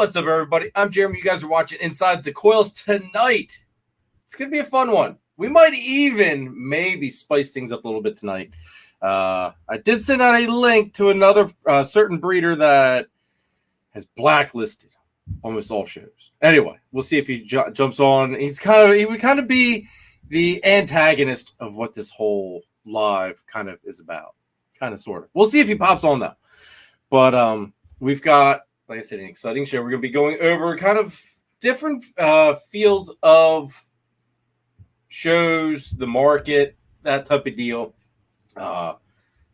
What's up, everybody? I'm Jeremy. You guys are watching Inside the Coils tonight. It's going to be a fun one. We might even maybe spice things up a little bit tonight. I did send out a link to another certain breeder that has blacklisted almost all shows. Anyway, we'll see if he jumps on. He would kind of be the antagonist of what this whole live kind of is about. Kind of, sort of. We'll see if he pops on though. But we've got, like I said, an exciting show. We're going to be going over kind of different fields of shows, the market, that type of deal.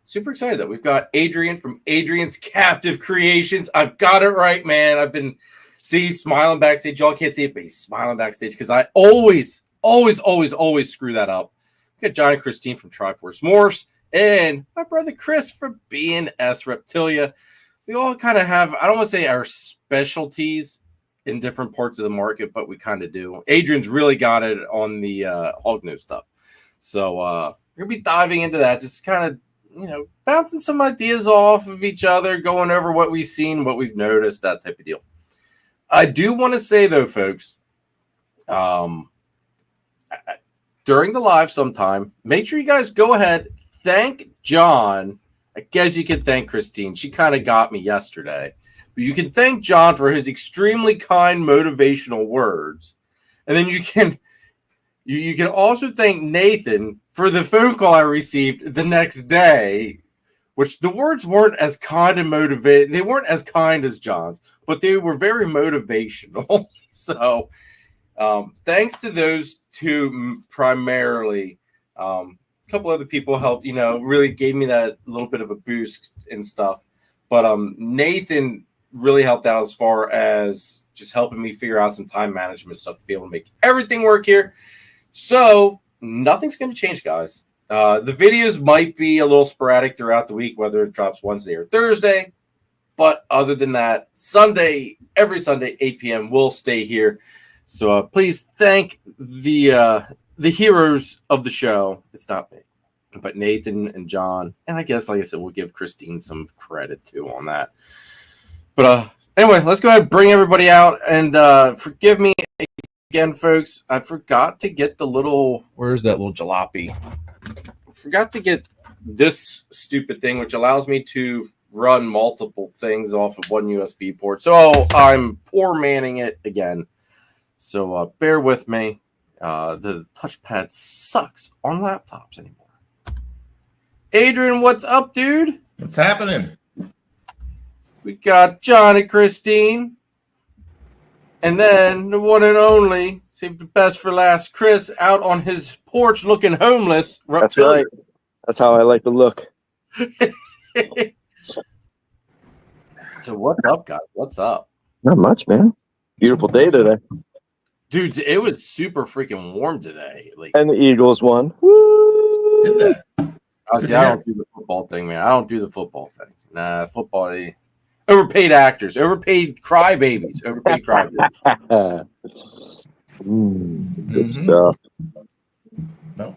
Super excited that we've got Adrian from Adrian's Captive Creations. I've got it right, man. I've been smiling backstage. Y'all can't see it, but he's smiling backstage because I always screw that up. We got John and Christine from Triforce Morphs and my brother Chris from being S Reptilia. We all kind of have, I don't want to say our specialties in different parts of the market, but we kind of do. Adrian's really got it on the hognose stuff. So we're going to be diving into that, just kind of, bouncing some ideas off of each other, going over what we've seen, what we've noticed, that type of deal. I do want to say, though, folks, during the live sometime, make sure you guys go ahead, thank John. I guess you could thank Christine. She kind of got me yesterday. But you can thank John for his extremely kind motivational words. And then you can also thank Nathan for the phone call I received the next day, which the words weren't as kind and motivated. They weren't as kind as John's, but they were very motivational. So thanks to those two primarily. A couple other people helped, really gave me that little bit of a boost and stuff. But Nathan really helped out as far as just helping me figure out some time management stuff to be able to make everything work here. So nothing's going to change, guys. The videos might be a little sporadic throughout the week, whether it drops Wednesday or Thursday. But other than that, every Sunday, 8 p.m. we'll stay here. So please thank the heroes of the show. It's not me, but Nathan and John. And I guess, like I said, we'll give Christine some credit too on that. But anyway, let's go ahead and bring everybody out. And forgive me again, folks. I forgot to get where's that little jalopy? I forgot to get this stupid thing, which allows me to run multiple things off of one USB port. So I'm poor manning it again. So bear with me. The touchpad sucks on laptops anymore. Adrian, what's up, dude? What's happening? We got John and Christine. And then the one and only, save the best for last, Chris out on his porch looking homeless. That's right. That's how I like to look. So what's up, guys? What's up? Not much, man. Beautiful day today. Dude, it was super freaking warm today. And the Eagles won. Woo! Did that? I don't do the football thing, man. I don't do the football thing. Nah, football. Overpaid actors, overpaid crybabies, Good stuff.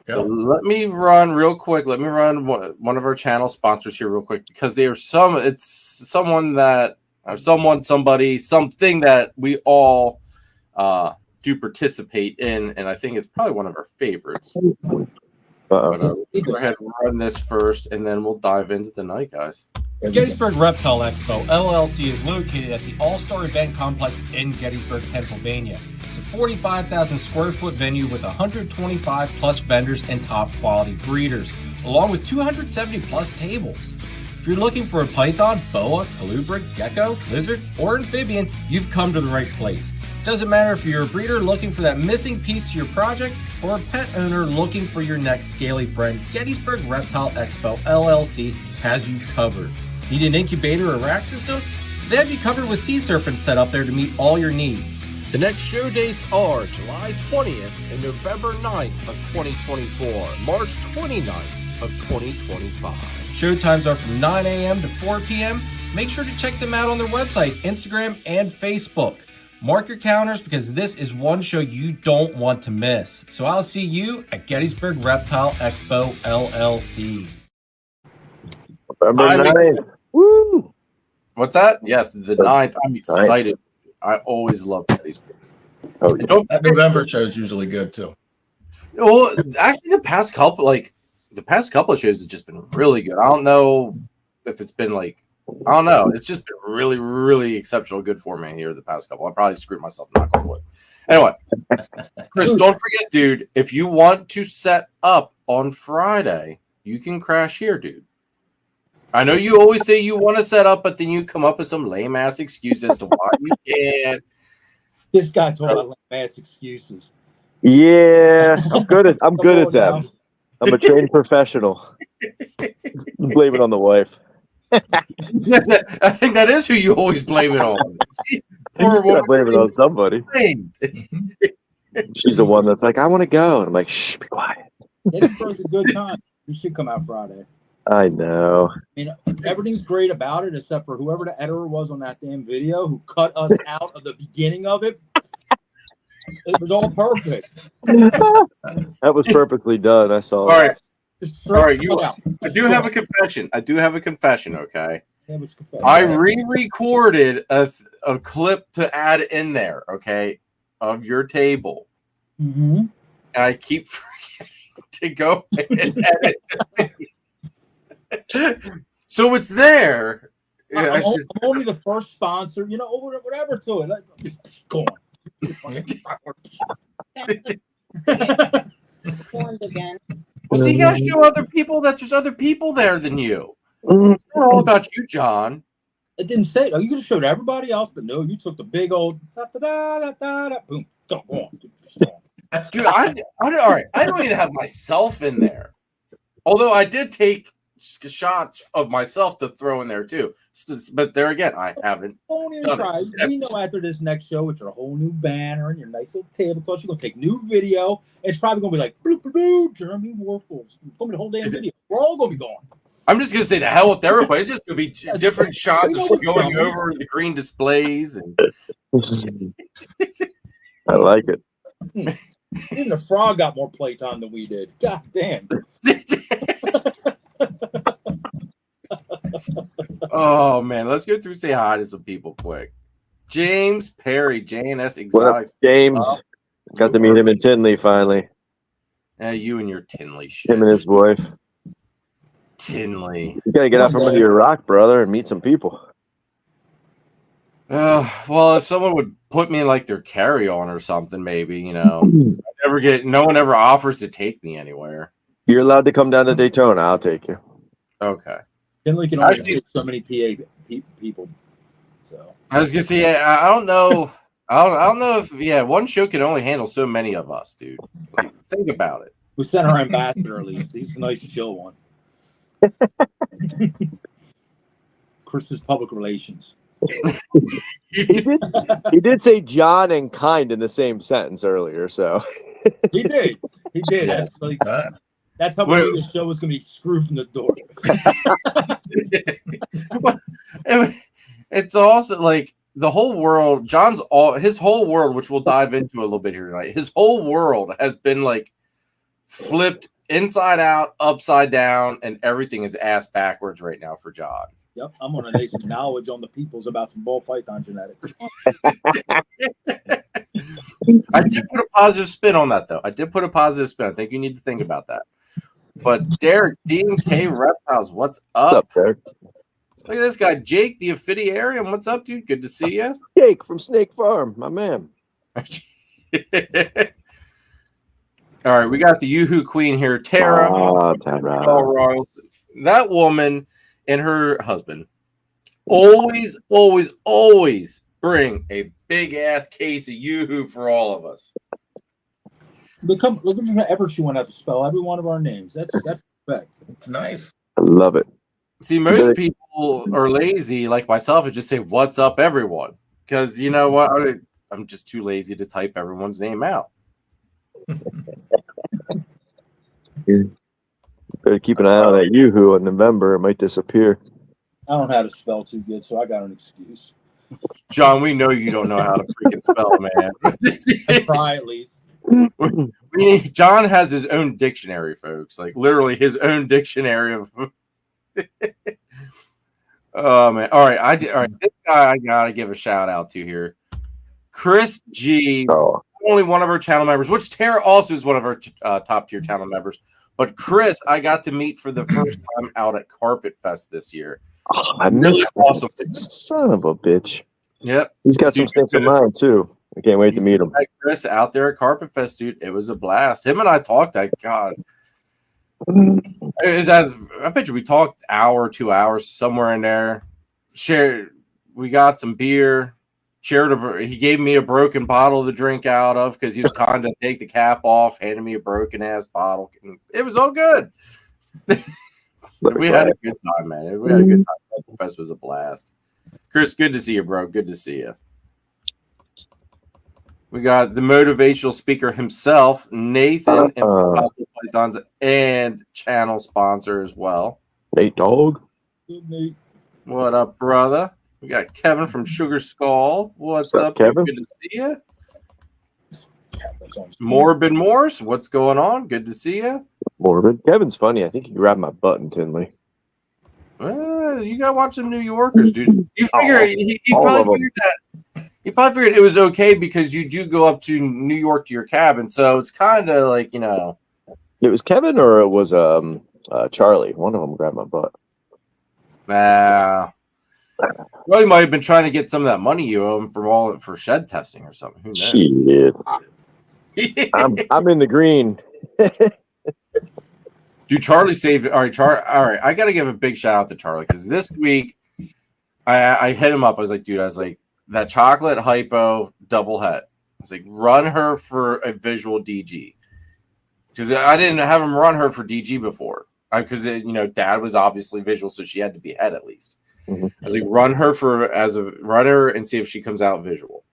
So let me run real quick. Let me run one of our channel sponsors here real quick because it's something that we all do participate in, and I think it's probably one of our favorites. But go ahead and run this first, and then we'll dive into the night, guys. Gettysburg Reptile Expo, LLC is located at the All-Star Event Complex in Gettysburg, Pennsylvania. It's a 45,000 square foot venue with 125 plus vendors and top quality breeders, along with 270 plus tables. If you're looking for a python, boa, colubrid, gecko, lizard, or amphibian, you've come to the right place. Doesn't matter if you're a breeder looking for that missing piece to your project or a pet owner looking for your next scaly friend, Gettysburg Reptile Expo LLC has you covered. Need an incubator or rack system? They have you covered with sea serpents set up there to meet all your needs. The next show dates are July 20th and November 9th of 2024, March 29th of 2025. Show times are from 9 a.m. to 4 p.m. Make sure to check them out on their website, Instagram, and Facebook. Mark your calendars because this is one show you don't want to miss. So I'll see you at Gettysburg Reptile Expo LLC. November 9th. Woo! What's that? Yes, the 9th. I'm excited. I always love Gettysburg. Oh, And don't That November show is usually good too. well, actually, the past couple of shows has just been really good. I don't know if it's been like, I don't know. It's just been really, really exceptional good for me here the past couple. I probably screwed myself, knock on wood. Anyway, Chris, don't forget, dude, if you want to set up on Friday, you can crash here, dude. I know you always say you want to set up, but then you come up with some lame ass excuse as to why you can't. This guy talking about lame-ass excuses. yeah, I'm good at them. I'm a trained professional. Blame it on the wife. I think that is who you always blame it on. I blame it on somebody. She's the one that's like, I want to go. And I'm like, shh, be quiet. Gettysburg's a good time. You should come out Friday. I know. I mean, everything's great about it except for whoever the editor was on that damn video who cut us out of the beginning of it. It was all perfect. That was perfectly done. I saw All right. Just All right, throw it out. I do have a confession. Okay. Yeah, what's good? I re-recorded a clip to add in there, okay, of your table. Mm-hmm. And I keep forgetting to go and edit. So it's there. I'm only the first sponsor, you know, whatever to it. Like, just go on. Again. Well, see, you gotta show other people that there's other people there than you. It's not all about you, John. It didn't say it. Oh, you could have showed everybody else, but no, you took the big old boom. Go on. Dude, all right. I don't even have myself in there. Although I did take shots of myself to throw in there too. But there again, I haven't. Don't even try. We know after this next show, it's your whole new banner and your nice little tablecloth. You're gonna take new video. It's probably gonna be like bloop, bloop, bloop, Jeremy Warfel. It's gonna be the whole damn video. We're all gonna be gone. I'm just gonna say the hell with everybody. It's just gonna be different shots of going over the green displays and. I like it. Even the frog got more playtime than we did. God damn. Oh man, let's go through say hi to some people quick. James Perry, JNS Exotics. What up, James? Got to meet him in Tinley finally. You and your Tinley shit. Him and his wife. Tinley. You gotta get out from under your rock, brother, and meet some people. Well, if someone would put me in like their carry-on or something, maybe, you know. No one ever offers to take me anywhere. You're allowed to come down to Daytona. I'll take you. Okay. Then can only take so many PA people. So I was gonna say, I don't know. I don't know if one show can only handle so many of us, dude. Like, think about it. We sent our ambassador at least. He's a nice chill one. Chris's public relations. He did say John and kind in the same sentence earlier, so He did. That's like that's how we knew the show was gonna be screwed from the door. It's also like the whole world, his whole world, which we'll dive into a little bit here tonight. His whole world has been like flipped inside out, upside down, and everything is ass backwards right now for John. Yep, I'm gonna need some knowledge on the peoples about some ball python genetics. I did put a positive spin on that, though. I think you need to think about that. But Derek, DMG Reptiles, what's up? What's up, Derek? Look at this guy, Jake, the Amphidiarium. What's up, dude? Good to see you. Jake from Snake Farm, my man. All right, we got the Yoo-Hoo Queen here, Tara. Tara. Royals. That woman and her husband always bring a big ass case of Yoo-Hoo for all of us. Look at the effort she went out to spell every one of our names. That's respect. It's nice. I love it. See, most people are lazy, like myself, and just say, "What's up, everyone?" Because you know what? I'm just too lazy to type everyone's name out. Better keep an eye on that Yoo-Hoo in November. It might disappear. I don't know how to spell too good, so I got an excuse. John, we know you don't know how to freaking spell, man. Try at least. John has his own dictionary, folks. Like literally his own dictionary of. Oh man! All right, this guy I gotta give a shout out to here. Chris G, Oh, only one of our channel members, which Tara also is one of our top tier channel members. But Chris, I got to meet for the first time out at Carpet Fest this year. I Really missed awesome. Son of a bitch. Yep. He's got some snips of mine too. I can't wait to meet him. Chris out there at Carpet Fest, dude. It was a blast. Him and I talked. God. I bet you we talked hour, 2 hours, somewhere in there. We got some beer. He gave me a broken bottle to drink out of because he was kind to take the cap off, handed me a broken ass bottle. It was all good. We had a good time, man. We had a good time. The fest was a blast. Chris, good to see you, bro. Good to see you. We got the motivational speaker himself, Nathan, and Pythons, and channel sponsor as well. Nate Dog. Good, Nate. What up, brother? We got Kevin from Sugar Skull. What's up, Kevin? Good to see you. Morbid Morse, what's going on? Good to see you. Morbid. Kevin's funny. I think he grabbed my button, Tinley. You got to watch some New Yorkers, dude. You figure he probably figured that. He probably figured it was okay because you do go up to New York to your cabin, so it's kind of like, you know. It was Kevin or it was Charlie. One of them grabbed my butt. Well, he might have been trying to get some of that money you owe him for shed testing or something. Who knows? Shit. I'm in the green. Dude, Charlie saved it. All right, I got to give a big shout out to Charlie because this week I hit him up. I was like, that chocolate hypo double het. I was like, run her for a visual DG because I didn't have him run her for DG before because Dad was obviously visual, so she had to be het at least. Mm-hmm. I was like, run her as a runner and see if she comes out visual.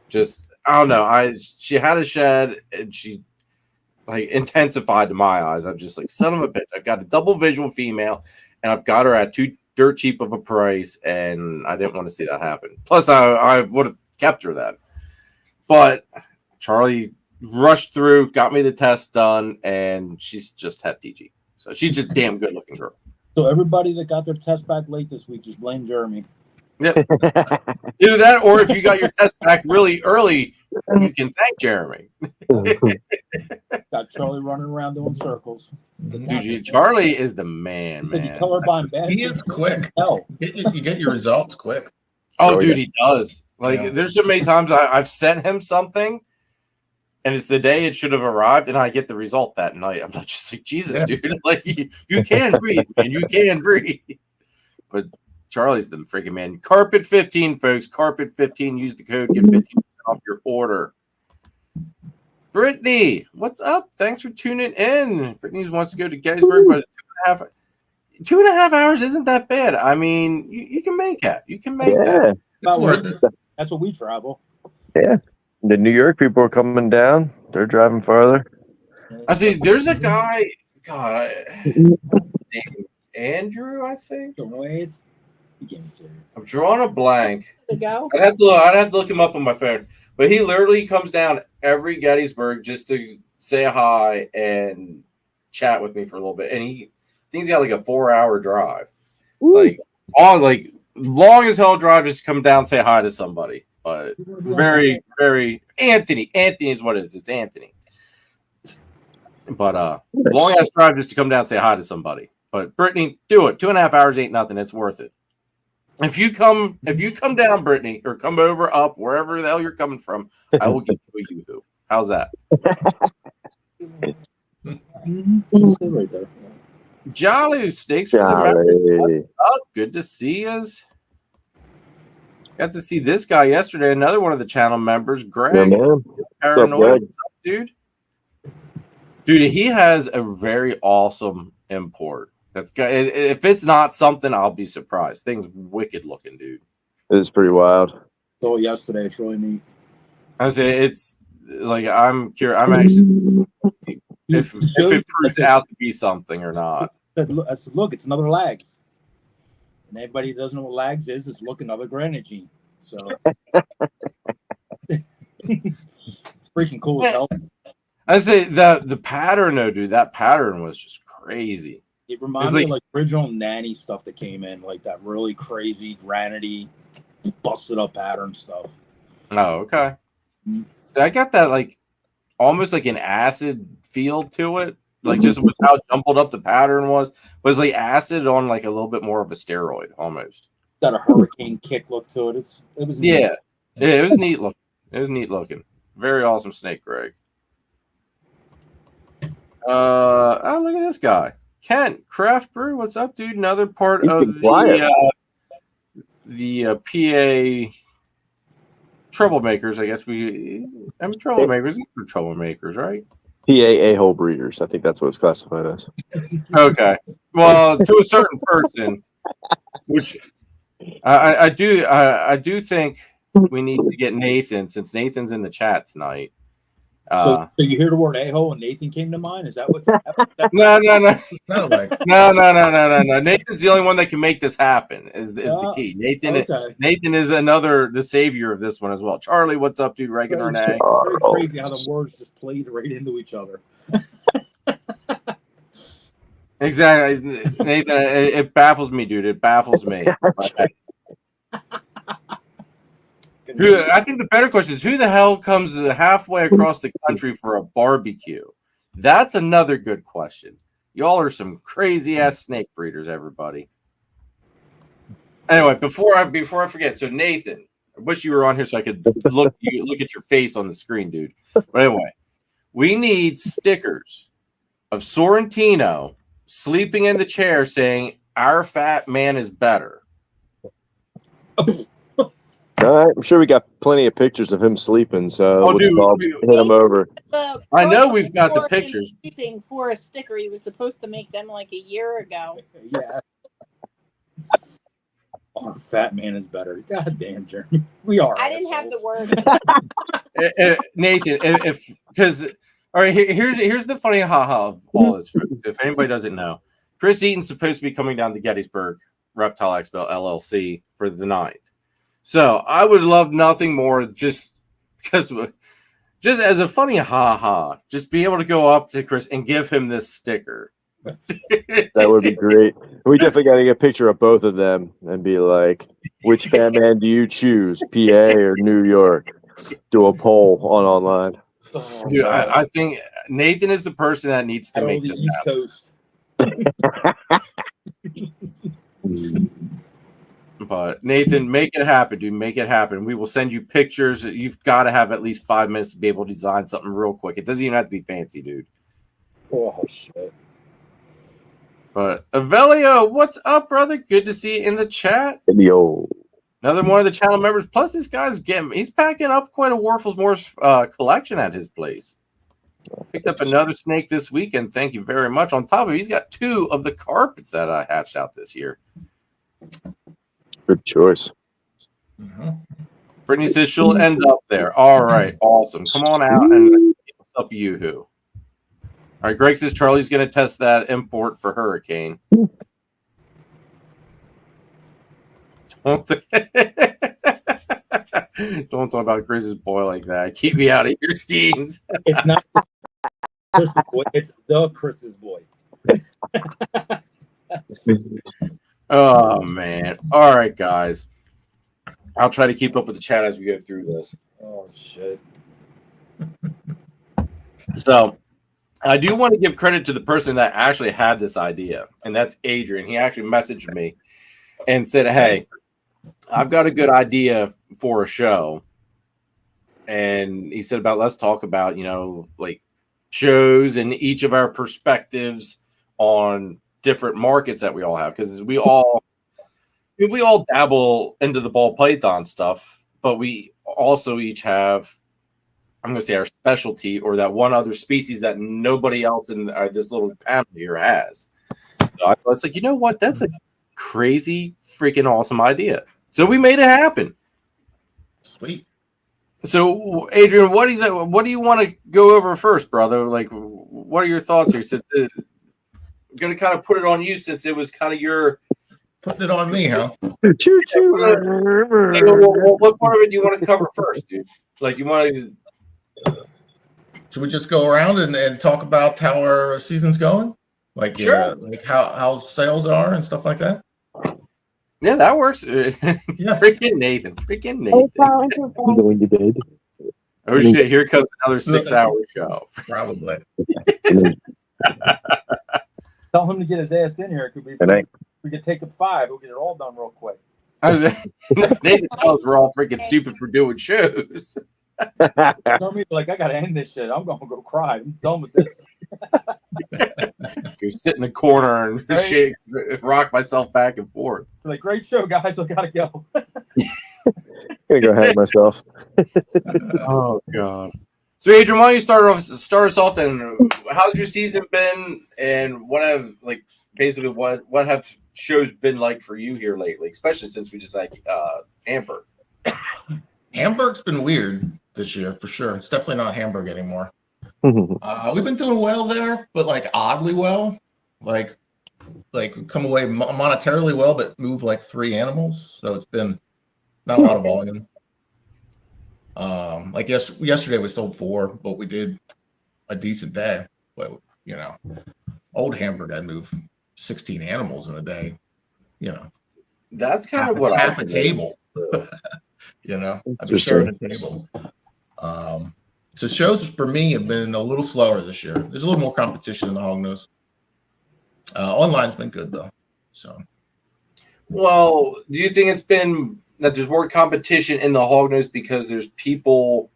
Just, I don't know. She had a shed and she like intensified to my eyes. I'm just like, son of a bitch. I've got a double visual female and I've got her at too dirt cheap of a price, and I didn't want to see that happen. Plus, I would have kept her then. But Charlie rushed through, got me the test done, and she's just het DG. So she's just damn good looking girl. So everybody that got their test back late this week, just blame Jeremy. Yep. Do that, or if you got your test back really early, you can thank Jeremy. Got Charlie running around doing circles. Dude, Charlie is the man, man. He is quick. You get your results quick. Oh, dude, he does. Like, there's so many times I've sent him something, and it's the day it should have arrived, and I get the result that night. I'm not just like, Jesus, dude. Like, you can breathe, man. You can breathe. But Charlie's the freaking man. Carpet 15, folks. Carpet 15. Use the code. Get 15% off your order. Brittany, what's up? Thanks for tuning in. Brittany wants to go to Gettysburg, but 2.5 hours isn't that bad. I mean, you can make it. You can make that. It's worth it. That's what we travel. Yeah. The New York people are coming down. They're driving farther. I see. There's a guy. God, what's his name? Andrew, I think. I'm drawing a blank. I'd have to look him up on my phone. But he literally comes down every Gettysburg just to say hi and chat with me for a little bit. And I think he's got like a 4-hour drive. Ooh. Like long as hell drive just to come down and say hi to somebody. But very, very Anthony. Anthony is what it is. It's Anthony. But long ass drive just to come down and say hi to somebody. But Brittany, do it. 2.5 hours ain't nothing. It's worth it. If you come down, Brittany, or come over up wherever the hell you're coming from, I will give you a yoo-hoo. How's that? Right there. Jolly snakes for the members. What's up? Good to see us. Got to see this guy yesterday. Another one of the channel members, Greg. Yeah, Paranoid. What's up, dude? Dude, he has a very awesome import. That's good. If it's not something, I'll be surprised. Thing's wicked looking, dude. It's pretty wild. So yesterday, it's really neat. I say it's like I'm curious. I'm actually if it proves out to be something or not. I said, look, it's another lags. And anybody who doesn't know what lags is look another grenadine. So it's freaking cool as hell. I say the pattern though, dude. That pattern was just crazy. It reminds me of like original nanny stuff that came in, like that really crazy granity, busted up pattern stuff. Oh, okay. So I got that like almost like an acid feel to it, like just with how jumbled up the pattern was like acid on like a little bit more of a steroid almost. Got a hurricane kick look to it. It was Yeah, it was neat looking. It was neat looking. Very awesome snake, Greg. Oh, look at this guy, Kent Craft Brew. What's up, dude? Another part He's of been quiet. the PA troublemakers. I guess troublemakers. These are troublemakers, right? PA a-hole breeders. I think that's what it's classified as. Okay. Well, to a certain person, which I do think we need to get Nathan, since Nathan's in the chat tonight. So you hear the word a-hole and Nathan came to mind? Is that what's happening? No. Not like No. Nathan's the only one that can make this happen. Is the key. Nathan. Okay. Nathan is the savior of this one as well. Charlie, what's up, dude? Reagan Renee. Very crazy how the words just played right into each other. Exactly, Nathan. It baffles me, dude. It baffles me. I think the better question is, who the hell comes halfway across the country for a barbecue? That's another good question. Y'all are some crazy ass snake breeders, everybody. Anyway, before I forget, so Nathan, I wish you were on here so I could look at your face on the screen, dude. But anyway, we need stickers of Sorrentino sleeping in the chair saying, "Our fat man is better." All right, I'm sure we got plenty of pictures of him sleeping, so we'll just all hit him over. I know we've got the pictures. Sleeping for a sticker, he was supposed to make them like a year ago. Yeah. Oh, fat man is better. God damn, Jeremy. We are. I didn't have the word. Nathan, because all right, here's the funny haha of all this. If anybody doesn't know, Chris Eaton's supposed to be coming down to Gettysburg Reptile Expo LLC for the 9th. So I would love nothing more just as a funny haha, just be able to go up to Chris and give him this sticker. That would be great. We definitely got to get a picture of both of them and be like, which fat man do you choose, PA or New York? Do a poll online. Dude, I think Nathan is the person that needs to make this happen. But Nathan, make it happen, dude. Make it happen. We will send you pictures. You've got to have at least 5 minutes to be able to design something real quick. It doesn't even have to be fancy, dude. Oh shit. But Avelio, what's up, brother? Good to see you in the chat. Yo. Another one of the channel members. Plus, this guy's he's packing up quite a Warfel's Morphs collection at his place. Picked up another snake this weekend. Thank you very much. On top of it, he's got 2 of the carpets that I hatched out this year. Good choice. Brittany says she'll end up there. All right, awesome. Come on out and get yourself a yoo-hoo. All right, Greg says Charlie's going to test that import for Hurricane. Don't talk about Chris's boy like that. Keep me out of your schemes. It's not Chris's boy. It's the Chris's boy. Oh, man. All right, guys. I'll try to keep up with the chat as we go through this. Oh, shit. So, I do want to give credit to the person that actually had this idea, and that's Adrian. He actually messaged me and said, hey, I've got a good idea for a show. And he said let's talk about, like shows and each of our perspectives on different markets that we all have, because we all dabble into the ball python stuff, but we also each have, I'm going to say, our specialty, or that one other species that nobody else in this little panel here has. So I was like, you know what? That's a crazy freaking awesome idea. So we made it happen. Sweet. So Adrian, what do you want to go over first, brother? Like, what are your thoughts here? Since I'm going to kind of put it on you, since it was kind of your... Putting it on me, huh? Choo-choo. What part of it do you want to cover first, dude? Like, you want to... Should we just go around and talk about how our season's going? Like, sure. Like how sales are and stuff like that? Yeah, that works. Freaking Nathan. I'm going to bed. Oh shit! Here comes another 6-hour show. Probably. Tell him to get his ass in here. We could take it 5. We'll get it all done real quick. Nathan tells we're all freaking stupid for doing shows. Tell me like I gotta end this shit. I'm gonna go cry. I'm done with this. Go sit in the corner and shake, rock myself back and forth. Like, great show, guys. I gotta go. Gonna go hang myself. Oh god. So Adrian, why don't you start us off then? How's your season been, and what have what have shows been like for you here lately, especially since we just Hamburg? Hamburg's been weird this year for sure. It's definitely not Hamburg anymore. We've been doing well there, but like oddly well. Like come away monetarily well, but move like 3 animals. So it's been not a lot of volume. Like yesterday we sold 4, but we did a decent day. But old Hamburg I'd move 16 animals in a day. That's kind of what half a table. I'd be sharing a table. So shows for me have been a little slower this year. There's a little more competition in the hognose. Online's been good though. So, well, do you think it's been that there's more competition in the hognose because there's people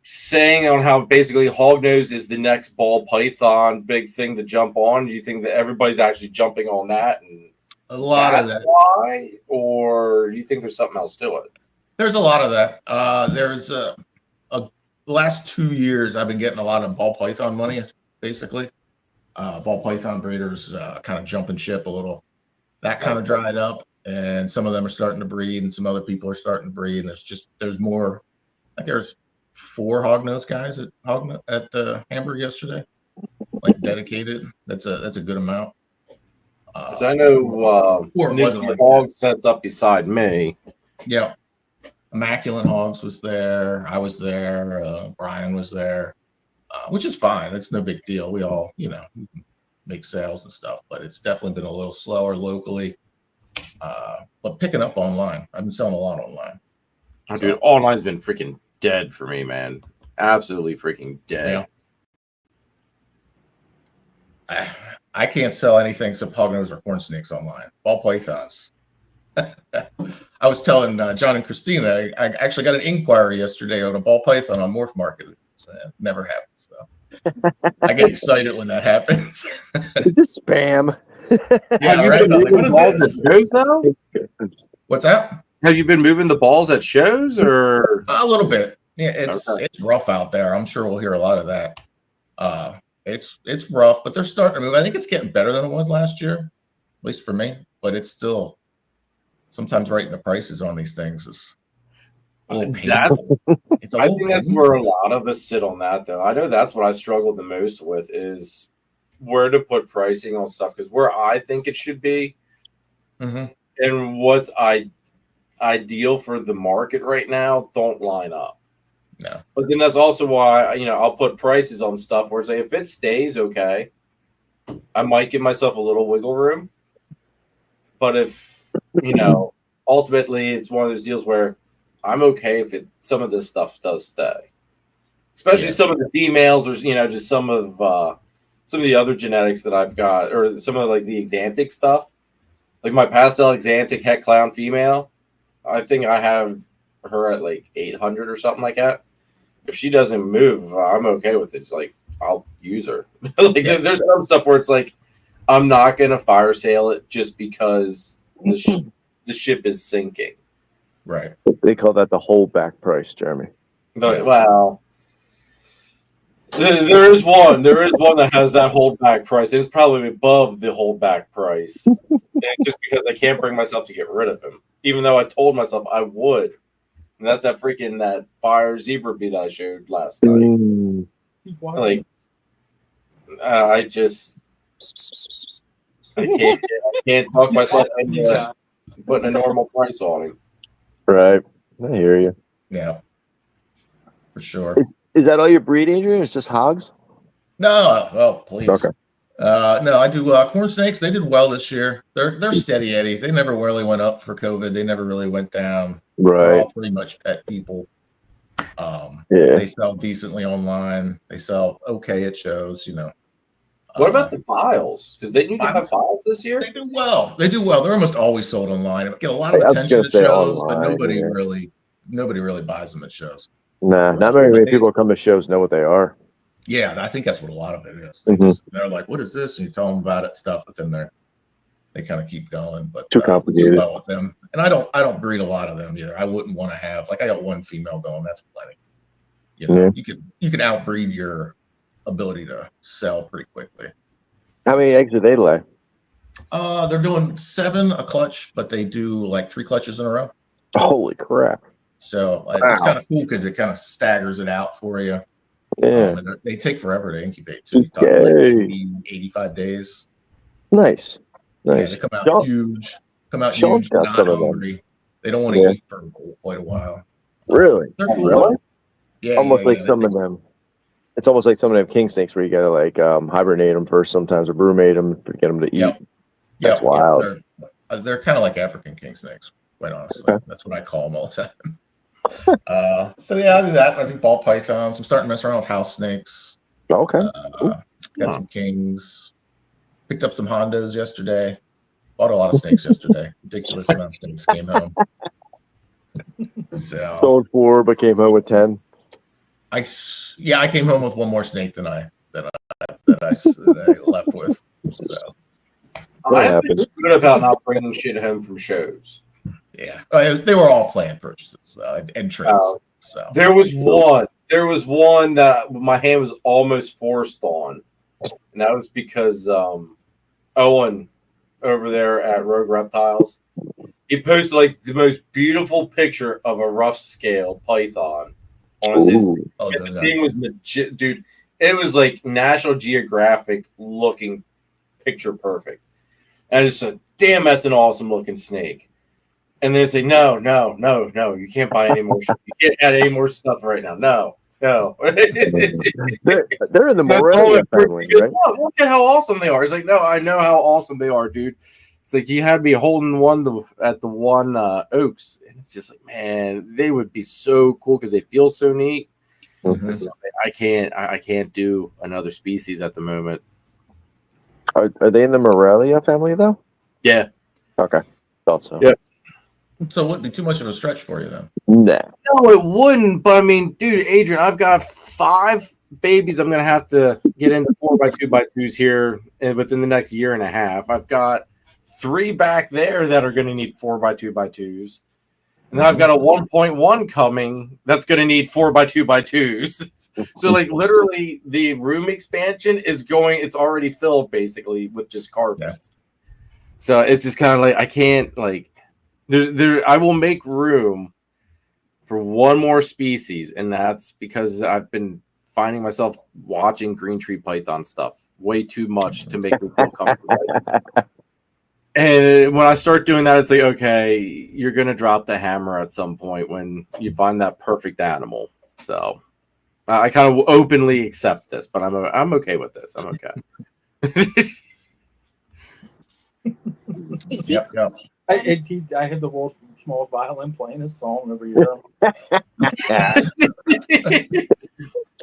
saying on how basically hognose is the next ball python big thing to jump on? Do you think that everybody's actually jumping on that and a lot of that? Why, or do you think there's something else to it? There's a lot of that. There's the last 2 years I've been getting a lot of ball python money. Basically, ball python breeders kind of jumping ship a little. That kind of dried up, and some of them are starting to breed, and some other people are starting to breed. And there's more. I think there's 4 hognose guys at the Hamburg yesterday, like dedicated. That's a good amount. So I know Nick Hogg sets up beside me. Yeah. Immaculate Hogs was there. I was there. Brian was there, which is fine. It's no big deal. We all, make sales and stuff, but it's definitely been a little slower locally. But picking up online. I've been selling a lot online. Oh, dude, online's been freaking dead for me, man. Absolutely freaking dead. Yeah. I can't sell anything except hognose or corn snakes online. Ball pythons. I was telling John and Christina, I actually got an inquiry yesterday on a ball python on Morph Market. It never happens. So I get excited when that happens. Is this spam? Yeah, Have you been moving balls at shows now? What's that? Have you been moving the balls at shows, or a little bit? Yeah, it's rough out there. I'm sure we'll hear a lot of that. It's rough, but they're starting to move. I think it's getting better than it was last year, at least for me. But it's still sometimes writing the prices on these things is a little painful. I think that's where a lot of us sit on that, though. I know that's what I struggled the most with is where to put pricing on stuff, because where I think it should be and what's ideal for the market right now don't line up. No. But then that's also why, I'll put prices on stuff where say if it stays okay, I might give myself a little wiggle room. But if, ultimately it's one of those deals where I'm okay if some of this stuff does stay. Especially some of the females or, just some of the other genetics that I've got, or some of like the Exantic stuff. Like my pastel Exantic het clown female, I think I have her at like 800 or something like that. If she doesn't move, I'm okay with it. Like I'll use her. There's some stuff where it's like I'm not gonna fire sale it just because the ship is sinking. Right. They call that the holdback price, Jeremy. Well, there is one that has that holdback price. It's probably above the holdback price. And it's just because I can't bring myself to get rid of him, even though I told myself I would. And that's that fire zebra bee that I showed last night. Like, I can't talk myself into putting a normal price on him. Right. I hear you. Yeah. For sure. Is that all your breed, Adrian? It's just hogs? No. Oh, please. Okay. No, I do corn snakes. They did well this year. They're steady eddies. They never really went up for COVID. They never really went down. They're Right. all pretty much pet people. Yeah. They sell decently online. They sell okay at shows. What about the files? Because didn't you have files this year? They do well. They do well. They're almost always sold online. They get a lot of I was attention gonna at say shows, but online, nobody yeah. really buys them at shows. Nah, not very many people come to shows know what they are. Yeah, I think that's what a lot of it is. They're like, "What is this?" And you tell them about it, stuff, but then they kind of keep going. But Too we complicated. do well with them, and I don't breed a lot of them either. I wouldn't want to have I got one female going. That's plenty. You can outbreed your ability to sell pretty quickly. How many eggs do they lay? They're doing 7 a clutch, but they do like 3 clutches in a row. Holy crap! So it's kind of cool because it kind of staggers it out for you. Yeah. And they take forever to incubate too. You talk about like 85 days. Nice. Yeah, they come out huge. Sean's got not some of them. hungry. They don't want to eat for quite a while. Really? They're cool. Really? Yeah. Almost like some of them. It's almost like some of them king snakes where you gotta like hibernate them first sometimes or brumate them to get them to eat. Yep. That's wild. They're kind of like African king snakes, quite honestly. Okay. That's what I call them all the time. So yeah, I do that. I do ball pythons. I'm starting to mess around with house snakes. Okay. Got some kings. Picked up some Hondos yesterday. Bought a lot of snakes yesterday. Ridiculous amount of snakes came home. So Sold 4 but came home with 10. I came home with one more snake than I left with. So I've been good about not bringing shit home from shows. yeah, they were all planned purchases and trades. So there was one that my hand was almost forced on, and that was because Owen over there at Rogue Reptiles, he posted like the most beautiful picture of a rough scale python on his Instagram. The thing was legit, dude. It was like National Geographic looking picture perfect. And it's a damn, that's an awesome looking snake. And then say, no, you can't buy any more. You can't add any more stuff right now. No. They're in the Morelia family, right? Look at how awesome they are. It's like, no, I know how awesome they are, dude. It's like you had me holding one at the one Oaks, and it's just like, man, they would be so cool because they feel so neat. Mm-hmm. It's just like, I can't do another species at the moment. Are they in the Morelia family though? Yeah. Okay. Thought so. Yeah. So it wouldn't be too much of a stretch for you then. Nah. No, it wouldn't. But I mean, dude, Adrian, I've got 5 babies. I'm gonna have to get into 4x2x2s here within the next year and a half. I've got 3 back there that are gonna need 4x2x2s, and then I've got a 1.1 coming that's gonna need 4x2x2s. So like literally, the room expansion is going. It's already filled basically with just carpets. Yeah. So it's just kind of like I can't like. I will make room for one more species, and that's because I've been finding myself watching green tree python stuff way too much to make me feel comfortable. And when I start doing that, it's like, okay, you're gonna drop the hammer at some point when you find that perfect animal. So I kind of openly accept this, but I'm okay with this. I'm okay. Yep. I had the world's smallest violin playing this song every year.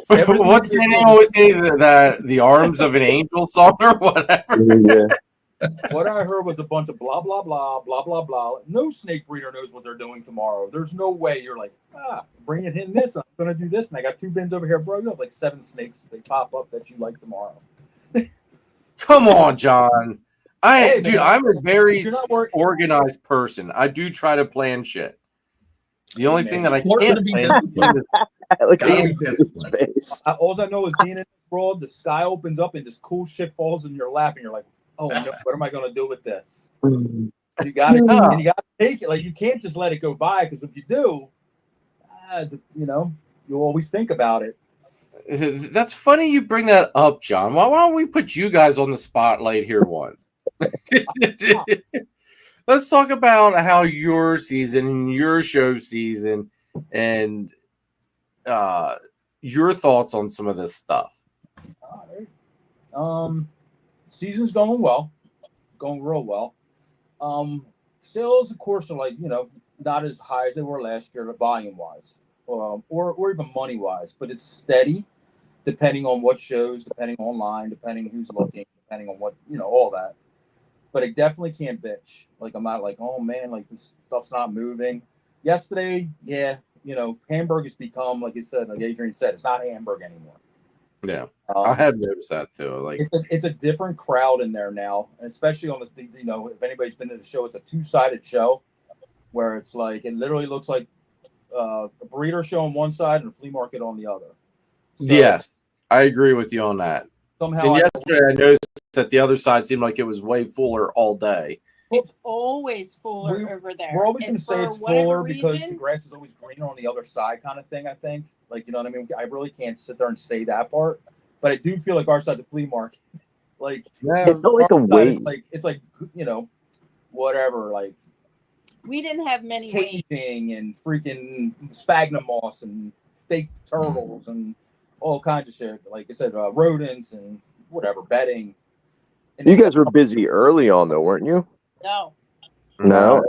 What's the name always say that the arms of an angel song or whatever? Yeah. What I heard was a bunch of blah blah blah blah blah blah. No snake breeder knows what they're doing tomorrow. There's no way you're like, bring it in this. I'm gonna do this, and I got 2 bins over here, bro. You have like 7 snakes they pop up that you like tomorrow. Come on, John. I'm a very organized person. I do try to plan shit. The only thing that I can't plan is all I know is being in this world, the sky opens up and this cool shit falls in your lap, and you're like, oh no, what am I gonna do with this? You gotta take it. Like you can't just let it go by, because if you do, you'll always think about it. That's funny you bring that up, John. Why don't we put you guys on the spotlight here once? Let's talk about how your season, your show season, and your thoughts on some of this stuff. season's going well, going real well. Sales, of course, are like, not as high as they were last year, volume wise, or even money wise, but it's steady, depending on what shows, depending online, depending who's looking, depending on what, all that. But I definitely can't bitch. Like, I'm not like, oh man, like this stuff's not moving. Yesterday, yeah, Hamburg has become, like you said, like Adrian said, it's not Hamburg anymore. Yeah, I have noticed that too. Like, it's a different crowd in there now, and especially on this. If anybody's been to the show, it's a two-sided show where it's like it literally looks like a breeder show on one side and a flea market on the other. So yes, I agree with you on that. Somehow, And yesterday I noticed that the other side seemed like it was way fuller all day. It's always fuller over there. We're always going to say it's fuller because reason, the grass is always greener on the other side, kind of thing. I think, like, you know what I mean. I really can't sit there and say that part, but I do feel like our side's a flea market. Like, It's not like a wait. It's like whatever. Like, we didn't have many caging and freaking sphagnum moss and fake turtles and all kinds of shit. Like I said, rodents and whatever, bedding. And You guys were busy early on, though, weren't you? No. No.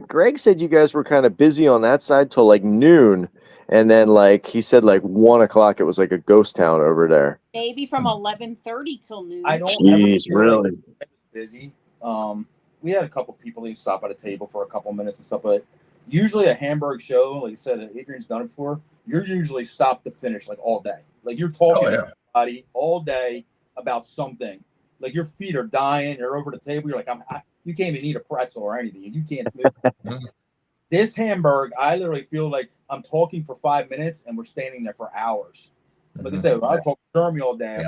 Greg said you guys were kind of busy on that side till like noon. And then, like, he said, like, 1 o'clock, it was like a ghost town over there. Maybe from 11:30 till noon. I don't Jeez, really? Like, busy. We had a couple people who stopped at a table for a couple minutes and stuff, but usually a Hamburg show, like I said, Adrian's done it before, you're usually stopped to finish, like, all day. Like, you're talking to somebody all day about something. Like, your feet are dying, you're over the table, you're like, you can't even eat a pretzel or anything. You can't move. This Hamburg, I literally feel like I'm talking for 5 minutes and we're standing there for hours. Like I said, I talk to Jeremy all day.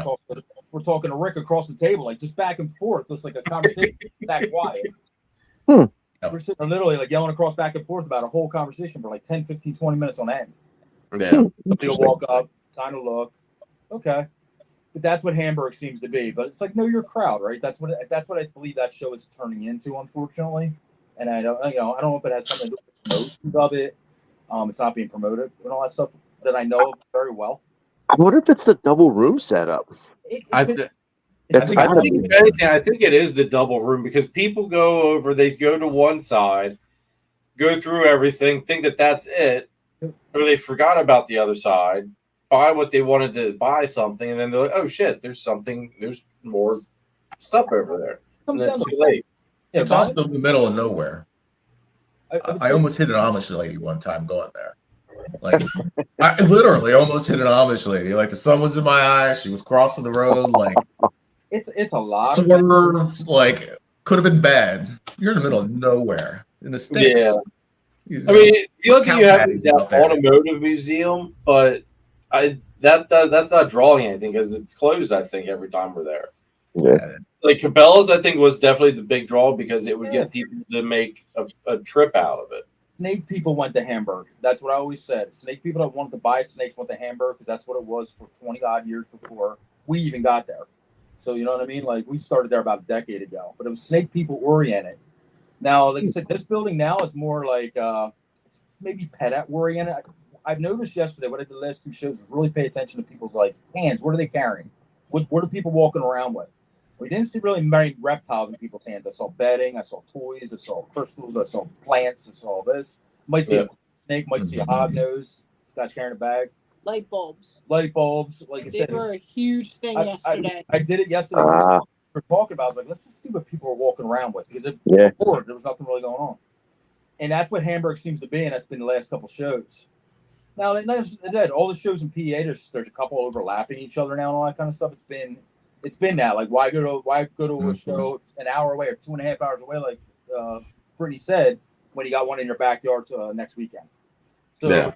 We're talking to Rick across the table, like just back and forth. Just like a conversation that quiet. We're sitting there literally like yelling across back and forth about a whole conversation for like 10, 15, 20 minutes on end. Yeah. They'll walk up, kind of look. Okay. But that's what Hamburg seems to be. But it's like, know your crowd, right? That's what I believe that show is turning into, unfortunately. And I don't know if it has something to do with the promotions of it. It's not being promoted and all that stuff that I know very well. I wonder if it's the double room setup. I think it is the double room because people go over, they go to one side, go through everything, think that that's it, or they forgot about the other side, buy what they wanted to buy something, and then they're like, oh shit, there's more stuff over there. And it's too late. Yeah, it's also in the middle of nowhere. I almost hit an Amish lady one time going there. Like, I literally almost hit an Amish lady. Like, the sun was in my eyes. She was crossing the road. Like, it's a lot. Swerves, like, could have been bad. You're in the middle of nowhere in the States. Yeah. I mean, the other thing you have is that automotive museum, but that's not drawing anything because it's closed, I think, every time we're there. Yeah. Like Cabela's, I think, was definitely the big draw because it would get people to make a trip out of it. Snake people went to Hamburg. That's what I always said. Snake people that wanted to buy snakes went to Hamburg because that's what it was for 20-odd years before we even got there. So, you know what I mean? Like, we started there about a decade ago. But it was snake people oriented. Now, like I said, this building now is more like maybe pet oriented. I've noticed yesterday, what I did the last two shows is really pay attention to people's, like, hands. What are they carrying? What are people walking around with? We didn't see really many reptiles in people's hands. I saw bedding, I saw toys, I saw crystals, I saw plants, I saw this. Might see a snake, might see a hognose. Guy's carrying a bag. Light bulbs. Like I said, they were a huge thing yesterday. I did it yesterday. We were talking about. I was like, let's just see what people are walking around with because before there was nothing really going on, and that's what Hamburg seems to be, and that's been the last couple shows. Now, all the shows in PA, there's a couple overlapping each other now and all that kind of stuff. It's been that. Like, why go to a show an hour away or 2.5 hours away, like Brittany said, when you got one in your backyard next weekend? So,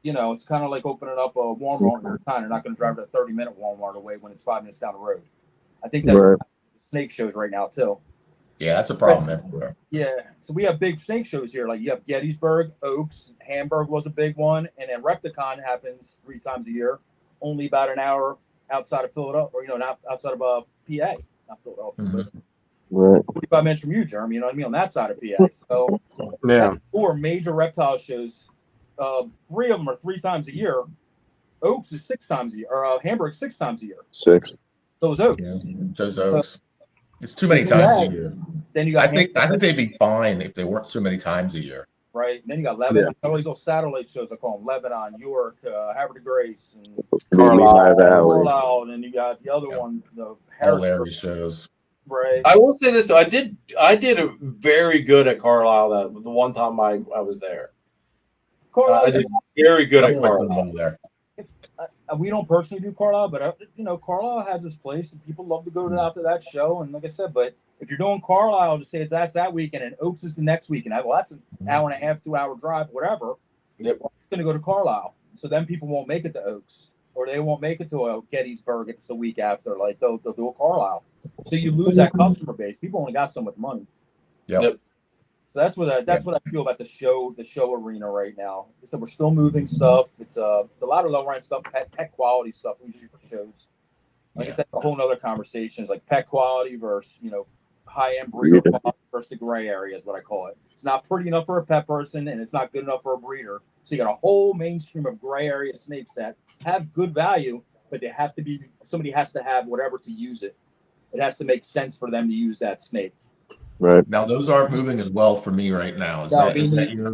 it's kind of like opening up a Walmart in your town. You're not going to drive to a 30-minute Walmart away when it's 5 minutes down the road. I think that's what snake shows right now, too. Yeah, that's a problem everywhere. Yeah. So we have big snake shows here. Like, you have Gettysburg, Oaks, Hamburg was a big one, and then Repticon happens 3 times a year, only about an hour outside of Philadelphia, or not outside of PA, not Philadelphia, but 45 minutes from you, Jeremy. You know what I mean, on that side of PA. So yeah, 4 major reptile shows. 3 of them are 3 times a year. Oaks is 6 times a year, or Hamburg 6 times a year. 6. Those oaks. Yeah, those oaks. It's too many Do times that. a year. Then you got I think they'd be fine if they weren't so many times a year. right. Then you got Lebanon. All these little satellite shows I call them: Lebanon, York, Havre de Grace, and Carlisle Valley. Carlisle. And then you got the other one, the All Harrisburg. Larry shows. Right. I will say this: though, I did a very good at Carlisle the one time I was there. Carlisle, I did very good at Definitely Carlisle. one there. we don't personally do Carlisle, but Carlisle has this place, and people love to go out to that show. And like I said, but if you're doing Carlisle, just say that's that weekend, and Oaks is the next weekend. Well, that's an hour and a half, 2 hour drive, whatever. Yep. I'm going to go to Carlisle, so then people won't make it to Oaks, or they won't make it to Gettysburg. It's the week after. Like they'll do a Carlisle, so you lose that customer base. People only got so much money. Yep. So that's what I feel about the show arena right now. So we're still moving stuff. It's a lot of lower end stuff, pet quality stuff usually for shows. Like I said, a whole nother conversation is like pet quality versus high end breeder quality versus the gray area is what I call it. It's not pretty enough for a pet person, and it's not good enough for a breeder. So you got a whole mainstream of gray area snakes that have good value, but they have to be somebody has to have whatever to use it. It has to make sense for them to use that snake. Right. Now those aren't moving as well for me right now. Is that your?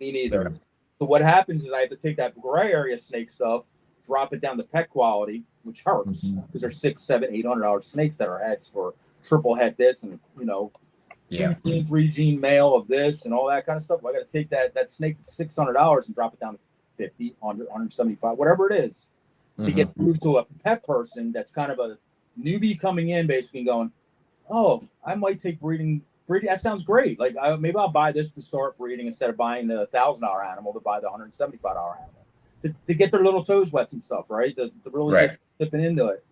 Me neither. So what happens is I have to take that gray area snake stuff, drop it down to pet quality, which hurts because they're $600, $700, $800 snakes that are heads for triple head this and 3 gene male of this and all that kind of stuff. Well, I got to take that snake $600 and drop it down to 50, 100, 175, whatever it is, to get moved to a pet person that's kind of a newbie coming in, basically going, oh, I might take breeding. That sounds great. Like maybe I'll buy this to start breeding instead of buying the $1,000 animal to buy the $175 animal to get their little toes wet and stuff, right? To really get dipping into it.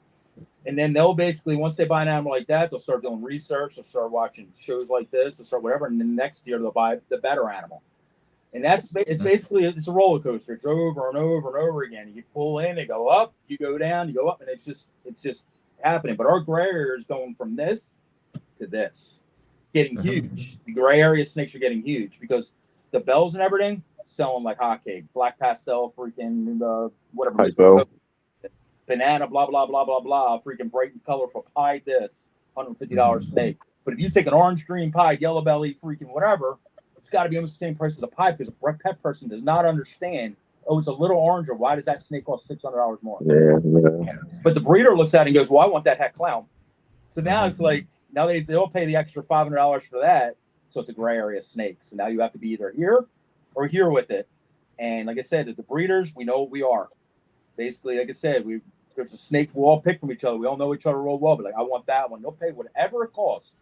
And then they'll basically, once they buy an animal like that, they'll start doing research. They'll start watching shows like this. They'll start whatever. And then next year they'll buy the better animal. And it's basically it's a roller coaster. It's over and over and over again. You pull in, they go up, you go down, you go up, and it's just happening. But our gray area is going from this to this. It's getting huge. The gray area snakes are getting huge because the bells and everything selling like hotcakes. Black pastel, freaking whatever. Hypo. Banana, blah blah blah blah blah. Freaking bright and colorful pied this $150 snake. But if you take an orange green pied, yellow belly, freaking whatever, it's got to be almost the same price as a pied because a pet person does not understand. Oh, it's a little oranger. Why does that snake cost $600 more? Yeah. But the breeder looks at it and goes, well, I want that heck clown. So now it's like, now they'll pay the extra $500 for that. So it's a gray area snake. So now you have to be either here or here with it. And like I said, the breeders, we know what we are. Basically, like I said, there's a snake we all pick from each other. We all know each other real well. But like, I want that one. They'll pay whatever it costs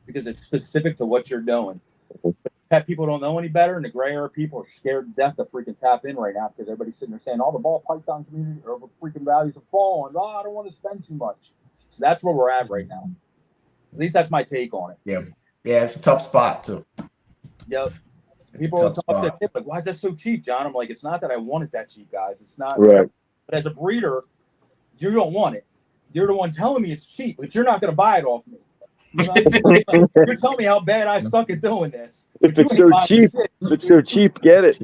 because it's specific to what you're doing. But pet people don't know any better, and the gray area people are scared to death to freaking tap in right now because everybody's sitting there saying all the ball python community or freaking values have fallen. Oh, I don't want to spend too much. So that's where we're at right now. At least that's my take on it. Yeah, it's a tough spot too. Yep. People are talking like, why is that so cheap, John? I'm like, it's not that I want it that cheap, guys. It's not. Right. But as a breeder, you don't want it. You're the one telling me it's cheap, but you're not going to buy it off me. You know? You're telling me how bad I suck at doing this. If it's so cheap, get it.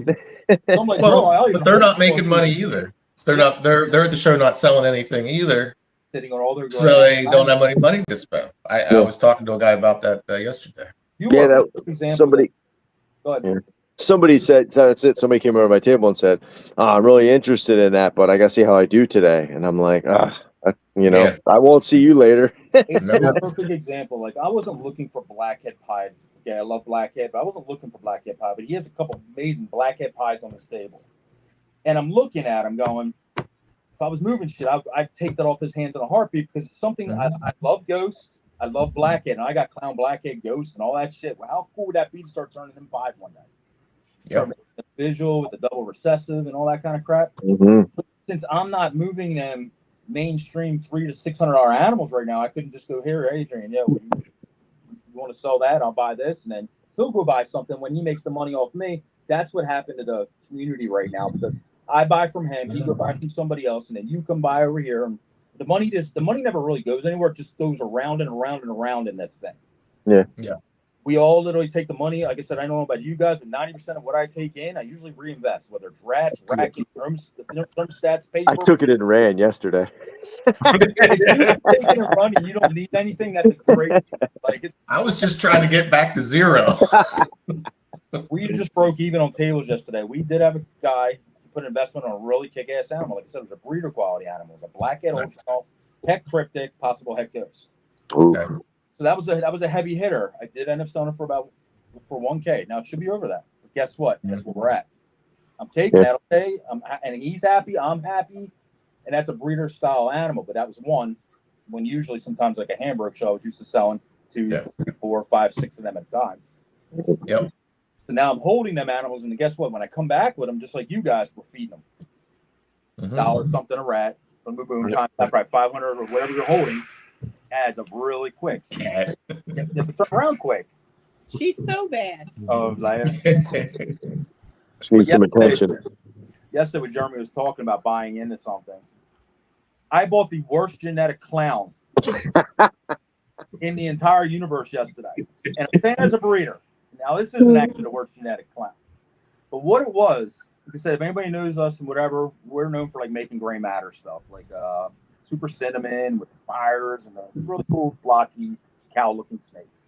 I'm like, but they're not making money either. They're at the show not selling anything either. Sitting on all their so they don't have any money to spend. I was talking to a guy about that yesterday. Somebody. Go ahead. Yeah. Somebody said, that's it. Somebody came over my table and said, I'm really interested in that, but I got to see how I do today. And I'm like, I won't see you later. It's a perfect example. Like, I wasn't looking for blackhead pied. Yeah, I love blackhead, but I wasn't looking for blackhead pied. But he has a couple amazing blackhead pies on his table. And I'm looking at him going, if I was moving shit, I'd take that off his hands in a heartbeat because it's something I love ghosts. I love blackhead, and I got clown blackhead ghosts and all that shit. Well, how cool would that be to start turning them pied one day? Start making the visual with the double recessive and all that kind of crap. But since I'm not moving them mainstream $300 to $600 animals right now, I couldn't just go here, Adrian. Yeah, you want to sell that? I'll buy this, and then he'll go buy something when he makes the money off me. That's what happened to the community right now because I buy from him, he go buy from somebody else, and then you come buy over here. And the money never really goes anywhere. It just goes around and around and around in this thing. Yeah. We all literally take the money. Like I said, I don't know about you guys, but 90% of what I take in, I usually reinvest, whether it's rats, racking, thermostats, paper. I took it and ran yesterday. If you're taking and running, you don't need anything. That's a great. I was just trying to get back to zero. We just broke even on tables yesterday. We did have a guy put an investment on a really kick-ass animal. Like I said, it was a breeder quality animal. It was a blackhead ultra, heck cryptic, possible heck ghost. Okay. So that was a heavy hitter. I did end up selling it for 1K. Now it should be over that. But guess what? Guess where we're at. I'm taking that. Okay, and he's happy. I'm happy, and that's a breeder style animal. But that was one. When usually sometimes like a Hamburg show, I was used to selling 2, 3, 4, 5, 6 of them at a time. Yep. So now I'm holding them animals, and guess what? When I come back with them, just like you guys, we're feeding them. $1 something a rat. Boom, boom, boom. Times that probably 500 or whatever you're holding adds up really quick. You have to turn around quick. She's so bad. Oh, like, Just need some attention. Yesterday, when Jeremy was talking about buying into something, I bought the worst genetic clown in the entire universe yesterday. And I'm saying as a breeder. Now, this isn't actually the worst genetic clown. But what it was, like I said, if anybody knows us and whatever, we're known for like making gray matter stuff, like super cinnamon with fires and really cool, blotchy, cow-looking snakes.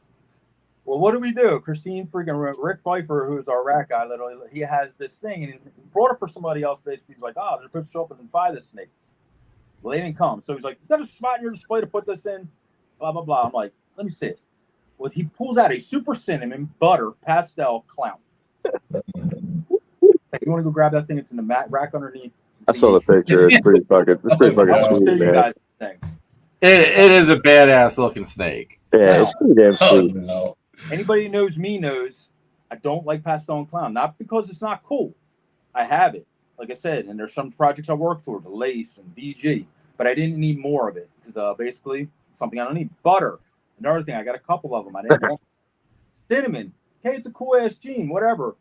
Well, what do we do? Christine freaking Rick Pfeiffer, who's our rat guy, literally, he has this thing, and he brought it for somebody else. Basically, he's like, "Oh, they're supposed to show up and buy this snake." Well, they didn't come, so he's like, "Is that a spot in your display to put this in?" Blah blah blah. I'm like, "Let me see it." Well, he pulls out a super cinnamon butter pastel clown. Hey, you want to go grab that thing? It's in the rack underneath. I saw the picture. It's pretty fucking sweet, man. It is a badass looking snake. Yeah, it's pretty damn sweet. No. Anybody who knows me knows I don't like pastel and clown. Not because it's not cool. I have it, like I said, and there's some projects I work toward, the lace and DG, but I didn't need more of it because basically something I don't need. Butter, another thing, I got a couple of them. I didn't want cinnamon. Okay, it's a cool ass gene, whatever.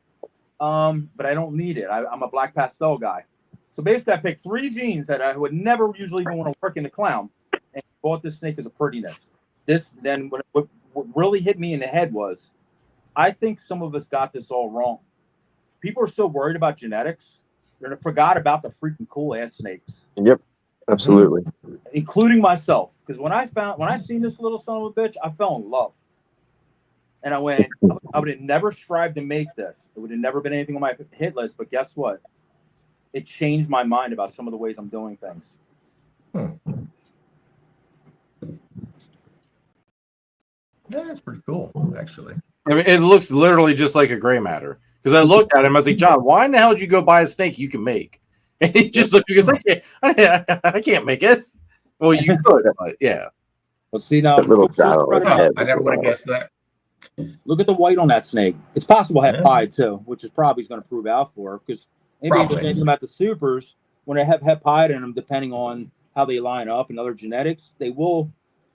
But I don't need it. I'm a black pastel guy. So basically, I picked 3 genes that I would never usually even want to work in the clown, and bought this snake as a prettiness. What really hit me in the head was, I think some of us got this all wrong. People are so worried about genetics, they forgot about the freaking cool ass snakes. Yep, absolutely. Including myself, because when I seen this little son of a bitch, I fell in love. And I went, I would have never strived to make this. It would have never been anything on my hit list. But guess what? It changed my mind about some of the ways I'm doing things. Yeah, that's pretty cool, actually. I mean, it looks literally just like a gray matter. Because I looked at him, I was like, John, why in the hell did you go buy a snake you can make? And he just looked because I can't make this. Well, you could, but yeah. Well, see now, I never would have guessed that. Look at the white on that snake. It's possible to have pied too, which is probably going to prove out for her, because anybody knows anything about the supers, when they have pied in them, depending on how they line up and other genetics, they will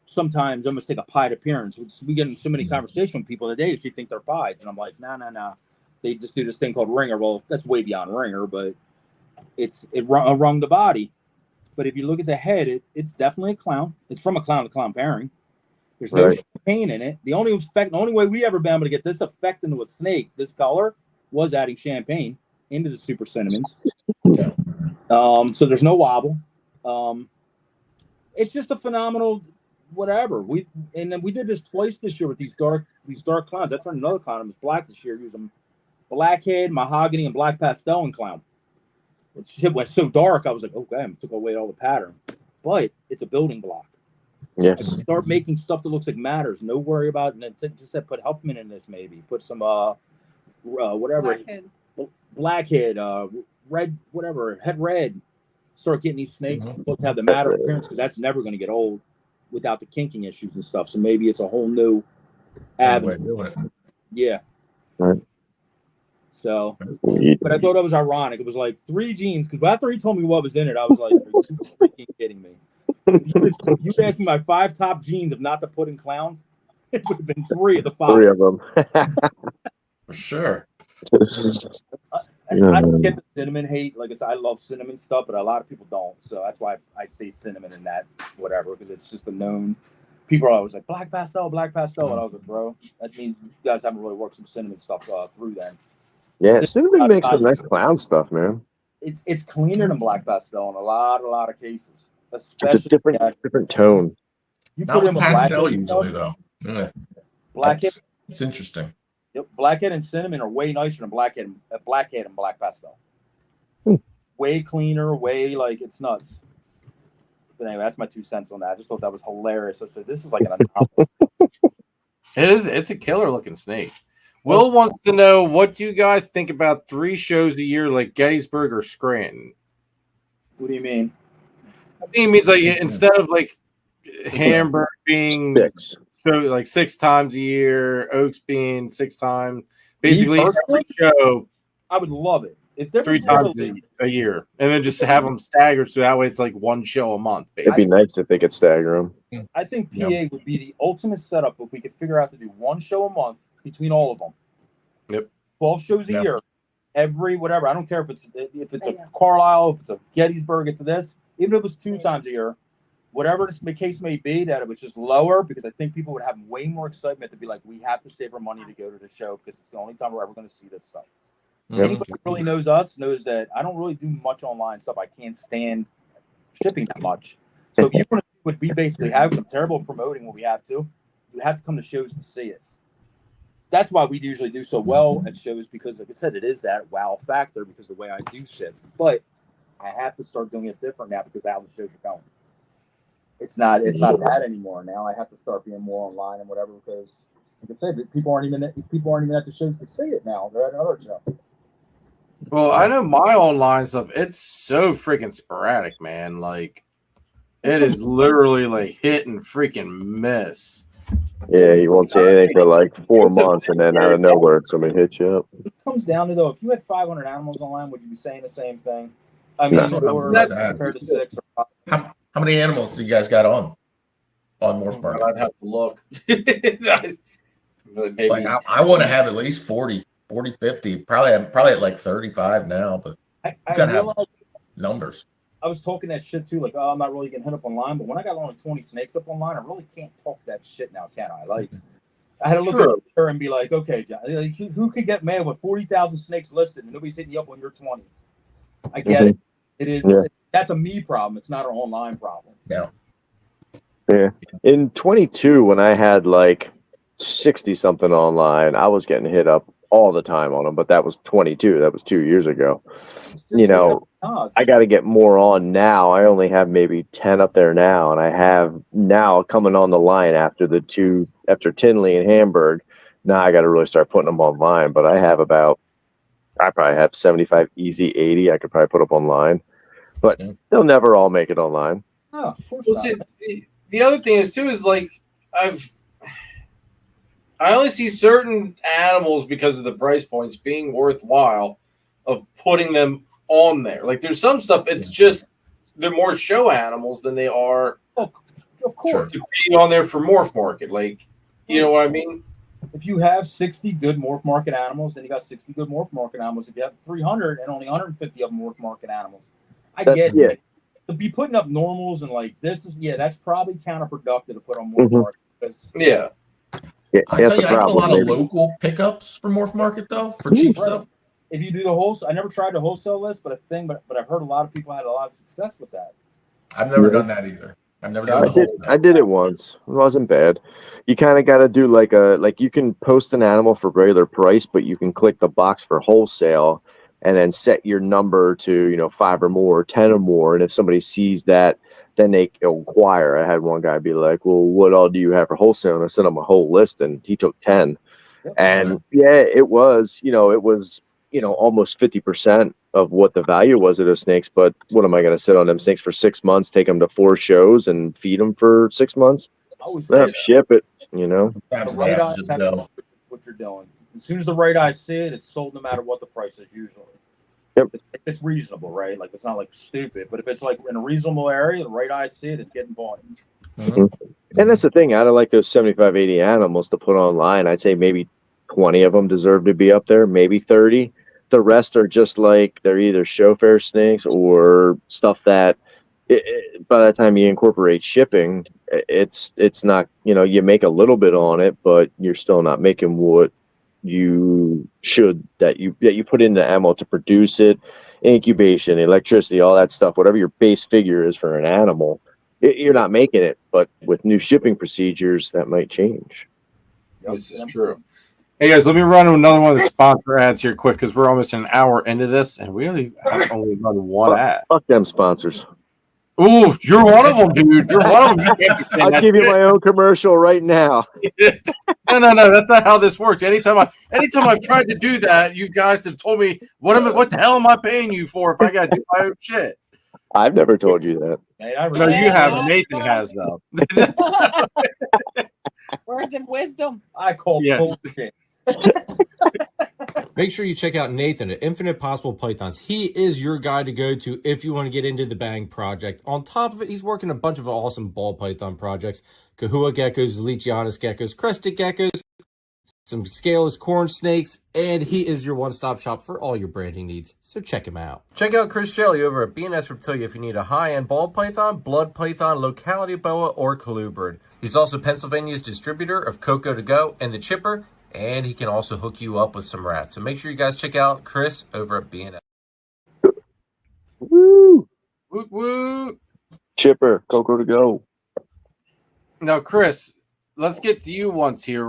sometimes almost take a pied appearance. We get in so many conversations with people today if you think they're pieds, and I'm like, no. They just do this thing called ringer. Well, that's way beyond ringer, but it rung the body. But if you look at the head, it's definitely a clown. It's from a clown to clown pairing. There's no champagne in it. The only way we ever been able to get this effect into a snake, this color, was adding champagne into the super cinnamons. So there's no wobble. It's just a phenomenal whatever. We did this twice this year with these dark clowns. That's another clown. It was black this year. Using blackhead, mahogany, and black pastel and clown. It went so dark. I was like, okay, I took away all the pattern, but it's a building block. Yes. Start making stuff that looks like matters. No worry about it. Just said put Huffman in this, maybe put some whatever blackhead, red, whatever, head red. Start getting these snakes to have the matter appearance, because that's never going to get old without the kinking issues and stuff. So maybe it's a whole new avenue. Yeah. Right. So, but I thought that was ironic. It was like 3 genes, because after he told me what was in it, I was like, are you freaking kidding me? You asked me my 5 top genes of not to put in clown, it would have been 3 of the 5. 3 of them. For sure. I don't get the cinnamon hate. Like I said, I love cinnamon stuff, but a lot of people don't. So that's why I say cinnamon in that whatever, because it's just a known people are always like black pastel, and I was like, bro, that means you guys haven't really worked some cinnamon stuff through then. Yeah, cinnamon makes some nice clown stuff, man. It's cleaner than black pastel in a lot of cases. Especially It's a different tone. You Not put in with with pastel blackhead usually though. Yeah. Blackhead. It's interesting. Yep, blackhead and cinnamon are way nicer than blackhead and black pastel. Way cleaner, way like it's nuts. But anyway, that's my 2 cents on that. I just thought that was hilarious. I said, this is like an anomaly. It is. It's a killer looking snake. Will wants to know, what do you guys think about 3 shows a year like Gettysburg or Scranton? What do you mean? I think it means like instead of like Hamburg being 6. so like 6 times a year, Oaks being 6 times, basically every show. I would love it if there 3 times a year, and then just have them staggered so that way it's like 1 show a month. Basically. It'd be nice if they could stagger them. I think PA would be the ultimate setup if we could figure out to do 1 show a month between all of them. Yep. 12 shows a year, every whatever. I don't care if it's a Carlisle, if it's a Gettysburg, it's this. Even if it was 2 times a year, whatever the case may be, that it was just lower, because I think people would have way more excitement to be like, we have to save our money to go to the show because it's the only time we're ever going to see this stuff. Anybody who really knows us knows that I don't really do much online stuff. I can't stand shipping that much. So if you want to would be basically have some terrible promoting what we have to, you have to come to shows to see it. That's why we usually do so well at shows, because like I said, it is that wow factor because of the way I do shit. But I have to start doing it different now because of how the shows are going. It's not that anymore now. I have to start being more online and whatever, because like I said, people aren't even at the shows to see it now. They're at another show. Well, I know my online stuff, it's so freaking sporadic, man. Like, it is literally like hit and freaking miss. Yeah, you won't see anything for like 4 months, and then out of nowhere, somebody hits you up. It comes down to, though, if you had 500 animals online, would you be saying the same thing? I mean, or compared to 6. How many animals do you guys got on Morph Market? I'd have to look. Maybe. Like I want to have at least 40, 50. Probably at like 35 now, but you gotta have numbers. I was talking that shit too, like, oh, I'm not really getting hit up online, but when I got only 20 snakes up online, I really can't talk that shit now, can I? Like, I had to look at her and be like, okay, John, like, who could get mad with 40,000 snakes listed and nobody's hitting you up when you're 20? I get it. It is. That's a me problem. It's not an online problem. Yeah. In 22, when I had like 60 something online, I was getting hit up all the time on them, but that was 22. That was 2 years ago. You know, I got to get more on now. I only have maybe 10 up there now, and I have now coming on the line after Tinley and Hamburg. Now I got to really start putting them online, but I probably have 75 easy, 80 I could probably put up online, but they'll never all make it online. Oh, of course not. The other thing is too, is like, I only see certain animals because of the price points being worthwhile of putting them on there. Like, there's some stuff, it's just they're more show animals than they are. Oh, of course. To be on there for Morph Market. Like, you know what I mean? If you have 60 good Morph Market animals, then you got 60 good Morph Market animals. If you have 300 and only 150 of them Morph Market animals, I get it. To be putting up normals and like this is that's probably counterproductive to put on Morph Market because I have a lot of local pickups for Morph Market though for cheap stuff. If you do the wholesale, I never tried the wholesale list, but I've heard a lot of people had a lot of success with that. I've never done that either. I've never done I did it once. It wasn't bad. You kind of got to do like you can post an animal for regular price, but you can click the box for wholesale and then set your number to 5 or more, 10 or more, and if somebody sees that, then they inquire. I had one guy be like, "Well, what all do you have for wholesale?" And I sent him a whole list, and he took 10. And it was almost 50% of what the value was of those snakes. But what am I going to sit on them snakes for 6 months, take them to 4 shows, and feed them for 6 months? Ship it, What you're doing. As soon as the right eye see it, it's sold no matter what the price is usually. Yep. If it's reasonable, right? Like, it's not like stupid, but if it's like in a reasonable area, the right eye see it, it's getting bought. Mm-hmm. And that's the thing. Out of like those 75, 80 animals to put online, I'd say maybe 20 of them deserve to be up there, maybe 30. The rest are just like they're either show fair snakes or stuff that by the time you incorporate shipping, it's not, you make a little bit on it, but you're still not making what you should, that you put into ammo to produce it, incubation, electricity, all that stuff, whatever your base figure is for an animal, you're not making it. But with new shipping procedures, that might change. This is true. Hey guys, let me run another one of the sponsor ads here quick, because we're almost an hour into this and we only have only run one ad. Fuck them sponsors. Ooh, you're one of them, dude. You're one of them. You can't be saying I'll that give you shit. my own commercial right now. No. That's not how this works. Anytime I've tried to do that, you guys have told me, what the hell am I paying you for if I got to do my own shit? I've never told you that. Hey, I No, you haven't. Nathan has, though. Words of wisdom. I call Yeah. bullshit. Make sure you check out Nathan at Infinite Possible Pythons. He is your guy to go to if you want to get into the Bang project. On top of it, he's working a bunch of awesome ball python projects. Kahua geckos, Leachianus geckos, crested geckos, some scaleless corn snakes, and he is your one-stop shop for all your branding needs. So check him out. Check out Chris Shelley over at S Reptilia if you need a high-end ball python, blood python, locality boa, or colubrid. He's also Pennsylvania's distributor of Coco to Go and the Chipper, and he can also hook you up with some rats. So make sure you guys check out Chris over at BNS. Woo! Woot woot. Chipper, Coco to Go. Now, Chris, let's get to you once here.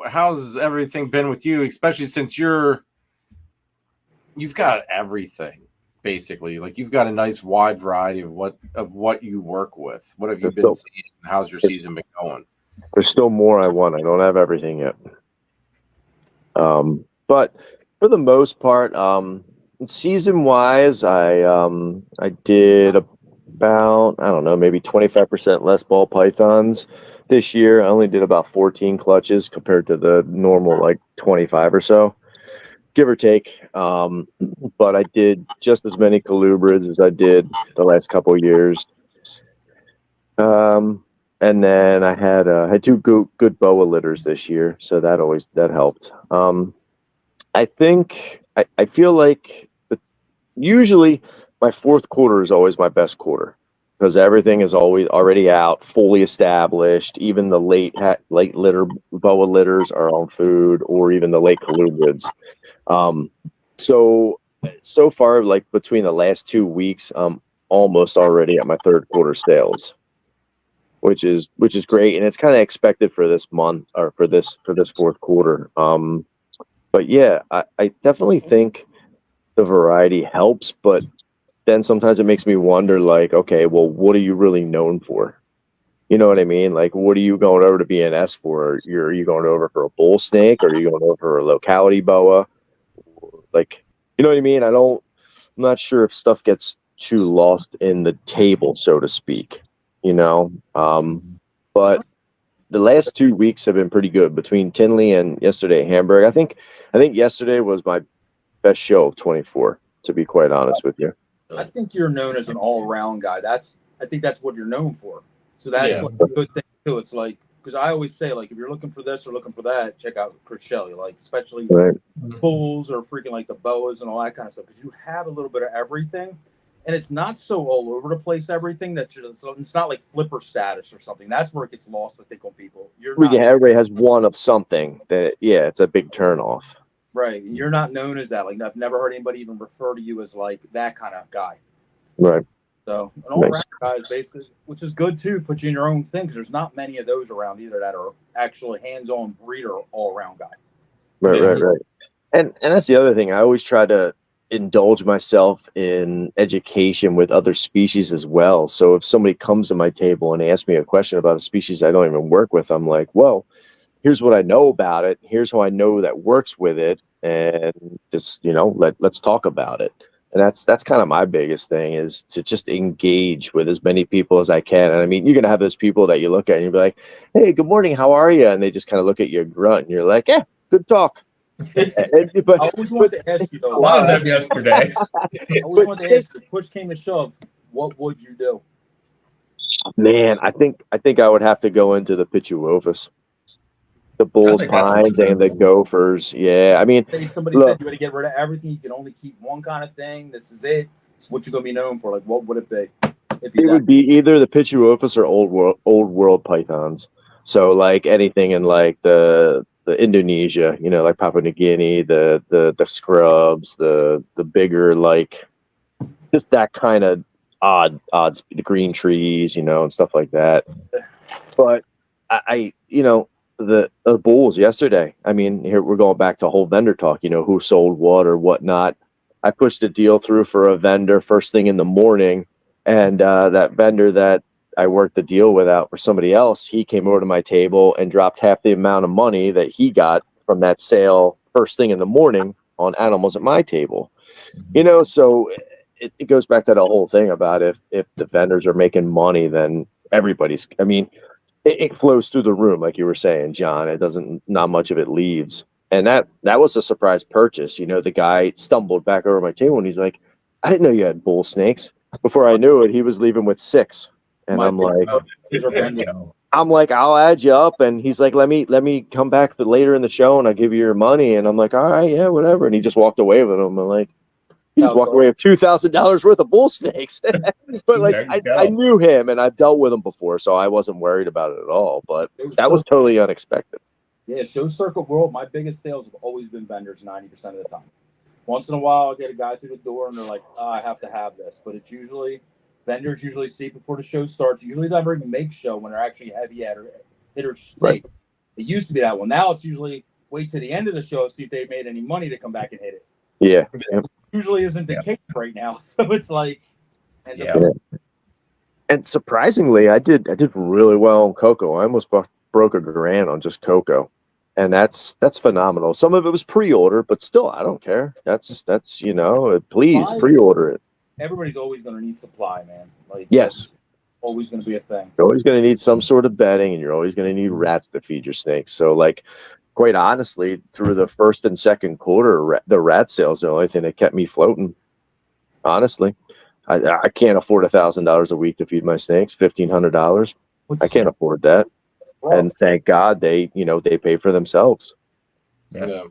How's everything been with you, especially since you've got everything basically? Like, you've got a nice wide variety of what you work with. What have you been seeing? How's your season been going? There's still more I want. I don't have everything yet. But for the most part, season wise, I did about, I don't know, maybe 25% less ball pythons this year. I only did about 14 clutches compared to the normal like 25 or so, give or take. But I did just as many colubrids as I did the last couple of years. And then I had two good boa litters this year, so that helped. I feel like usually my fourth quarter is always my best quarter because everything is always already out, fully established. Even the late litter boa litters are on food, or even the late colubrids. So far, like between the last 2 weeks, I'm almost already at my third quarter sales, which is great, and it's kind of expected for this month or for this fourth quarter. But yeah, I definitely think the variety helps, but then sometimes it makes me wonder, like, okay, well, what are you really known for? You know what I mean? Like, what are you going over to BNS for? Are you going over for a bull snake, or are you going over for a locality boa? Like, you know what I mean? I'm not sure if stuff gets too lost in the table, so to speak. But the last 2 weeks have been pretty good between Tinley and yesterday Hamburg. I think yesterday was my best show of 24, to be quite honest with you. I think you're known as an all-around guy. I think that's what you're known for. So that's like a good thing too. It's like, because I always say, like, if you're looking for this or looking for that, check out Chris Shelley, like, especially bulls or freaking like the boas and all that kind of stuff, because you have a little bit of everything. And it's not so all over the place, everything, that it's not like flipper status or something. That's where it gets lost, I think, on people. Everybody has one of something that, it's a big turnoff. Right. You're not known as that. Like, I've never heard anybody even refer to you as like that kind of guy. Right. So an all-around guy is basically, which is good too, put you in your own thing, because there's not many of those around either that are actually hands-on breeder all-around guy. Right. And that's the other thing. I always try to indulge myself in education with other species as well. So if somebody comes to my table and asks me a question about a species I don't even work with, I'm like, well, here's what I know about it. Here's how I know that works with it. And just, let's talk about it. And that's kind of my biggest thing, is to just engage with as many people as I can. And I mean, you're going to have those people that you look at and you'll be like, hey, good morning, how are you? And they just kind of look at you and grunt, and you're like, yeah, good talk. I always wanted to ask you, though. A lot of them yesterday. I always wanted to ask you, push came to shove, what would you do? Man, I think I would have to go into the Pituophis. The bulls, pines, and the gophers. Yeah, I mean, Somebody said you got to get rid of everything. You can only keep one kind of thing. This is it. So what you gonna be known for? Like, what would it be? It would be either the Pituophis or old world pythons. So like anything in like the Indonesia, you know, like Papua New Guinea, the scrubs, the bigger, like just that kind of odd the green trees, you know, and stuff like that. But I you know, the bulls yesterday, I mean, here we're going back to whole vendor talk, you know, who sold what or whatnot. I pushed a deal through for a vendor first thing in the morning, and that vendor that I worked the deal with out for somebody else, he came over to my table and dropped half the amount of money that he got from that sale first thing in the morning on animals at my table. You know, so it goes back to the whole thing about if the vendors are making money, then everybody's, I mean, it flows through the room, like you were saying, John. It doesn't, not much of it leaves. And that was a surprise purchase. You know, the guy stumbled back over my table and he's like, I didn't know you had bull snakes. Before I knew it, he was leaving with 6. And I'm like, I'll add you up. And he's like, let me come back later in the show and I'll give you your money. And I'm like, all right, yeah, whatever. And he just walked away with them. I'm like, he just walked away with $2,000 worth of bull snakes. But like, I knew him and I've dealt with him before, so I wasn't worried about it at all. But that was totally unexpected. Yeah, Show Circuit World, my biggest sales have always been vendors 90% of the time. Once in a while, I'll get a guy through the door and they're like, I have to have this. But it's usually, vendors usually see it before the show starts. Usually they never even make show when they're actually heavy hitters. Right. It used to be that one. Now it's usually wait till the end of the show, see if they made any money to come back and hit it. Yeah. Usually isn't the case right now. So it's like, and surprisingly, I did really well on Coco. I almost broke $1,000 on just Coco. And that's phenomenal. Some of it was pre-order, but still, I don't care. That's you know, please pre-order it. Everybody's always going to need supply, man. Like, yes, always going to be a thing. You're always going to need some sort of bedding, and you're always going to need rats to feed your snakes. So, like, quite honestly, through the first and second quarter, the rat sales are the only thing that kept me floating. Honestly, I can't afford $1,000 a week to feed my snakes. $1,500. I can't afford that. Rough. And thank God they pay for themselves. Yeah.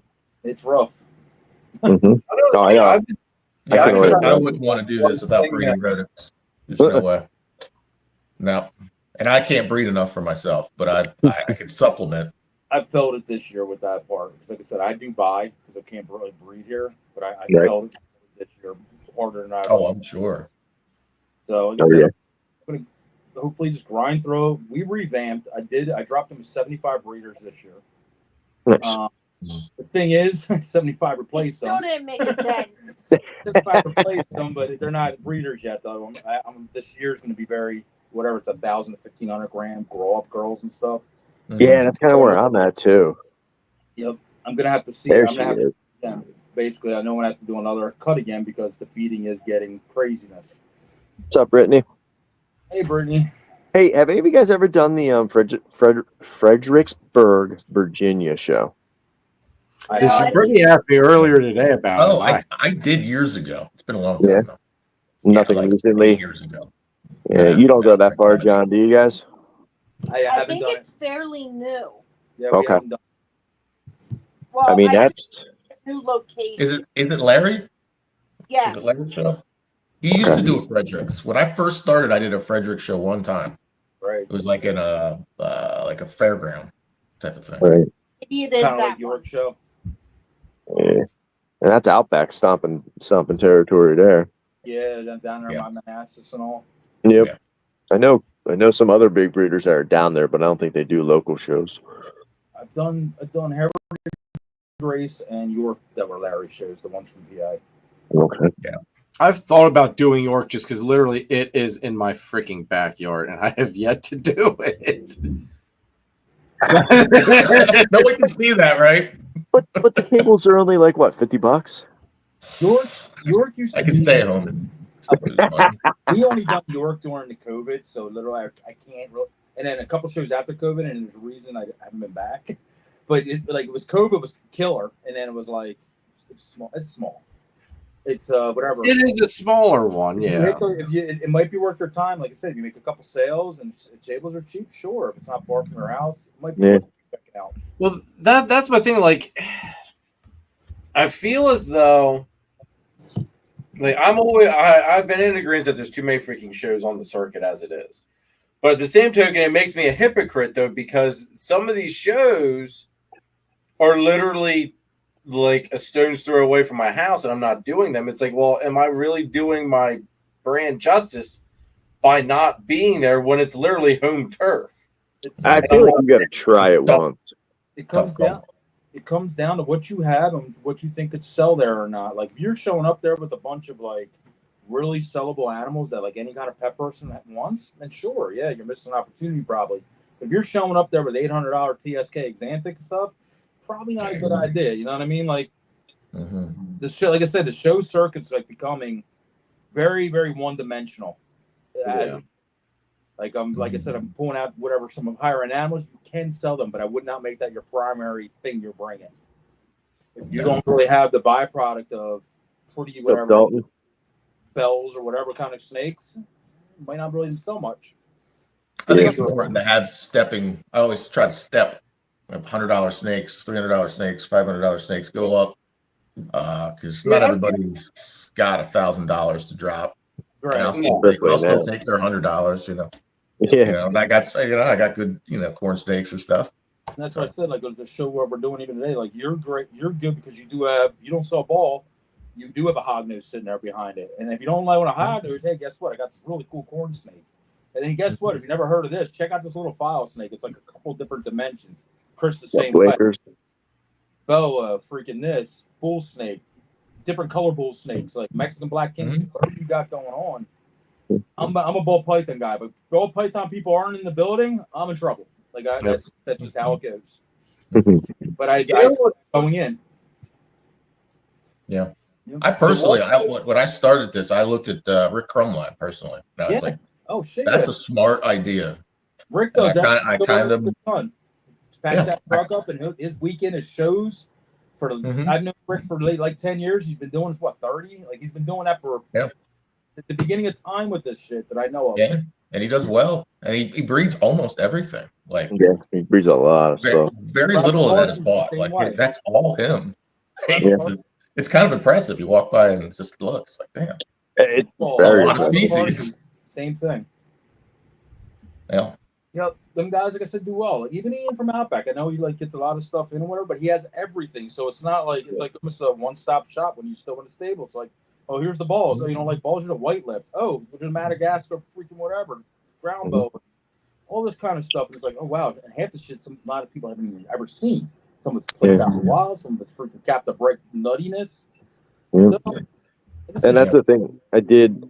It's rough. Mm-hmm. I wouldn't want to do this without breeding rodents. There's no way. No. And I can't breed enough for myself, but I can supplement. I felt it this year with that part. Because like I said, I do buy because I can't really breed here, but I felt it this year harder than I I'm sure. So like I said, I'm going to hopefully just grind through. We revamped. I dropped them 75 breeders this year. Nice. The thing is, 75 replaced them. Still didn't make a dent. 75 replaced them, but they're not breeders yet, though. This year's going to be very, whatever, it's 1,000 to 1,500 gram grow up girls and stuff. Yeah, that's kind of where I'm at, too. Yep. I'm going to have to see. I'm going to have to, basically, I know I'm going to have to do another cut again because the feeding is getting craziness. What's up, Brittany? Hey, Brittany. Hey, have any of you guys ever done the Fredericksburg, Virginia show? Since Brittany asked me earlier today about it. I did years ago. It's been a long time though. Nothing recently. Years ago. Yeah, you don't go that far, John. Do you guys? I think it's fairly new. Yeah, okay. Well, I mean, that's new location. Is it Larry? Yes. Is it Larry's show? He used to do a Fredericks. When I first started, I did a Fredericks show one time. Right. It was like in a fairground type of thing. Right. Maybe it is kind of that like York show. Yeah. And that's Outback stomping territory there. Yeah, down there by Manassas and all. Yep. Yeah. I know some other big breeders that are down there, but I don't think they do local shows. I've done Hereford, Grace, and York that were Larry's shows, the ones from PA. Okay. Yeah. I've thought about doing York just because literally it is in my freaking backyard, and I have yet to do it. No one can see that, right? But the cables are only like what, $50? York used to I can stay at home. We only done York during the COVID, so literally I can't really. And then a couple shows after COVID, and there's a reason I haven't been back. But it was COVID was killer, and then it was like it's small. It's whatever. It is a smaller one, yeah. It might be worth your time. Like I said, if you make a couple sales and tables are cheap, sure. If it's not far from your house, it might be worth checking out. Well, that's my thing. Like, I feel as though Like I've been in agreement that there's too many freaking shows on the circuit as it is. But at the same token, it makes me a hypocrite though, because some of these shows are literally like a stone's throw away from my house, and I'm not doing them. It's like, well, am I really doing my brand justice by not being there when it's literally home turf? I feel like you got to try it once. It comes down to what you have and what you think could sell there or not. Like if you're showing up there with a bunch of like really sellable animals that like any kind of pet person wants, then sure, yeah, you're missing an opportunity probably. If you're showing up there with $800 TSK Xanthic stuff, probably not a good idea. You know what I mean? Like the show, like I said, the show circuit's like becoming very, very one-dimensional. Yeah. Like like I said, I'm pulling out whatever some higher end animals. You can sell them, but I would not make that your primary thing you're bringing. If you don't really have the byproduct of pretty whatever bells or whatever kind of snakes, you might not really sell much. I think it's important to have stepping. I always try to step $100 snakes, $300 snakes, $500 snakes go up because not everybody's got $1,000 to drop. Right. And I'll still take their $100. You know. Yeah. You know, and I got good corn snakes and stuff. And that's what I said. Like the show where we're doing even today. Like you're great. You're good because you don't sell a ball. You do have a hognose sitting there behind it. And if you don't like a hognose, hey, guess what? I got this really cool corn snake. And then guess what? If you never heard of this, check out this little file snake. It's like a couple different dimensions. Chris the same way. Boa, freaking this bull snake, different color bull snakes like Mexican black kings. Whatever you got going on. I'm a ball python guy, but ball python people aren't in the building. I'm in trouble. Like that's just how it goes. But I going in. Yeah. I personally, when I started this, I looked at Rick Crumline personally. And I was like, oh shit, that's a smart idea. Rick does that. I kind of packed that truck up, and his weekend is shows. I've known Rick for like 10 years. He's been doing 30. Like he's been doing that for at the beginning of time with this shit that I know of. Yeah, and he does well, and he breeds almost everything. Like he breeds a lot of stuff. Very little of that is bought. Like that's all him. It's kind of impressive. You walk by and it just looks like, damn. It's a lot of species. Same thing. Yeah. Yep, them guys, like I said, do well. Even Ian from Outback, I know he gets a lot of stuff in whatever, but he has everything. So it's not like it's like almost a one-stop shop when you still in the stable. It's like, oh, here's the balls. Oh, you don't like balls? You're a white lip. Oh, there's Madagascar, freaking whatever, ground bow, all this kind of stuff. And it's like, oh wow, and half the shit a lot of people haven't even ever seen. Some of it's played out wild, some of it's freaking capped the break nuttiness. So, and that's the thing. I did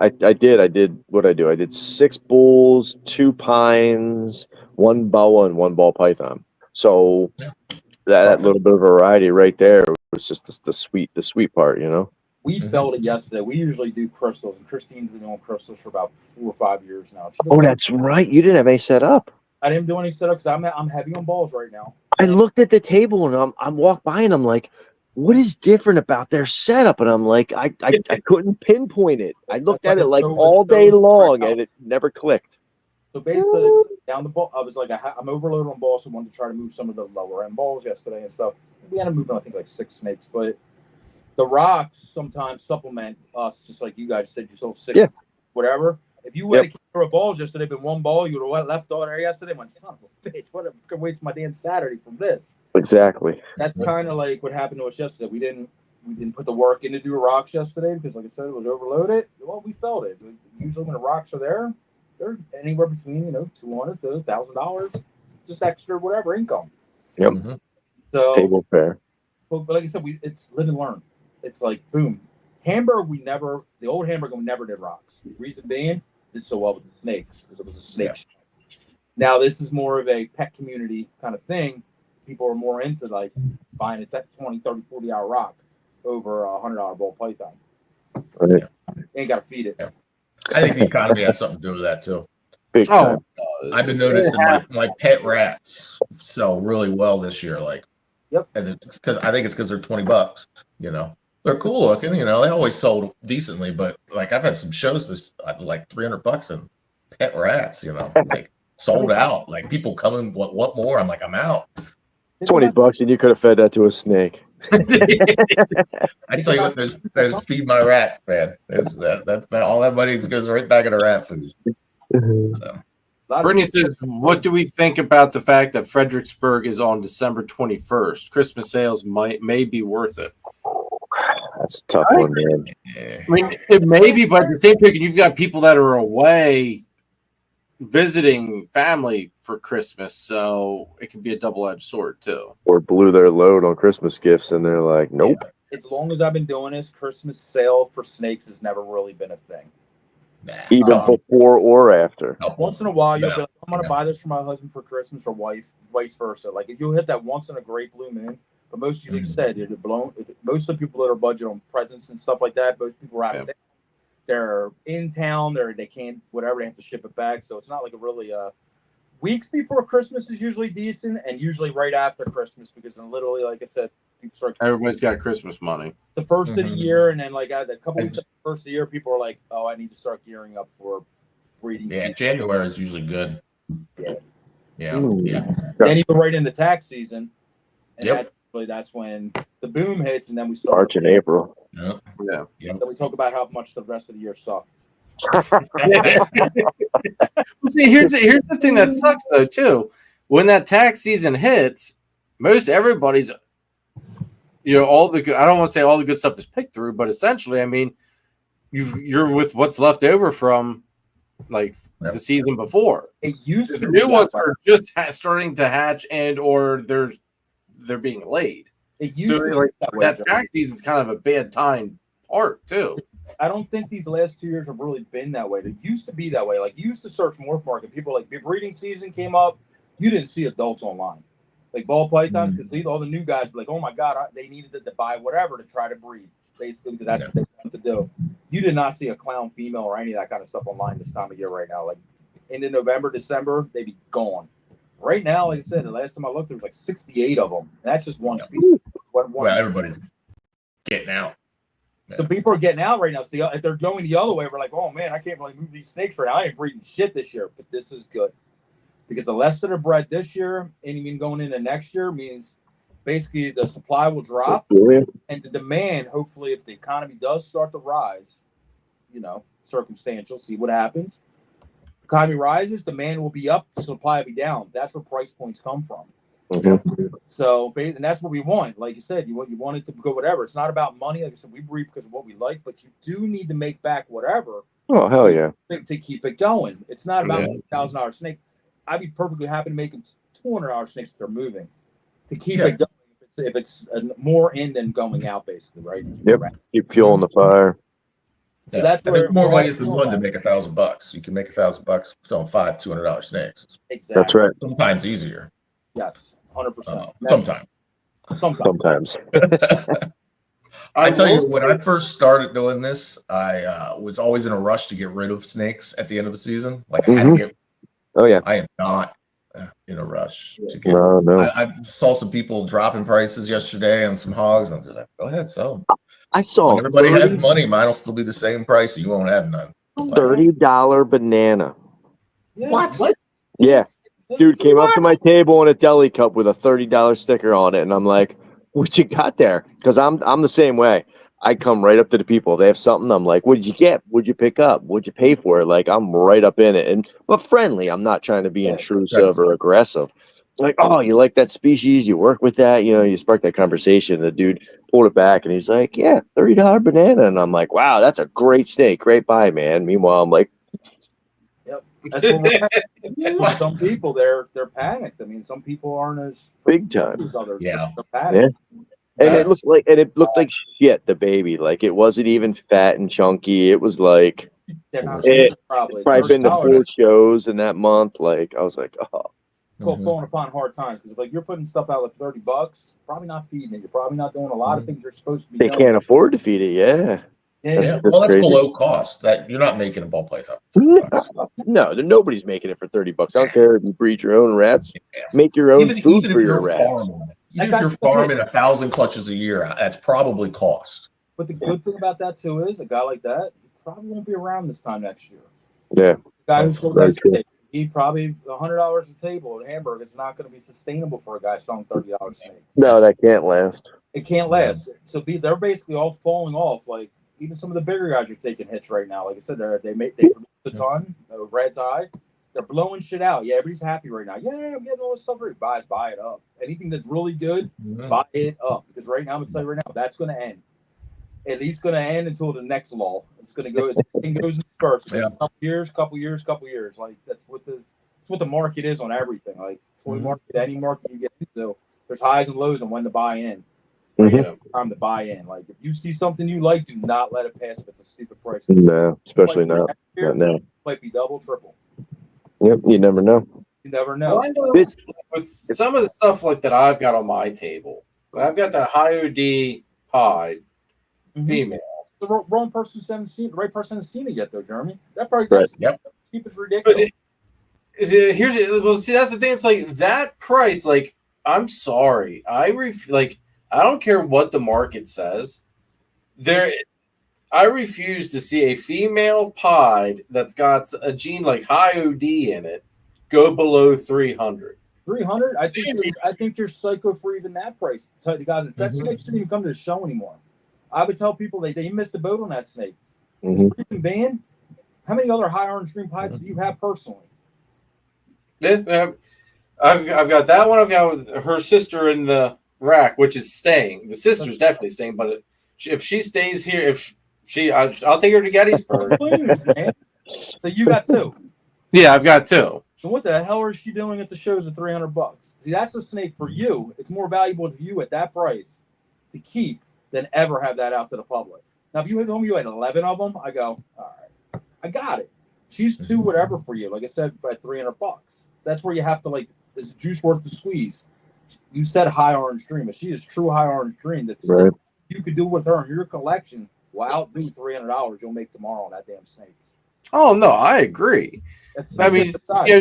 what I do. I did 6 bulls, 2 pines, 1 boa, and 1 ball python. So that little bit of variety right there was just the sweet part, you know. We felt it yesterday. We usually do crystals, and Christine's been doing crystals for about 4 or 5 years now. Oh, that's right. You didn't have any set up. I didn't do any setup because I'm heavy on balls right now. I looked at the table and I walked by and I'm like, what is different about their setup? And I'm like, I couldn't pinpoint it. I looked at it like all day long and it never clicked. So basically, down the ball, I was like, I'm overloaded on balls. So I wanted to try to move some of the lower end balls yesterday and stuff. We ended up moving, I think, like 6 snakes, but the rocks sometimes supplement us, just like you guys said yourself, 6, whatever. If you would have kept a balls yesterday, been 1 ball, you would have left all there yesterday. I went, son of a bitch, what a waste my damn Saturday from this. Exactly. That's kind of like what happened to us yesterday. We didn't put the work in to do rocks yesterday because, like I said, it was overloaded. Well, we felt it. Usually when the rocks are there, they're anywhere between $200 to $1,000, just extra whatever income. Yep. So table fare. But like I said, it's live and learn. It's like boom. Hamburg, the old Hamburg, we never did rocks. Reason being, did so well with the snakes because it was a snake. Yeah. Now this is more of a pet community kind of thing. People are more into like buying it's that 20, 30, 40-hour rock over a $100 ball python. Right. Ain't got to feed it. Yeah. I think the economy has something to do with that too. Big time. I've been noticing my pet rats sell really well this year. Like, and because I think it's because they're $20. You know. They're cool looking, they always sold decently, but like I've had some shows this like $300 and pet rats, like sold out. Like people coming, what more? I'm like, I'm out. $20 and you could have fed that to a snake. I tell you what, those feed my rats, man. There's that all that money goes right back into rat food. So. Brittany says, what do we think about the fact that Fredericksburg is on December 21st? Christmas sales may be worth it. That's a tough one, man. I mean, it may be, but at the same token, you've got people that are away visiting family for Christmas, so it can be a double-edged sword, too. Or blew their load on Christmas gifts, and they're like, nope. As long as I've been doing this, Christmas sale for snakes has never really been a thing. Even before or after. Once in a while, you'll be like, I'm going to buy this for my husband for Christmas or wife, vice versa. Like, if you'll hit that once in a great blue moon, but most of you said, most of the people that are budget on presents and stuff like that, most people are out of town. They're in town, they can't, whatever, they have to ship it back. So it's not like a really, weeks before Christmas is usually decent, and usually right after Christmas, because then literally, like I said, everybody's got Christmas money. The first of the year, and then like a couple weeks after the first of the year, people are like, "Oh, I need to start gearing up for breeding." Yeah, season. January is usually good. Yeah. Then you go right into tax season, and that's when the boom hits, and then we start March and April. Yeah. Then we talk about how much the rest of the year sucks. See, here's the thing that sucks though too. When that tax season hits, most everybody's, all the good, I don't want to say all the good stuff is picked through, but essentially, I mean, you're with what's left over from like the season before. It used to the new ones are just starting to hatch or they're being laid. It used to like that tax season is kind of a bad time part too. I don't think these last 2 years have really been that way. It used to be that way. Like, you used to search Morph Market. People like, breeding season came up, you didn't see adults online. Like ball pythons, because all the new guys were like, oh my God, they needed to buy whatever to try to breed, basically, because that's what they wanted to do. You did not see a clown female or any of that kind of stuff online this time of year right now. Like, into November, December, they'd be gone. Right now, like I said, the last time I looked, there was like 68 of them. That's just one species. Well, everybody's getting out. The people are getting out right now. So if they're going the other way, we're like, oh man, I can't really move these snakes right now. I ain't breeding shit this year, but this is good. Because the less that are bred this year, and even going into next year, means basically the supply will drop and the demand, hopefully, if the economy does start to rise, circumstantial, see what happens. Economy rises, demand will be up, the supply will be down. That's where price points come from. So, and that's what we want. Like you said, you want it to go whatever. It's not about money. Like I said, we breed because of what we like, but you do need to make back whatever. Oh, hell yeah. To keep it going. It's not about $1,000 snake. I'd be perfectly happy to make them $200 snakes if they're moving to keep it going. If it's more in than going out, basically, right? Keep fueling the fire. So that's where there's more ways than one to make $1,000. You can make $1,000 selling $500 $200 snakes. Exactly. That's right. Sometimes easier. Yes, 100%. Sometimes. I tell you, when I first started doing this, I was always in a rush to get rid of snakes at the end of the season. Like I had to get. Oh yeah. I am not in a rush to get. No. I saw some people dropping prices yesterday on some hogs. I'm just like, go ahead, sell them. I saw. When everybody has money, mine will still be the same price. So you won't have none. $30 banana. Yeah. What? Yeah. Dude came up to my table in a deli cup with a $30 sticker on it, and I'm like, "What you got there?" Because I'm the same way. I come right up to the people. They have something. I'm like, "What did you get? What'd you pick up? What'd you pay for it?" Like I'm right up in it, but friendly. I'm not trying to be intrusive or aggressive. Like, "Oh, you like that species? You work with that? You spark that conversation." The dude pulled it back, and he's like, "Yeah, $30 banana," and I'm like, "Wow, that's a great steak. Great buy, man." Meanwhile, I'm like. That's what we're some people they're panicked. I mean, some people aren't as big time. as others. Yeah. Panicked. And it looked like shit, the baby. Like it wasn't even fat and chunky. It was like they're not probably been to 4 shows in that month. Like I was like, oh. Falling upon hard times because like you're putting stuff out at $30, probably not feeding it. You're probably not doing a lot of things you're supposed to be. They can't afford to feed it. Yeah. Well, that's below cost. That you're not making a ball place up. No, nobody's making it for $30. I don't care if you breed your own rats. Make your own food for your rats. Even if you're farming 1,000 clutches a year, that's probably cost. But the good thing about that too is a guy like that, he probably won't be around this time next year. Yeah. The guy who sold that steak, he probably $100 a table at Hamburg. It's not going to be sustainable for a guy selling $30 snakes. No, that can't last. It can't last. So they're basically all falling off. Like even some of the bigger guys are taking hits right now. Like I said, they produce a ton. Red's high. They're blowing shit out. Yeah, everybody's happy right now. Yeah, I'm getting all this stuff. Buy it up. Anything that's really good, buy it up. Because right now, I'm gonna tell you right now, that's gonna end. At least gonna end until the next lull. It's gonna go. It goes in spurts. Yeah. Couple years. Like that's what the market is on everything. Like toy market, any market you get into, there's highs and lows on when to buy in. Time to buy in. Like if you see something you like, do not let it pass if it's a stupid price. No, especially not now. Might be double, triple. Yep, you never know. You never know. Well, I know with some of the stuff like that I've got on my table, I've got that high OD Pied female. The wrong person hasn't seen. The right person hasn't seen it yet, though, Jeremy. That probably cheap is ridiculous. Well, see, that's the thing. It's like that price. Like, I'm sorry, I don't care what the market says. I refuse to see a female pied that's got a gene like high OD in it go below 300. 300? I think you're psycho for even that price. That snake shouldn't even come to the show anymore. I would tell people they missed the boat on that snake. Freaking band. How many other high orange stream pieds do you have personally? Yeah, I've got that one. I've got her sister in the rack, which is staying. The sister's definitely staying, but if she stays here, I'll take her to Gettysburg. So you got two. Yeah, I've got two. So what the hell is she doing at the shows at $300? See, that's a snake for you. It's more valuable to you at that price to keep than ever have that out to the public. Now, if you told me you had 11 of them, I go, all right, I got it. She's two whatever for you. Like I said, at $300. That's where you have to is the juice worth the squeeze? You said high orange dream, but she is true high orange dream. That's right. You could do with her in your collection. Will outdo $300 you'll make tomorrow on that damn snake. Oh no, I agree. I mean,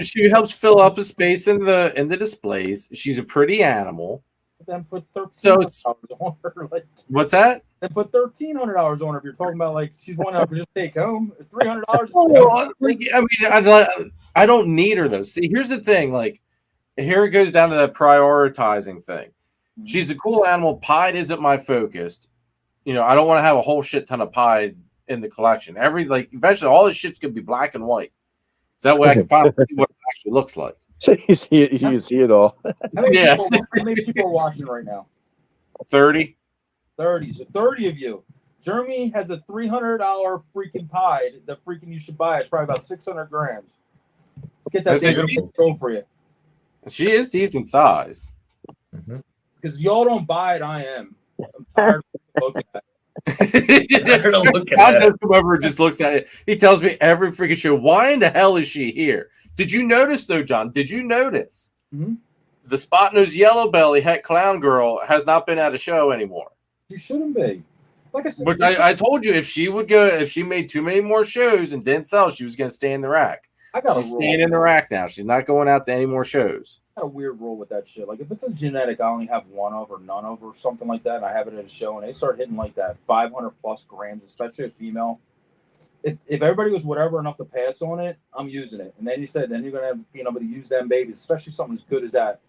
she helps fill up the space in the displays. She's a pretty animal. Then put $1,300 on her. What's that? Then put $1,300 on her. If you're talking about she's one up just take home $300. I don't need her though. See, here's the thing. Here it goes down to that prioritizing thing. She's a cool animal. Pied isn't my focus. I don't want to have a whole shit ton of pied in the collection. Eventually all this shit's gonna be black and white. So that way I can finally see what it actually looks like. So you see it all. How many people are watching right now? 30. 30. So 30 of you. Jeremy has a $300 freaking pied that freaking you should buy. It's probably about 600 grams. Let's get that thing go for you. She is decent size. Because y'all don't buy it, I am. I'm tired of looking at it. John does come over and just looks at it. He tells me every freaking show, why in the hell is she here? Did you notice though, John? Did you notice the spot nose yellow belly het clown girl has not been at a show anymore? She shouldn't be. Like I said, but I told you if she made too many more shows and didn't sell, she was going to stay in the rack. She's staying in the rack now. She's not going out to any more shows. I got a weird rule with that shit. Like if it's a genetic, I only have one of or none of or something like that, and I have it at a show, and they start hitting like that 500 plus grams, especially a female. If everybody was whatever enough to pass on it, I'm using it. And then you're gonna have being able to use them babies, especially something as good as that.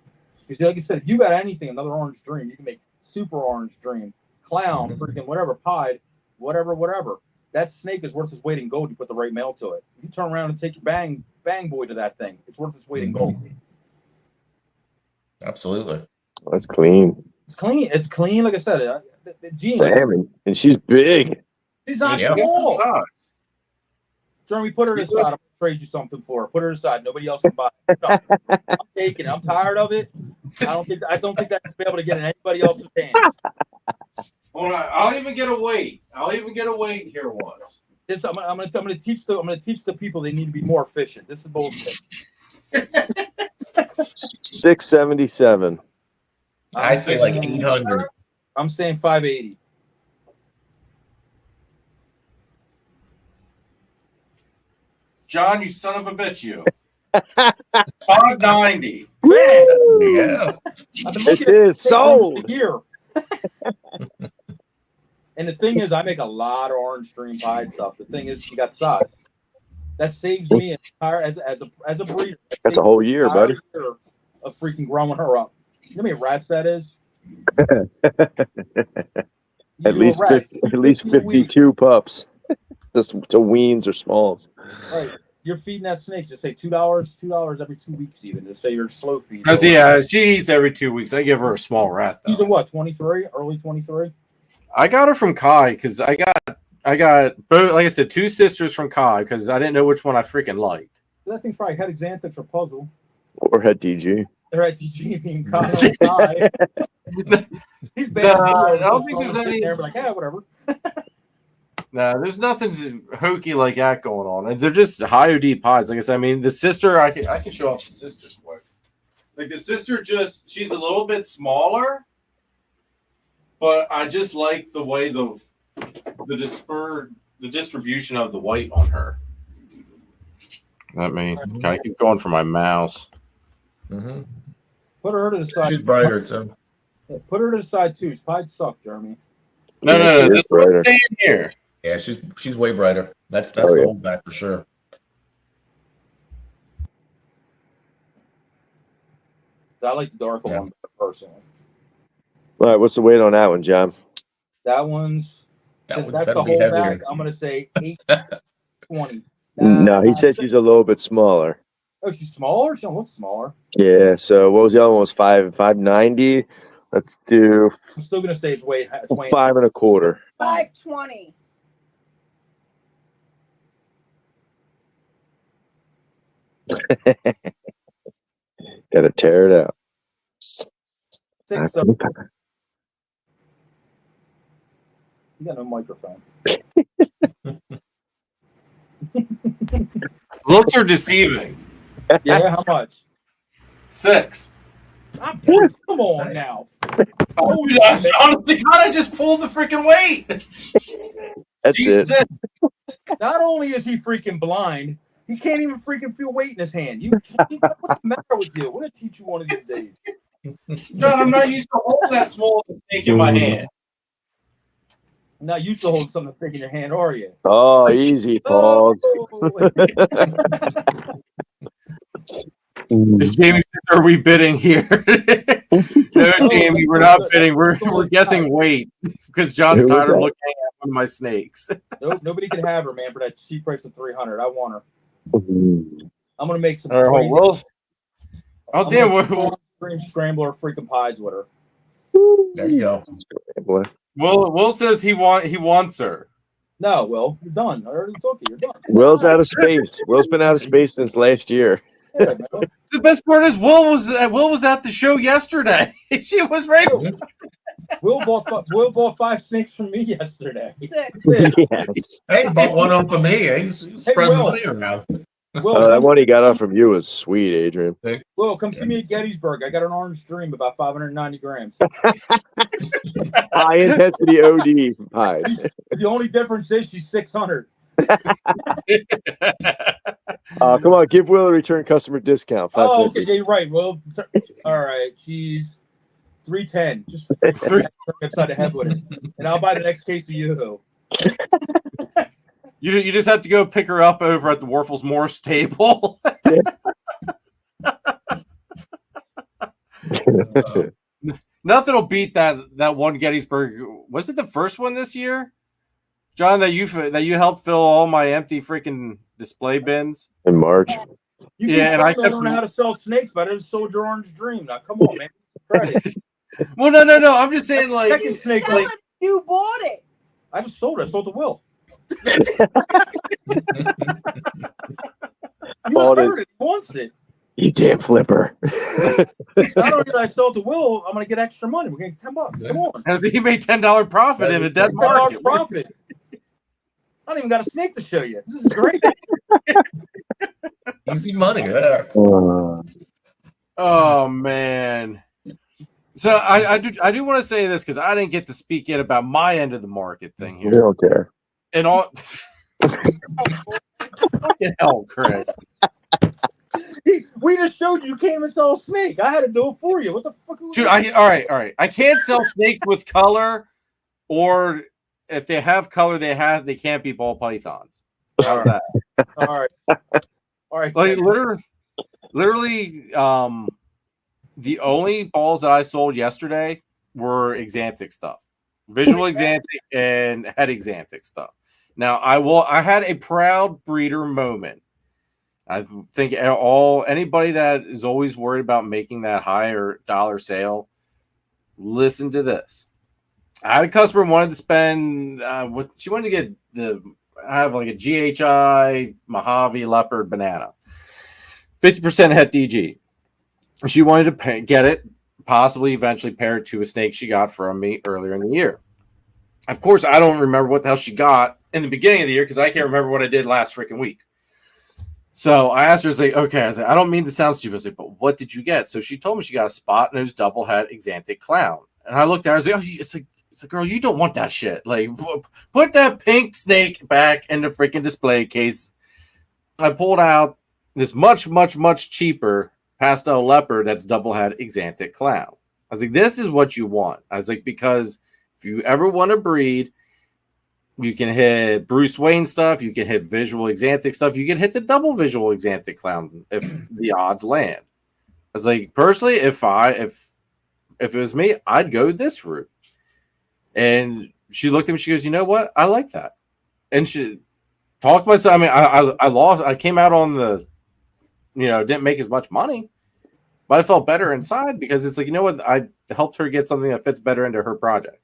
Because like you said, if you got anything, another orange dream, you can make super orange dream, clown, freaking whatever, pied, whatever. That snake is worth its weight in gold. You put the right male to it. If you turn around and take your bang boy to that thing, it's worth its weight in gold. Absolutely. That's clean. It's clean. Like I said, the gene. Damn, and she's big. She's not small. Jeremy, put her aside. I'm gonna trade you something for her. Put her aside. Nobody else can buy it. No, I'm taking it. I'm tired of it. I don't think that I'll be able to get in anybody else's hands. Hold on. I'll even get a weight. Here once. I'm gonna teach the people they need to be more efficient. This is bullshit. 677. I say like 800. I'm saying 580. John, you son of a bitch, you. 590. Yeah. It is sold. Here. And the thing is, I make a lot of orange dream pied stuff. The thing is, she got size. That saves me entire as a breeder. That's a whole year, buddy. Year of freaking growing her up. You know how many rats that is? At least 52 pups. Just to weans or smalls. Right. You're feeding that snake. Just say $2 every 2 weeks, even. Just say you're slow feed. Because yeah, she eats every 2 weeks. I give her a small rat though. She's a what? 23, early 23. I got her from Kai because I got both. Like I said, 2 sisters from Kai because I didn't know which one I freaking liked. That thing's probably head Xanthics or puzzle. Or head DG. They're at DG being Kai. He's bad. I don't think there's any. There, like, yeah, whatever. No, there's nothing hokey like that going on. And they're just high OD pods. Like I said, I mean, the sister, I can show off the sister quick. Like the sister she's a little bit smaller, but I just like the way the distribution of the white on her. Let me kind of keep going for my mouse. Mm-hmm. Put her to the side. She's brighter, so. Yeah, put her to the side too. Pieds suck, Jeremy. No. This one's staying here. Yeah, she's way brighter. That's the holdback for sure. I like the darker one personally. All right, what's the weight on that one, John? That one's that's the holdback. I'm gonna say 820. No, he said she's a little bit smaller. Oh, she's smaller? She don't look smaller. Yeah, so what was the other one? Was 590? Let's do. I'm still gonna say it's weight 5 1/4. 520. Gotta tear it out. 6. You got no microphone. Looks are deceiving. Yeah, how much? 6. Come on now. Oh, honestly, God, I just pulled the freaking weight. That's Jesus. it. Not only is he freaking blind, he can't even freaking feel weight in his hand. What's the matter with you? We're gonna teach you one of these days. John, I'm not used to holding that small snake in my hand. I'm not used to holding something thick in your hand, are you? Oh, easy, Paul. Jamie says, "Are we bidding here?" No, Jamie, we're not bidding. We're guessing weight because John's tired of looking at one of my snakes. Nope, nobody can have her, man, for that cheap price of $300. I want her. Mm-hmm. I'm gonna make some. Dream scrambler freaking pies with her. There you go. Will says he wants her. No, Will, you're done. I already told you, you're done. Will's out of space. Will's been out of space since last year. Yeah, the best part is Will was at the show yesterday. She was ready. Will bought 5 snakes from me yesterday. 6. Yes. Hey, he bought one up for me. He's spreading money around. Will, that one he got off from you was sweet, Adrian. Will, come see me at Gettysburg. I got an orange dream, about 590 grams. High intensity OD pie. The only difference is she's 600. Come on, give Will a return customer discount. Oh, okay, yeah, you're right. Will, all right, she's 310. Just upside the head with it, and I'll buy the next case of Yoo-hoo. You just have to go pick her up over at the Warfel's Morphs table. Nothing will beat that one Gettysburg. Was it the first one this year, John? That you helped fill all my empty freaking display bins in March. And I don't know how to sell snakes, but I just sold your orange dream. Now come on, man. Credit. Well, no. I'm just saying, like, second snake, like you bought it. I just sold it. I sold the Will. You heard it. He wants it. You damn flipper. Not only did I sell it to Will, I'm going to get extra money. We're going to get $10. Come on. He made $10 profit in a dead market. Profit. I don't even got a snake to show you. This is great. Easy money there. Oh man. So I do want to say this because I didn't get to speak yet about my end of the market thing here. You don't care. And all fucking hell, Chris. We just showed you can't even sell a snake. I had to do it for you. What the fuck? Dude, all right. I can't sell snakes with color, or if they have color, they can't be ball pythons. How's that? All right. Like literally, the only balls that I sold yesterday were Exantic stuff, visual Exantic and head Exantic stuff. Now, I had a proud breeder moment. I think anybody that is always worried about making that higher dollar sale, listen to this. I had a customer who wanted to spend what she wanted to get I have like a GHI Mojave Leopard banana, 50% het DG. She wanted to get it, possibly eventually pair it to a snake she got from me earlier in the year. Of course, I don't remember what the hell she got in the beginning of the year because I can't remember what I did last freaking week. So I asked her, I was like, okay, I was like, I don't mean to sound stupid. I was like, but what did you get? So she told me she got a spot nose double head Exantic clown. And I looked at her, I was like, oh, it's like, girl, you don't want that shit. Like, put that pink snake back in the freaking display case. I pulled out this much, much, much cheaper pastel leopard that's double head Exantic clown. I was like, this is what you want. I was like, because if you ever want to breed, you can hit Bruce Wayne stuff. You can hit visual Exantic stuff. You can hit the double visual Exantic clown if the odds land. I was like, personally, if it was me, I'd go this route. And she looked at me. She goes, you know what? I like that. And she talked to myself. I mean, I lost. I came out on the, didn't make as much money, but I felt better inside because it's like, you know what? I helped her get something that fits better into her project.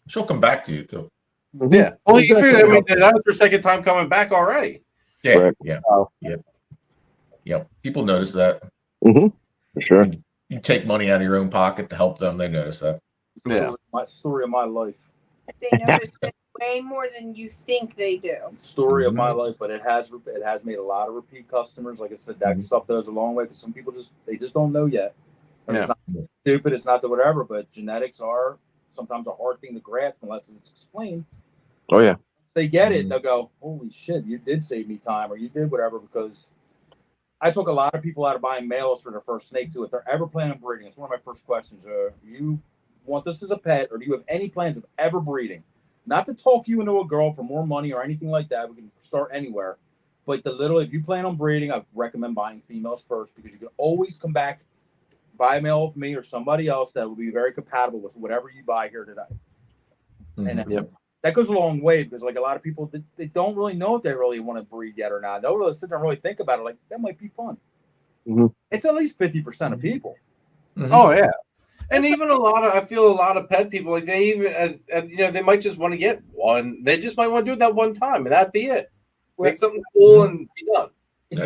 She'll come back to you too. Yeah. Well, you figure that was her second time coming back already. Yeah. Right. Yeah. Yeah. People notice that. Mm-hmm. For sure. You take money out of your own pocket to help them. They notice that. Yeah. My story of my life. They notice it way more than you think they do. Story of my life, but it has made a lot of repeat customers. Like I said, that stuff goes a long way because some people just don't know yet. And It's not stupid. It's not the whatever, but genetics are sometimes a hard thing to grasp unless it's explained. Oh yeah. If they get it, they'll go, holy shit, you did save me time, or you did whatever, because I took a lot of people out of buying males for their first snake too. If they're ever planning on breeding, it's one of my first questions. You want this as a pet, or do you have any plans of ever breeding? Not to talk you into a girl for more money or anything like that. We can start anywhere. But if you plan on breeding, I recommend buying females first, because you can always come back, buy a male with me or somebody else that will be very compatible with whatever you buy here today. And that goes a long way, because like a lot of people, they don't really know if they really want to breed yet or not. They'll really sit there and really think about it. Like, that might be fun. Mm-hmm. It's at least 50% of people. Mm-hmm. Oh yeah. And even I feel a lot of pet people, like they even, as they might just want to get one. They just might want to do it that one time, and that'd be it. Make something cool and be done.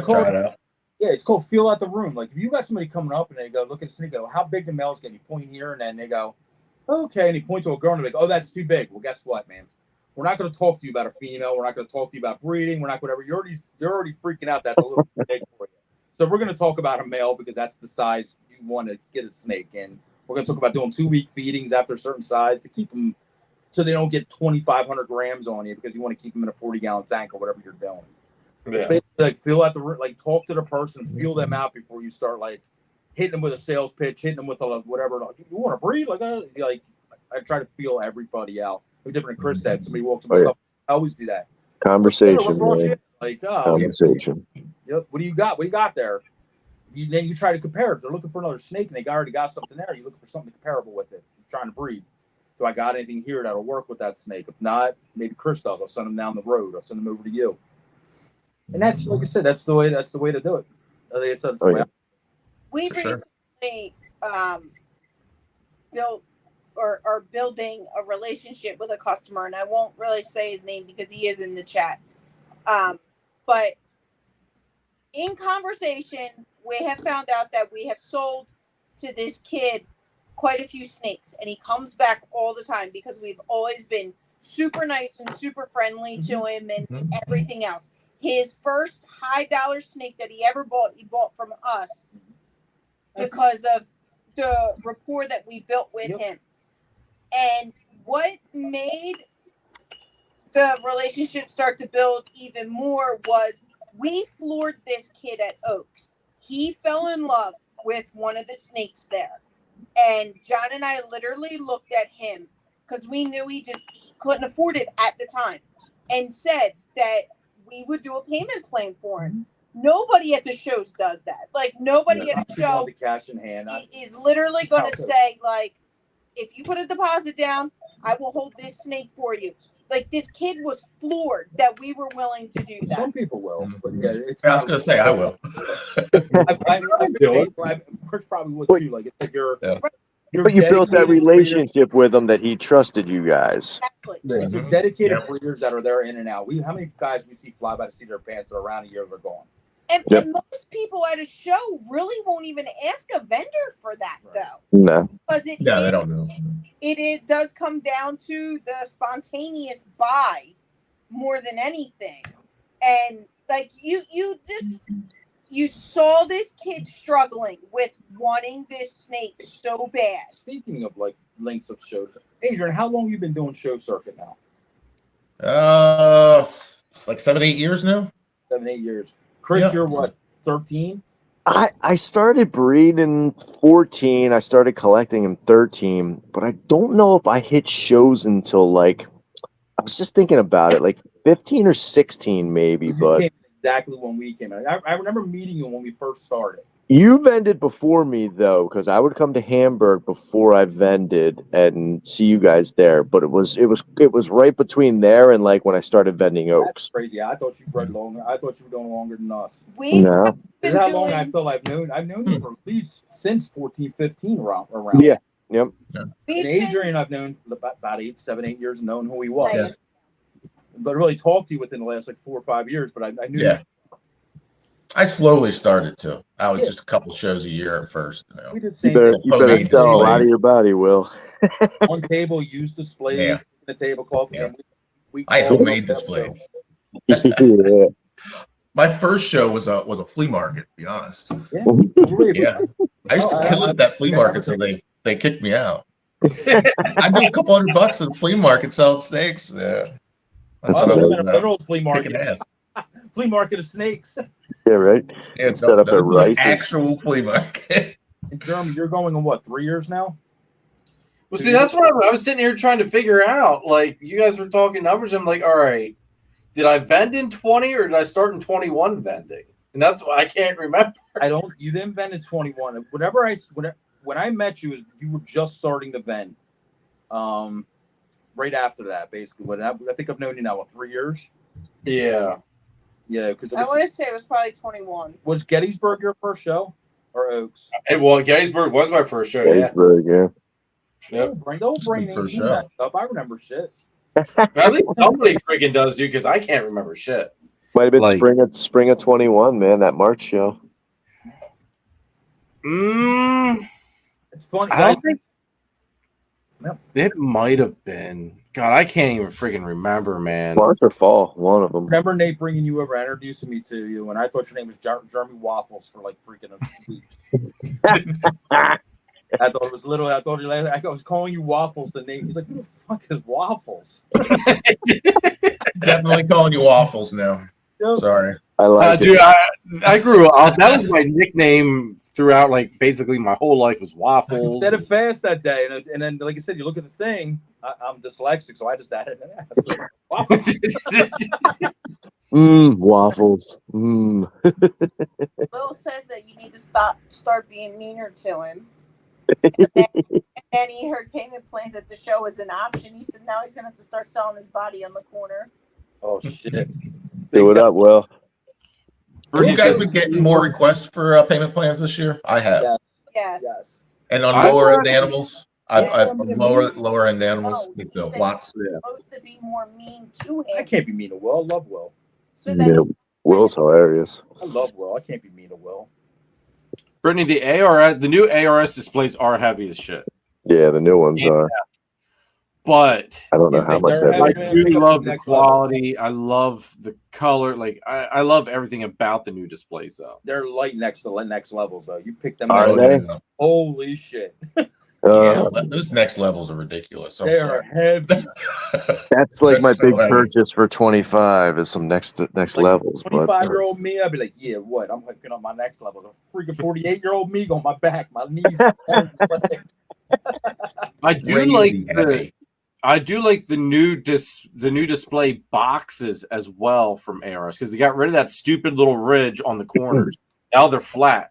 Try it out. Yeah, it's called feel out the room. Like, if you got somebody coming up and they go, look at the snake, go, how big the male's getting? You point here, and then they go, okay, and he points to a girl, and they're like, oh, that's too big. Well, guess what, man? We're not going to talk to you about a female. We're not going to talk to you about breeding. We're not whatever. You're already freaking out. That's a little big for you. So we're going to talk about a male, because that's the size you want to get a snake in. We're going to talk about doing 2-week feedings after a certain size to keep them so they don't get 2,500 grams on you, because you want to keep them in a 40-gallon tank or whatever you're doing. Yeah. Like, feel out talk to the person, feel them out before you start like hitting them with a sales pitch, hitting them with a whatever. Like, you want to breed? Like I try to feel everybody out. No different than Chris said. Somebody walks up with stuff. I always do that. Conversation. Conversation. Yep. What do you got? What do you got there? Then you try to compare. If they're looking for another snake and they already got something there, you're looking for something comparable with it. You're trying to breed. Do I got anything here that'll work with that snake? If not, maybe Chris does. I'll send them down the road. I'll send them over to you. And that's, like I said, that's the way to do it. Like I said, We recently built or are building a relationship with a customer, and I won't really say his name because he is in the chat. But in conversation, we have found out that we have sold to this kid quite a few snakes, and he comes back all the time because we've always been super nice and super friendly to him and everything else. His first high dollar snake that he ever bought, he bought from us because of the rapport that we built with him. And what made the relationship start to build even more was we floored this kid at Oaks. He fell in love with one of the snakes there. And John and I literally looked at him because we knew he couldn't afford it at the time, and said that we would do a payment plan for him. Nobody at the shows does that. Like, nobody at a show the cash in hand is literally going to say, like, if you put a deposit down, I will hold this snake for you. Like, this kid was floored that we were willing to do that. Some people will, but yeah, it's. I was gonna say I will. Chris probably would too. Like, it's like you're. Yeah. But you built that dedicated breeders. relationship with him that he trusted you guys. Exactly. It's your dedicated breeders that are there in and out. How many guys we see fly by the seat of their pants that are around a year they're gone? And most people at a show really won't even ask a vendor for that, though. No. Because They don't know. it does come down to the spontaneous buy more than anything. And like you saw this kid struggling with wanting this snake so bad. Speaking of like lengths of shows, Adrian, how long have you been doing show circuit now? It's like 7-8 years now. 7-8 years. Chris, you're what, 13? I started breeding 14. I started collecting in 13, but I don't know if I hit shows until like, I was just thinking about it, like 15 or 16 maybe. But came exactly when we came out. I remember meeting you when we first started. You vended before me though, because I would come to Hamburg before I vended and see you guys there. But it was right between there and like when I started vending oaks. That's crazy. I thought you bred longer. I thought you were doing longer than us. No. This is how long I feel I've known you for at least since 14, 15 around. Yeah. Yep. And Adrian, I've known about 7-8 years, known who he was. Yeah. But really talked to you within the last like 4 or 5 years. But I knew. Yeah. I slowly started to. I was just a couple shows a year at first. You know. We did You better sell a lot of your body, Will. On table, used displays, Yeah. the tablecloth. Yeah. We I homemade displays. Yeah. My first show was a flea market, to be honest. Yeah. Yeah. I used to kill it at that flea market, so they kicked me out. I made a couple $100 at the flea market selling snakes. Yeah. That's I was in a amazing. literal flea Kicking market. ass. Flea market of snakes. Yeah, right. It's Set up at Rice. actual flea market. In Germany, you're going on what, 3 years now? Well, see, that's what I was sitting here trying to figure out. Like, you guys were talking numbers. I'm like, all right, did I vend in 20 or did I start in 21 vending? And that's why I can't remember. You didn't vend in 21. When I met you, you were just starting to vend. Right after that, basically. I think I've known you now, 3 years? Yeah. Yeah, because I want to say it was probably 21. Was Gettysburg your first show or Oaks? Well, Gettysburg was my first show. Gettysburg, yeah. Yep. Don't brain anything messed up. I remember shit. At least somebody freaking does, dude, because I can't remember shit. Might have been Like- spring of 21, man. That March show. It's funny. I don't think it might have been. God, I can't even freaking remember, man. March or fall, one of them. Remember Nate bringing you over, introducing me to you, and I thought your name was Jeremy Waffles for like freaking a week. I thought it was literally. I was calling you Waffles to Nate. He's like, "Who the fuck is Waffles?" Definitely calling you waffles now. Yep. Sorry. I like Dude, I grew up. That was my nickname throughout, like, basically my whole life was Waffles. Instead of fast that day, and then like I said, you look at the thing. I'm dyslexic, so I just added Waffles. Waffles. Mm. Will says that you need to start being meaner to him. And then he heard payment plans at the show was an option. He said now he's gonna have to start selling his body on the corner. Oh shit! Do it up, Will. Have you guys been getting more requests for payment plans this year? I have. Yes. And on lower end animals, I've lower end animals. Lots. Supposed to be more mean to him. I can't be mean to Will. I love Will. So Yeah, Will's hilarious. I love Will. I can't be mean to Will. Brittany, the new ARS displays are heavy as shit. Yeah, the new ones are. But I don't know how much they're I heavy. do love the quality. I love the color. Like I love everything about the new displays, though. They're light next to next levels, though. You pick them Are up. they? Holy shit! Yeah, those next levels are ridiculous. I'm They sorry. are heavy. That's like my They're so big heavy. purchase for 25 is some next levels. But 25-year-old me, I'd be like, yeah, what? I'm hooking up my next level. The freaking 48-year-old me on my back, my knees. I do Crazy like heavy. the new display boxes as well from ARS because they got rid of that stupid little ridge on the corners. Now they're flat.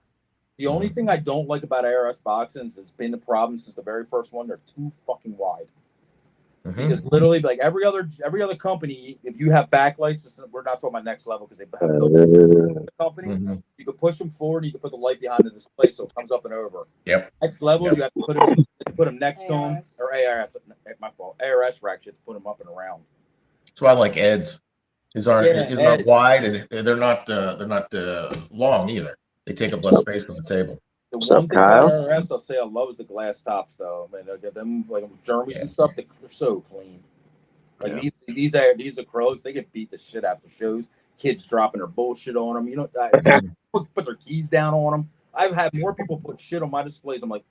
The only thing I don't like about ARS boxings has been the problem since the very first one. They're too fucking wide. Because literally, like every other company, if you have backlights, we're not talking about next level because they have no company. You can push them forward, and you can put the light behind the display so it comes up and over. Yep. Next level, you have to put them next to them, or ARS. My fault. ARS racks, you have to put them up and around. That's why I like Eds. These aren't wide, and they're not long either. They take up less space on the table. The one thing about ARS I'll say I love is the glass tops, though. I mean, they'll get them like Jeremy's and stuff. They're so clean. Like these acrylics, they get beat the shit out of shows. Kids dropping their bullshit on them. You know, put their keys down on them. I've had more people put shit on my displays. I'm like,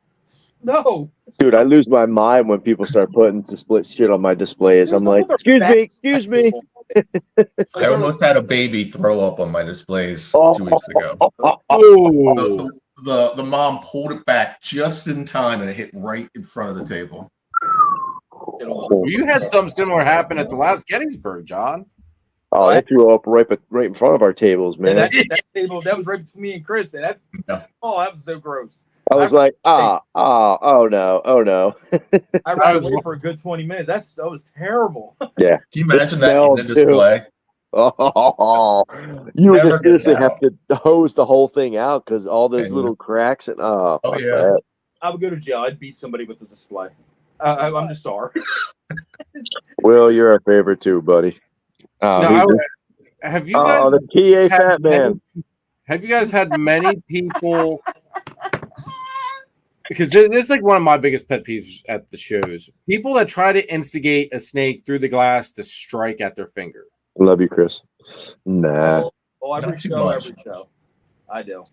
no, dude, I lose my mind when people start putting shit on my displays. I'm like, excuse me. I almost had a baby throw up on my displays 2 weeks ago. Oh. The mom pulled it back just in time, and it hit right in front of the table. You had something similar happen at the last Gettysburg, John. Oh, they threw up right in front of our tables, man. Yeah, that table, that was right between me and Chris. And that was so gross. I was like, oh no. I ran away for a good 20 minutes. That was terrible. Yeah. Can you imagine that in the display? Oh, you would just seriously have to hose the whole thing out because all those little cracks and yeah. I would go to jail. I'd beat somebody with the display. I'm just sorry. Will, you're our favorite too, buddy. Have you guys? The PA fat man. Have you guys had many people? Because this is like one of my biggest pet peeves at the shows. People that try to instigate a snake through the glass to strike at their finger. Love you, Chris. Nah. Every show. I do.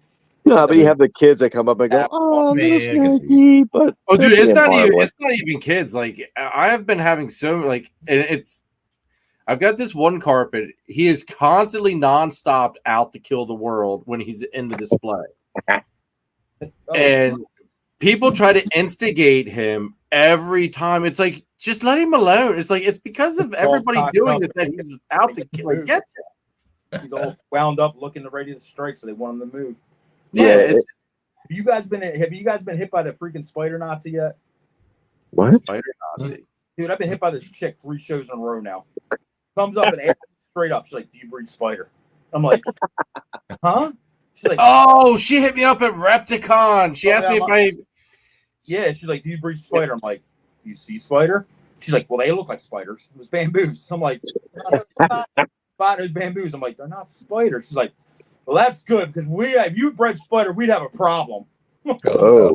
No, but you have the kids that come up and go, "Oh, little snaky," but dude, it's not even kids. Like I have been having I've got this one carpet. He is constantly nonstop out to kill the world when he's in the display, and people try to instigate him every time. It's like, just let him alone. It's like, it's because of everybody doing it that he's out to get you. He's all wound up, looking ready to strike, so they want him to move. Yeah. Have you guys been hit by the freaking spider Nazi yet? What? Spider Nazi? Dude, I've been hit by this chick 3 shows in a row now. Comes up and asks straight up. She's like, "Do you breed spider?" I'm like, "Huh?" She's like, "Oh, she hit me up at Repticon. She asked me if I." Yeah, she's like, "Do you breed spider?" I'm like, "Do you see spider?" She's like, "Well, they look like spiders. It was bamboos." I'm like, "Spiders, bamboos." I'm like, "They're not spiders." She's like, "Well, that's good because if you bred spider, we'd have a problem." Oh,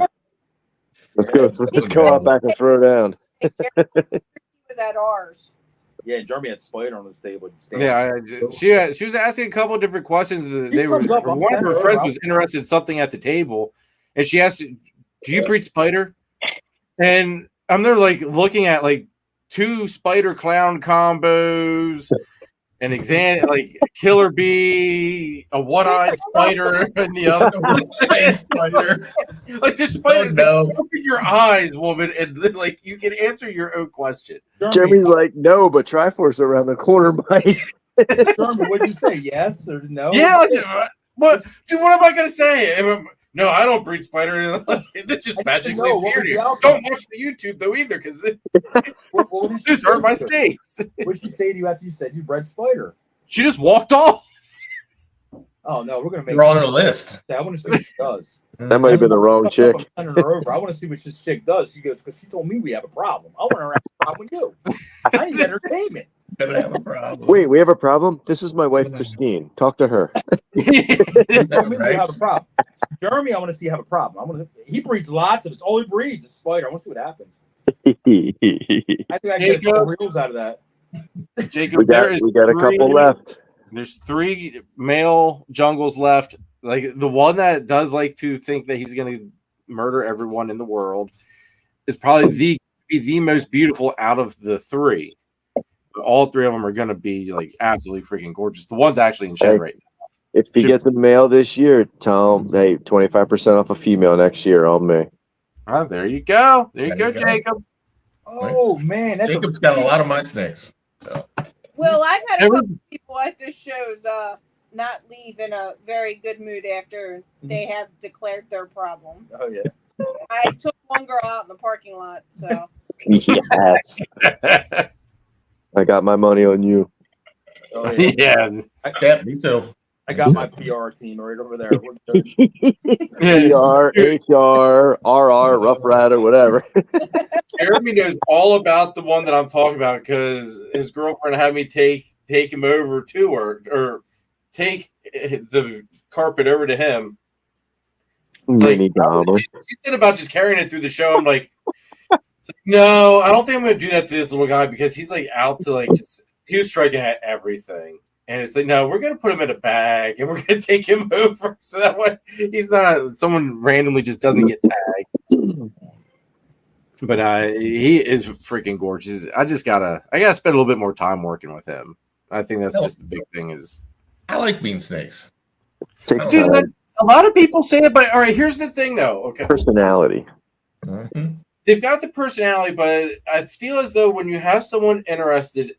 let's go out back and throw down. He was at ours. Yeah, Jeremy had spider on his table. Yeah, she was asking a couple of different questions. One of her friends was interested in something at the table, and she asked, "Do you breed spider?" And I'm there like looking at like 2 spider clown combos, an like killer bee, a one-eyed spider, and the other one-eyed spider. Like this spider, like, open your eyes, woman, and then like you can answer your own question. Jeremy's like, no, but Triforce around the corner might. Jeremy, what'd you say? Yes or no? Yeah, what? Dude, what am I gonna say? No, I don't breed spider. This just magically appeared here. Don't watch the YouTube though either, because these are my snakes. What did she say to you after you said you bred spider? She just walked off. Oh no, we're gonna make. You're on a list. I want to see what she does. That might have been the wrong chick. I'm sending her over. I want to see what this chick does. She goes, because she told me we have a problem. I want her to have a problem with you. I need entertainment. Gonna have a problem. Wait, we have a problem? This is my wife, Christine. Talk to her. Right? Have a problem. Jeremy, I want to see you have a problem. He breeds lots of it. All he breeds is spider. I want to see what happens. I think I can get a couple reels out of that. Jacob, we got a couple left. There's 3 male jungles left. Like the one that does like to think that he's going to murder everyone in the world is probably the most beautiful out of the 3. But all 3 of them are going to be like absolutely freaking gorgeous. The one's actually in shed right now. If he gets a male this year, tell him, hey, 25% off a female next year on me. Oh, there you go. There you go, Jacob. Oh man, Jacob's got a lot of my snakes. So. Well, I've had a couple people at the shows not leave in a very good mood after they have declared their problem. Oh yeah. I took one girl out in the parking lot, so Yes. I got my money on you. Oh yeah. Yeah. Yeah, me too. I got my PR team right over there. We're good. PR, HR, RR, Rough Rider, whatever. Jeremy knows all about the one that I'm talking about because his girlfriend had me take him over to her or take the carpet over to him. Mini Dahmer. She said about just carrying it through the show. I'm like, no, I don't think I'm going to do that to this little guy because he's like out to like just he was striking at everything. And it's like, no, we're going to put him in a bag and we're going to take him over. So that way he's not, someone randomly just doesn't get tagged. But he is freaking gorgeous. I gotta spend a little bit more time working with him. I think that's just the big thing is. I like bean snakes. Dude, a lot of people say it, but all right, here's the thing though. Okay. Personality. Mm-hmm. They've got the personality, but I feel as though when you have someone interested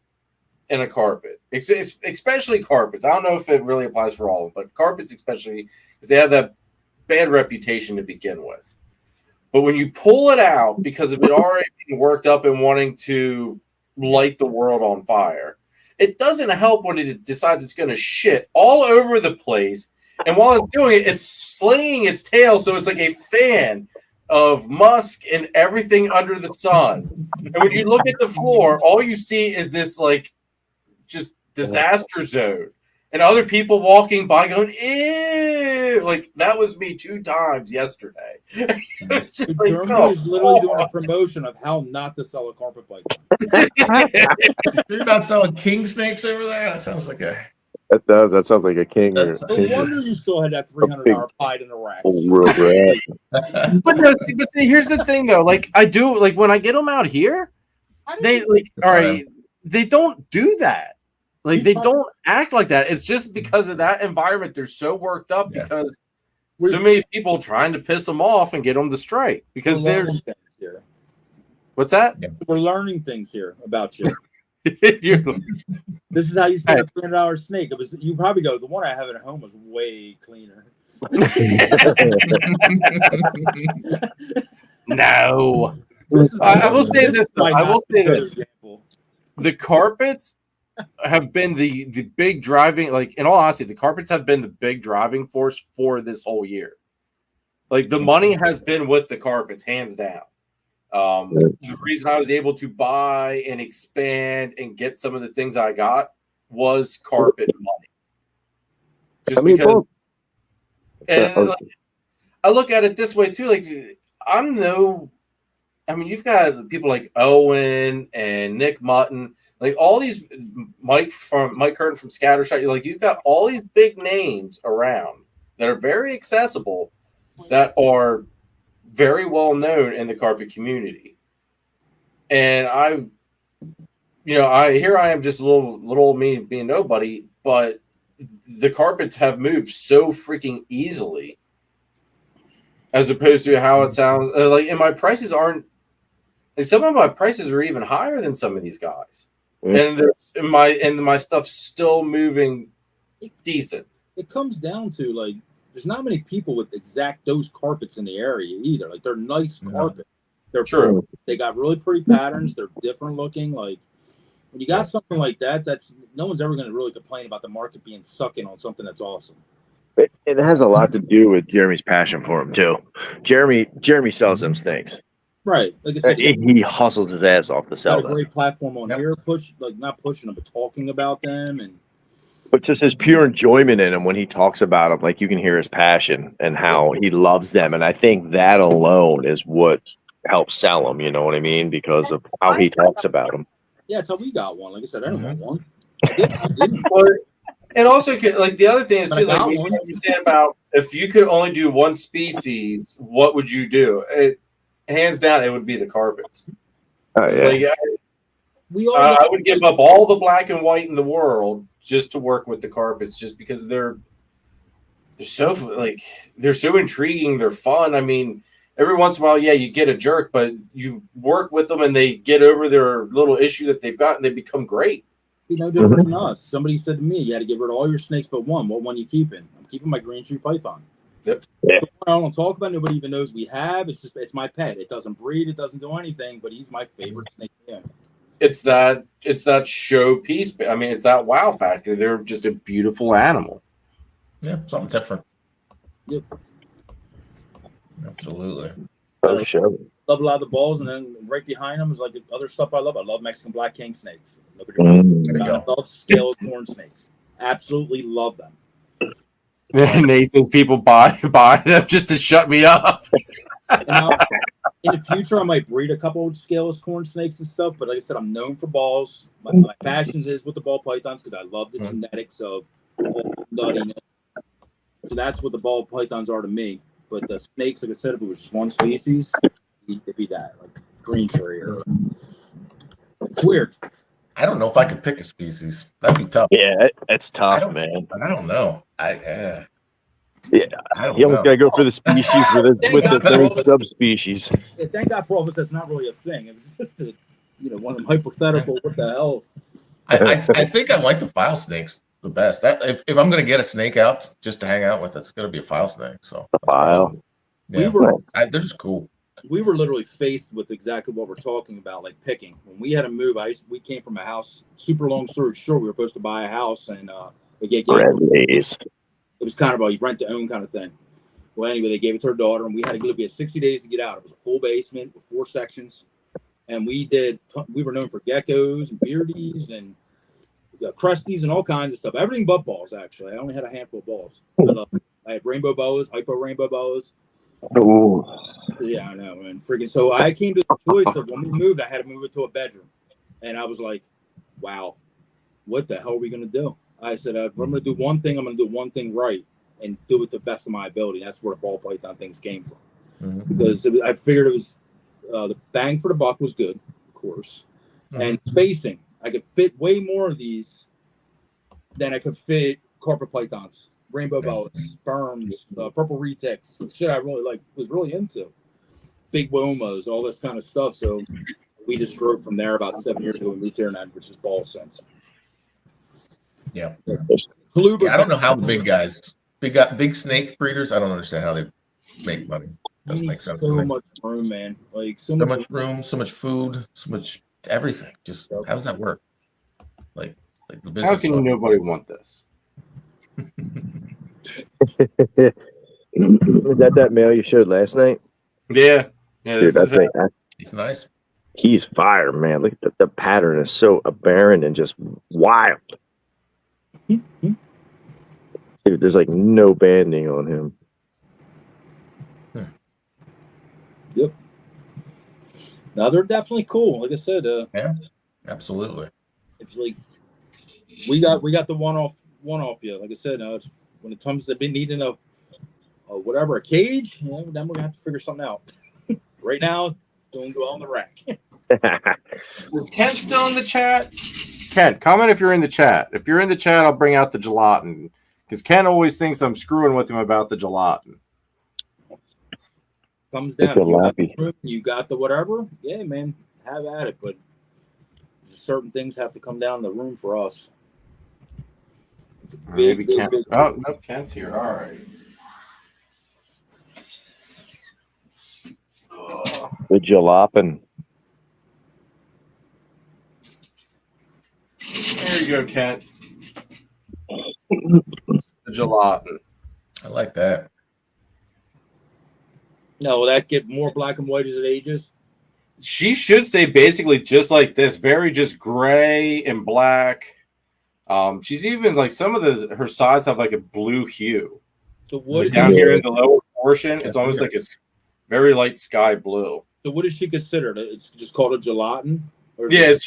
in a carpet, especially carpets, I don't know if it really applies for all of them, but carpets especially, because they have that bad reputation to begin with. But when you pull it out because of it already being worked up and wanting to light the world on fire, it doesn't help when it decides it's going to shit all over the place. And while it's doing it, it's slinging its tail, so it's like a fan of musk and everything under the sun. And when you look at the floor, all you see is this like just disaster zone. And other people walking by going, ew. Like, that was me 2 times yesterday. It's just like, Germany is literally doing a promotion of how not to sell a carpet python. You're not selling king snakes over there? That sounds like a... That sounds like a king. No wonder you still had that $300 hide in the rack. But see, here's the thing, though. Like, I do, like, when I get them out here, they, like, all right, they don't do that. Like, they don't act like that. It's just because of that environment. They're so worked up because so many people trying to piss them off and get them to strike. Because they're... What's that? We're learning things here about you. This is how you spend a $300 snake. It was you probably go, the one I have at home was way cleaner. No. I will say this, though. I will say this. The carpets have been the big driving, like, in all honesty, the carpets have been the big driving force for this whole year. Like, the money has been with the carpets, hands down. The reason I was able to buy and expand and get some of the things I got was carpet money. Just because, and like, I look at it this way too. Like, you've got people like Owen and Nick Mutton, like all these Mike Curtin from Scattershot. Like, you've got all these big names around that are very accessible, that are very well known in the carpet community. And I am just a little old me being nobody, but the carpets have moved so freaking easily as opposed to how it sounds. Like, and my prices aren't, and some of my prices are even higher than some of these guys. And my stuff's still moving decent. It comes down to, like, there's not many people with exact those carpets in the area either. Like, they're nice carpets. They're true. Pretty. They got really pretty patterns. They're different looking. Like, when you got something like that, that's no one's ever going to really complain about the market being sucking on something that's awesome. It has a lot to do with Jeremy's passion for them too. Jeremy sells them snakes. Right. Like I said, he hustles his ass off to sell them. Got a great platform on here, not pushing them, but talking about them, and but just his pure enjoyment in them when he talks about them. Like, you can hear his passion and how he loves them, and I think that alone is what helps sell them. You know what I mean? Because of how he talks about them. Yeah, that's how we got one. Like I said, I don't want one. And also, like, the other thing is too, like, you said about if you could only do one species, what would you do? Hands down, it would be the carpets. Oh yeah. Like, I would give up all the black and white in the world just to work with the carpets, just because they're so intriguing. They're fun. I mean, every once in a while, you get a jerk, but you work with them and they get over their little issue that they've got and they become great. be no different than us. Somebody said to me, you had to get rid of all your snakes but one. What one you keeping? I'm keeping my green tree python. Yep. Yeah. I don't talk about. Nobody even knows we have. It's my pet. It doesn't breed. It doesn't do anything. But he's my favorite snake. Yeah. It's that showpiece. I mean, it's that wow factor. They're just a beautiful animal. Yeah, something different. Yep. Absolutely. Oh, sure. Love a lot of the balls, and then right behind them is like the other stuff I love. I love Mexican black king snakes. There you I go. love scale corn snakes. Absolutely love them. Nathan, people buy them just to shut me up. And now, in the future, I might breed a couple of scaleless corn snakes and stuff. But like I said, I'm known for balls. My passions is with the ball pythons because I love the genetics of nuttiness. So that's what the ball pythons are to me. But the snakes, like I said, if it was just one species, it'd be that, like green tree. Or it's weird. I don't know if I could pick a species. That'd be tough. Yeah, it's tough, man. I don't know. I don't You almost know. gotta go for the species with the third subspecies. Yeah, thank God for all of us. That's not really a thing. It was just one of them hypothetical. What the hell? I think I like the file snakes the best. That if I'm gonna get a snake out just to hang out with, it's gonna be a file snake. So File. yeah, they're just cool. We were literally faced with exactly what we're talking about, like picking. When we had to move, we came from a house. Super long story short, we were supposed to buy a house, and they gave Friendlies. it was kind of a rent to own kind of thing. Well, anyway, they gave it to our daughter, and we had to get 60 days to get out. It was a full basement with 4 sections, and we were known for geckos and beardies and crusties and all kinds of stuff. Everything but balls, actually. I only had a handful of balls. I had rainbow boas, hypo rainbow boas. Ooh. Yeah, I know, man. Freaking. So I came to the choice of when we moved, I had to move it to a bedroom, and I was like, "Wow, what the hell are we gonna do?" I said, "If I'm gonna do one thing, I'm gonna do one thing right and do it the best of my ability." That's where the ball python things came from, because I figured it was the bang for the buck was good, of course, and spacing. I could fit way more of these than I could fit carpet pythons. Rainbow boas, sperms, purple retics, shit I really was really into. Big womos, all this kind of stuff. So we just drove from there about 7 years ago and moved here, and I've just ball since. Yeah. Yeah, I don't know how the big snake breeders. I don't understand how they make money. Doesn't make sense. So much room, man. Like so much room, so much food, so much everything. Just how does that work? Like the business. How can nobody want this? Is that male you showed last night? Yeah. Dude, he's nice. He's fire, man. Look at the pattern is so aberrant and just wild. Dude, there's like no banding on him. Yep. Now they're definitely cool. Like I said, yeah, absolutely. It's like we got the one off you. Like I said, when it comes to needing a cage, then we're gonna have to figure something out. Right now, don't go on the rack. Is Ken still in the chat? Ken, comment if you're in the chat. If you're in the chat, I'll bring out the gelatin because Ken always thinks I'm screwing with him about the gelatin. Comes down. You got the whatever. Yeah, man, have at it. But certain things have to come down in the room for us. Maybe Ken. Oh no, Ken's here. All right. The jalopin. There you go, Kent. The gelatin. I like that. No, will that get more black and white as it ages? She should stay basically just like this, very just gray and black. She's even like some of her sides have like a blue hue. So what down here in the lower portion, it's almost like it's very light sky blue. So what is she considered? It's just called a gelatin? Yeah, it's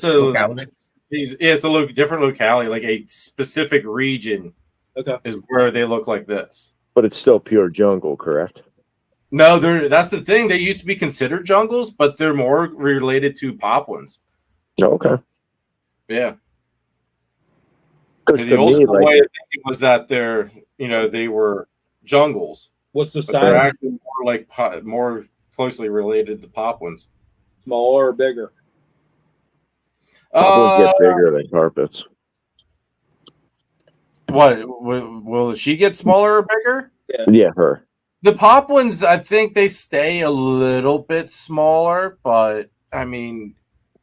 a locality. It's a different locality, like a specific region. Okay, is where they look like this. But it's still pure jungle, correct? No, that's the thing. They used to be considered jungles, but they're more related to poplins. Oh, okay. Yeah. Because the old school way of thinking was that they were jungles. What's the size? They're actually more closely related to poplins. Smaller or bigger? Poplins get bigger than carpets. What will she get smaller or bigger? Yeah, her. The poplins, I think they stay a little bit smaller, but I mean,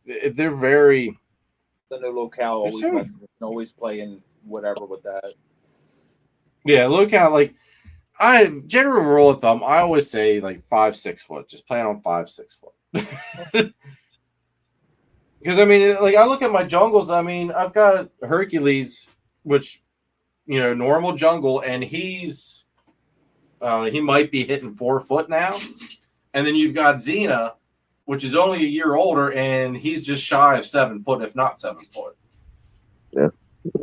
they're very. The new locale always Sure. always playing whatever with that. Yeah, look at like I general rule of thumb. I always say like 5-6 foot. Just plan on 5-6 foot. Because I mean, like I look at my jungles. I mean, I've got Hercules, which normal jungle, and he's he might be hitting 4 foot now, and then you've got Xena, which is only a year older, and he's just shy of 7 foot, if not 7 foot. Yeah.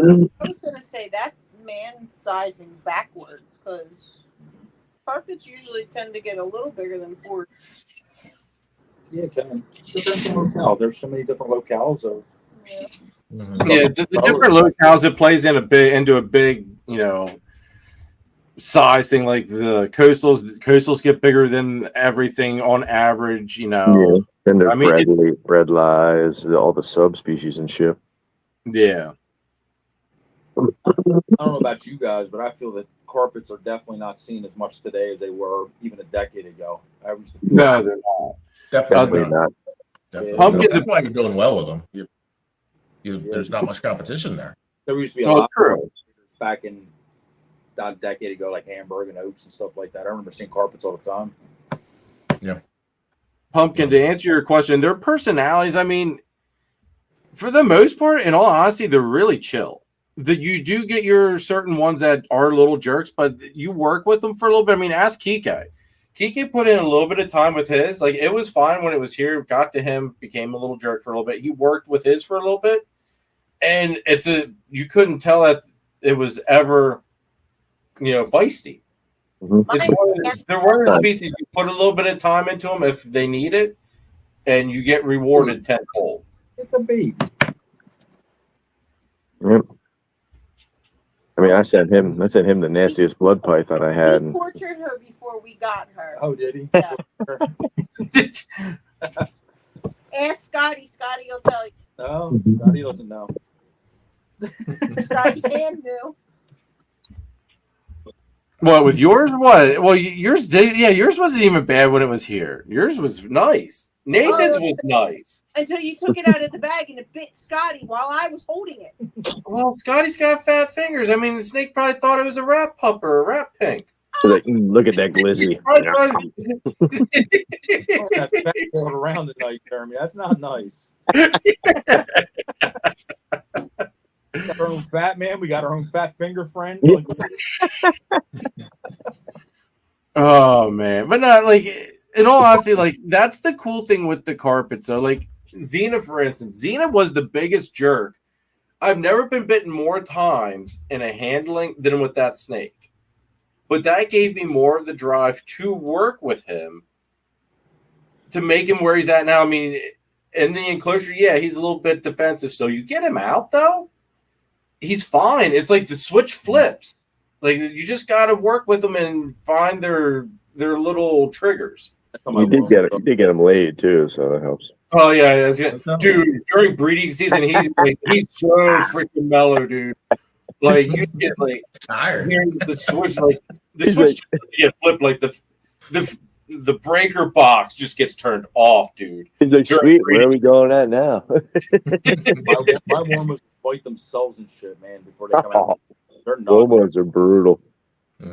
I was gonna say that's man sizing backwards because carpets usually tend to get a little bigger than 4. Yeah, it can. Depends on locale. There's so many different locales of. Yeah. Yeah, the different locales it plays into a big size thing. Like the coastals get bigger than everything on average. Yeah. And there's bread lies, all the subspecies and shit. Yeah. I don't know about you guys, but I feel that carpets are definitely not seen as much today as they were even a decade ago. I used to feel No, they're not. Definitely not. Yeah. Definitely. That's why you're doing well with them. There's not much competition there. There used to be a lot of back in a decade ago, like Hamburg and Oaks and stuff like that. I remember seeing carpets all the time. Yeah. Pumpkin, to answer your question, their personalities, I mean, for the most part, in all honesty, they're really chill. That you do get your certain ones that are little jerks, but you work with them for a little bit. I mean, ask Kike. Kike put in a little bit of time with his. Like, it was fine when it was here. Got to him, became a little jerk for a little bit. He worked with his for a little bit. And you couldn't tell that it was ever, feisty. Mm-hmm. They're one of the species you put a little bit of time into them if they need it, and you get rewarded tenfold. It's a baby. Yep. I mean, I sent him the nastiest blood python I had. He tortured her before we got her. Oh, did he? Yeah. Ask Scotty. Scotty will tell you. No, Scotty doesn't know. Scotty's hand knew. What, with yours? What? Well, yours wasn't even bad when it was here. Yours was nice. Nathan's was nice. Until you took it out of the bag and it bit Scotty while I was holding it. Well, Scotty's got fat fingers. I mean, the snake probably thought it was a rat pup or a rat pink. Like, look at that glizzy. That fat going around tonight, Jeremy. That's not nice. We got our own fat man. We got our own fat finger friend. Oh man, but not like in all honesty, like that's the cool thing with the carpet. So like Xena, for instance, Xena was the biggest jerk. I've never been bitten more times in a handling than with that snake, but that gave me more of the drive to work with him to make him where he's at now. I mean, in the enclosure, yeah, he's a little bit defensive. So you get him out though, he's fine. It's like the switch flips. Like you just got to work with them and find their little triggers. You did get him laid too, so that helps. Oh yeah, dude. During breeding season, he's so freaking mellow, dude. Like you get like tired. The switch, get flipped. Like the breaker box just gets turned off, dude. He's like, sweet, where are we going at now? my warmers bite themselves and shit, man, before they come out. They're nuts. Those ones are brutal.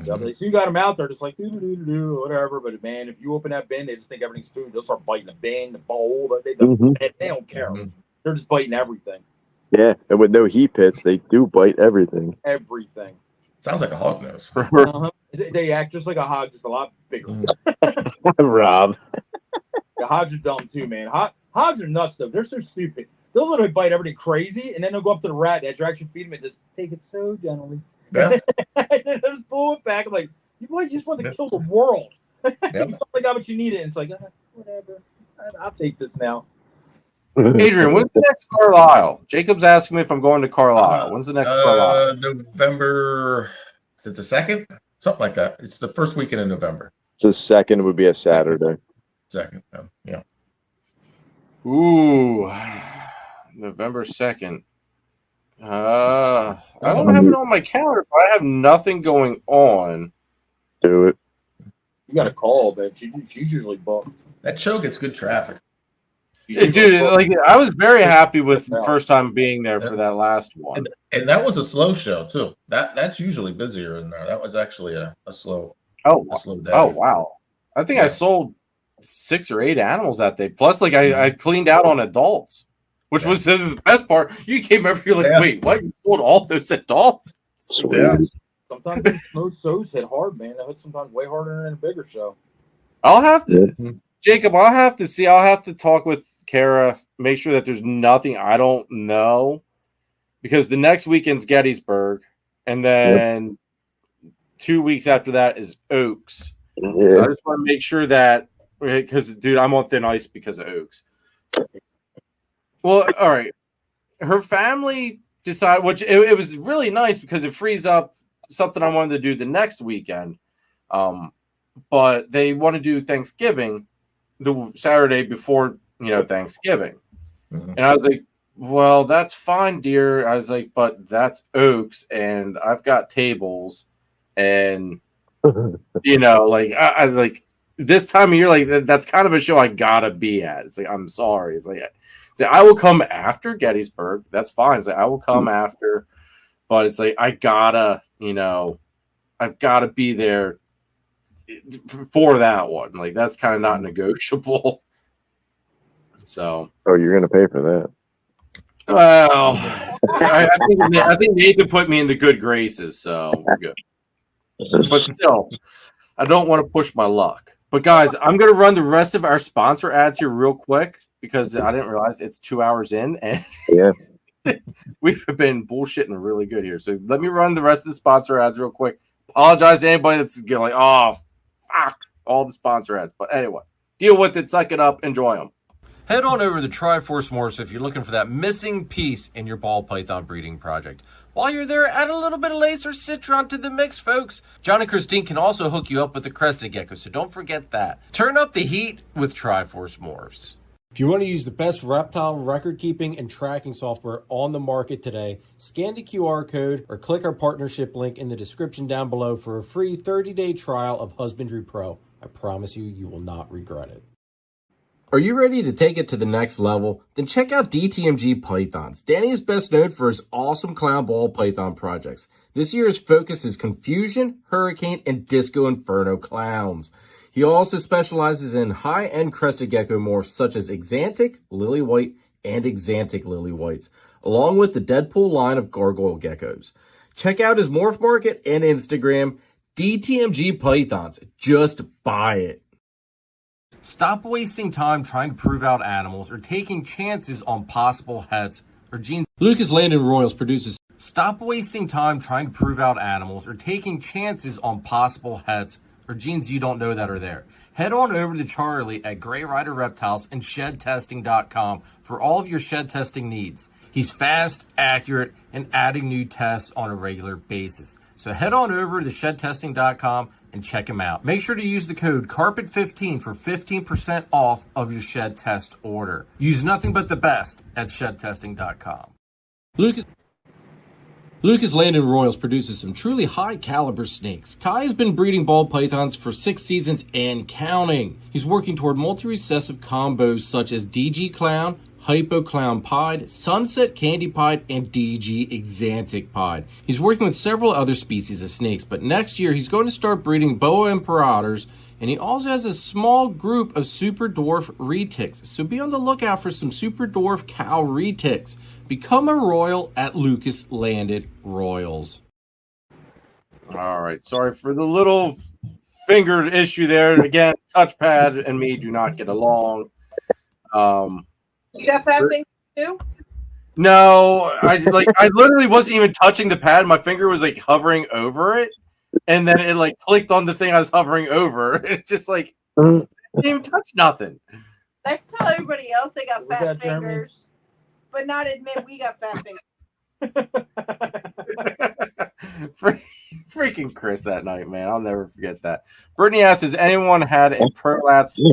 Yeah, so you got them out there just like whatever. But man, if you open that bin, they just think everything's food. They'll start biting the bin, the bowl. They don't care. Mm-hmm. They're just biting everything. Yeah, and with no heat pits, they do bite everything. Everything. Sounds like a hog nose. They act just like a hog, just a lot bigger. Rob. The hogs are dumb too, man. Hogs are nuts though. They're so stupid. They'll literally bite everything crazy, and then they'll go up to the rat that you're actually feeding it and just take it so gently. Yeah. And just pull it back. I'm like, you just want to kill the world. You only got what you needed. It's like, whatever. I'll take this now. Adrian, when's the next Carlisle? Jacob's asking me if I'm going to Carlisle. When's the next Carlisle? November. Is it the 2nd? Something like that. It's the first weekend in November. So 2nd would be a Saturday. 2nd, yeah. Ooh. November 2nd. I don't have it on my calendar, but I have nothing going on. Do it. You got to call, but she's usually booked. That show gets good traffic. Dude, like I was very happy with the first time being there for that last one. And that was a slow show too. That's usually busier in there. That was actually a slow. A slow day. Oh wow! I think I sold 6 or 8 animals that day. Plus, like I cleaned out on adults, which was the best part. You came over, you're like, wait, what? You sold all those adults? Yeah. Sometimes most shows hit hard, man. They hit sometimes way harder than a bigger show. I'll have to, Jacob. I'll have to see. I'll have to talk with Kara, make sure that there's nothing I don't know, because the next weekend's Gettysburg, and then 2 weeks after that is Oaks. So I just want to make sure that, because dude, I'm on thin ice because of Oaks. Well, all right. Her family decided, which it was really nice because it frees up something I wanted to do the next weekend. But they want to do Thanksgiving the Saturday before, Thanksgiving. And I was like, well, that's fine, dear. I was like, but that's Oaks, and I've got tables, and like I like this time of year, like that's kind of a show I gotta be at. It's like, I'm sorry. It's like, I will come after Gettysburg. That's fine. It's like, I will come after, but it's like I gotta, I've got to be there for that one. Like that's kind of not negotiable. So. Oh, you're gonna pay for that. Well, I think Nathan put me in the good graces, so we're good. But still, I don't want to push my luck. But guys, I'm going to run the rest of our sponsor ads here real quick because I didn't realize it's 2 hours in, and we've been bullshitting really good here. So let me run the rest of the sponsor ads real quick. Apologize to anybody that's like, oh, fuck, all the sponsor ads. But anyway, deal with it, suck it up, enjoy them. Head on over to Triforce Morphs if you're looking for that missing piece in your ball python breeding project. While you're there, add a little bit of laser citron to the mix, folks. John and Christine can also hook you up with the crested gecko, so don't forget that. Turn up the heat with Triforce Morphs. If you want to use the best reptile record-keeping and tracking software on the market today, scan the QR code or click our partnership link in the description down below for a free 30-day trial of Husbandry Pro. I promise you, you will not regret it. Are you ready to take it to the next level? Then check out DTMG Pythons. Danny is best known for his awesome clown ball python projects. This year's focus is Confusion, Hurricane, and Disco Inferno clowns. He also specializes in high-end crested gecko morphs such as Exantic, Lily White, and Exantic Lily Whites, along with the Deadpool line of gargoyle geckos. Check out his morph market and Instagram, DTMG Pythons. Just buy it. Stop wasting time trying to prove out animals or taking chances on possible heads or genes. Lucas Landon Royals produces. Stop wasting time trying to prove out animals or taking chances on possible heads or genes you don't know that are there. Head on over to Charlie at Gray Rider Reptiles and ShedTesting.com for all of your shed testing needs. He's fast, accurate, and adding new tests on a regular basis. So head on over to ShedTesting.com and check him out. Make sure to use the code CARPET15 for 15% off of your shed test order. Use nothing but the best at ShedTesting.com. Lucas Landon Royals produces some truly high caliber snakes. Kai has been breeding ball pythons for 6 seasons and counting. He's working toward multi-recessive combos such as DG Clown, Hypo Clown Pied, Sunset Candy Pied, and DG Exantic Pied. He's working with several other species of snakes, but next year he's going to start breeding Boa Imperators, and he also has a small group of super dwarf retics. So be on the lookout for some super dwarf cow retics. Become a royal at Lucas Landon Royals. All right. Sorry for the little finger issue there. Again, touchpad and me do not get along. You got fat fingers too? No, I literally wasn't even touching the pad. My finger was like hovering over it, and then it like clicked on the thing I was hovering over. It's just like didn't even touch nothing. Let's tell everybody else they got fat fingers, but not admit we got fat fingers. Freaking Chris that night, man. I'll never forget that. Brittany asks, has anyone had a prolapse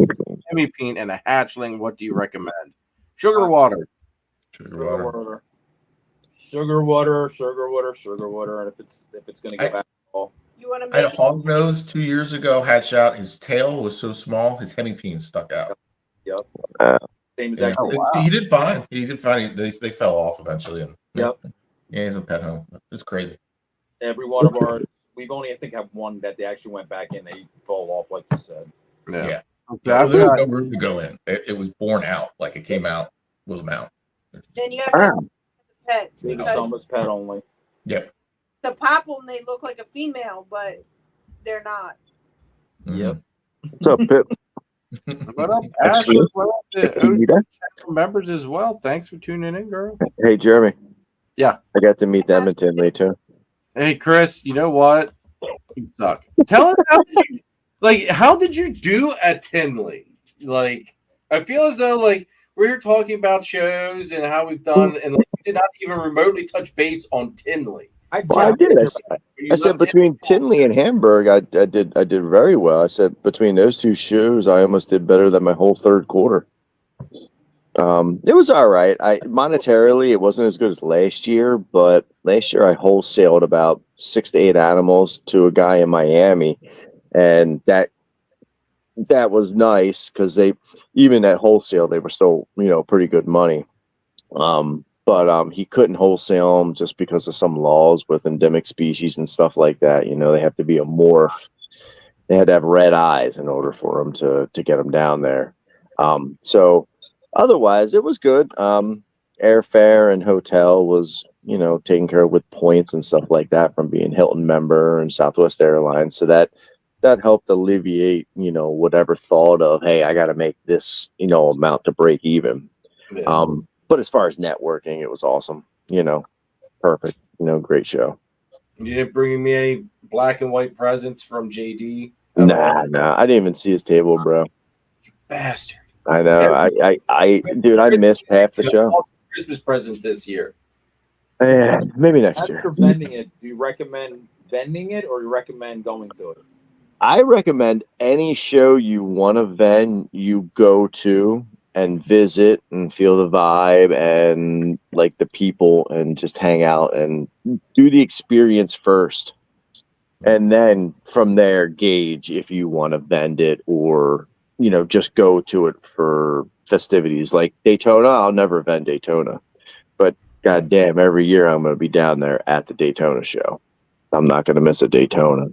hemipene and a hatchling? What do you recommend? Sugar or water? Sugar water. Sugar water. And if it's gonna get back, You want to I had a make hog nose 2 years ago. Hatched out. His tail was so small, his hemipene stuck out. yep. Same Yeah. exact thing. He did fine. He did fine. They fell off eventually. And, Yep. Yeah, he's a pet home. It's crazy. Every one of ours, we've only I think have one that they actually went back in. They fall off, like you said. Yeah. Yeah, There was no room to go in. It was born out. Like it came out, was out. then you have to pet Leave it because Summer's pet only. Yep. to pop them they look like a female, but they're not. Yep. What's up, Pip? What up, Ash? What up, the OG members as well. Thanks for tuning in, girl. Hey, Jeremy. Yeah. I got to meet them in Tinley, too. Hey, Chris, you know what? You suck. Tell us how did you do at Tinley? Like, I feel as though we're here talking about shows and how we've done, and we did not even remotely touch base on Tinley. I did. I said between Tinley and Hamburg, I did very well. I said between those two shows, I almost did better than my whole third quarter. It was all right. Monetarily, it wasn't as good as last year, but last year I wholesaled about 6 to 8 animals to a guy in Miami, and that was nice because they even at wholesale they were still pretty good money. But he couldn't wholesale them just because of some laws with endemic species and stuff like that. They have to be a morph. They had to have red eyes in order for them to get them down there. So otherwise, it was good. Airfare and hotel was, taken care of with points and stuff like that from being Hilton member and Southwest Airlines. So that helped alleviate, whatever thought of, hey, I got to make this, amount to break even. Yeah. But as far as networking, it was awesome. Perfect. Great show. You didn't bring me any black and white presents from JD? Nah. I didn't even see his table, bro. You bastard. I know. I missed half the show. Christmas present this year. Yeah, maybe next year. After vending it, do you recommend vending it or you recommend going to it? I recommend any show you want to vend, you go to and visit and feel the vibe and like the people and just hang out and do the experience first. And then from there, gauge if you want to vend it or, just go to it for festivities. Like Daytona, I'll never vend Daytona. But goddamn, every year I'm going to be down there at the Daytona show. I'm not going to miss a Daytona.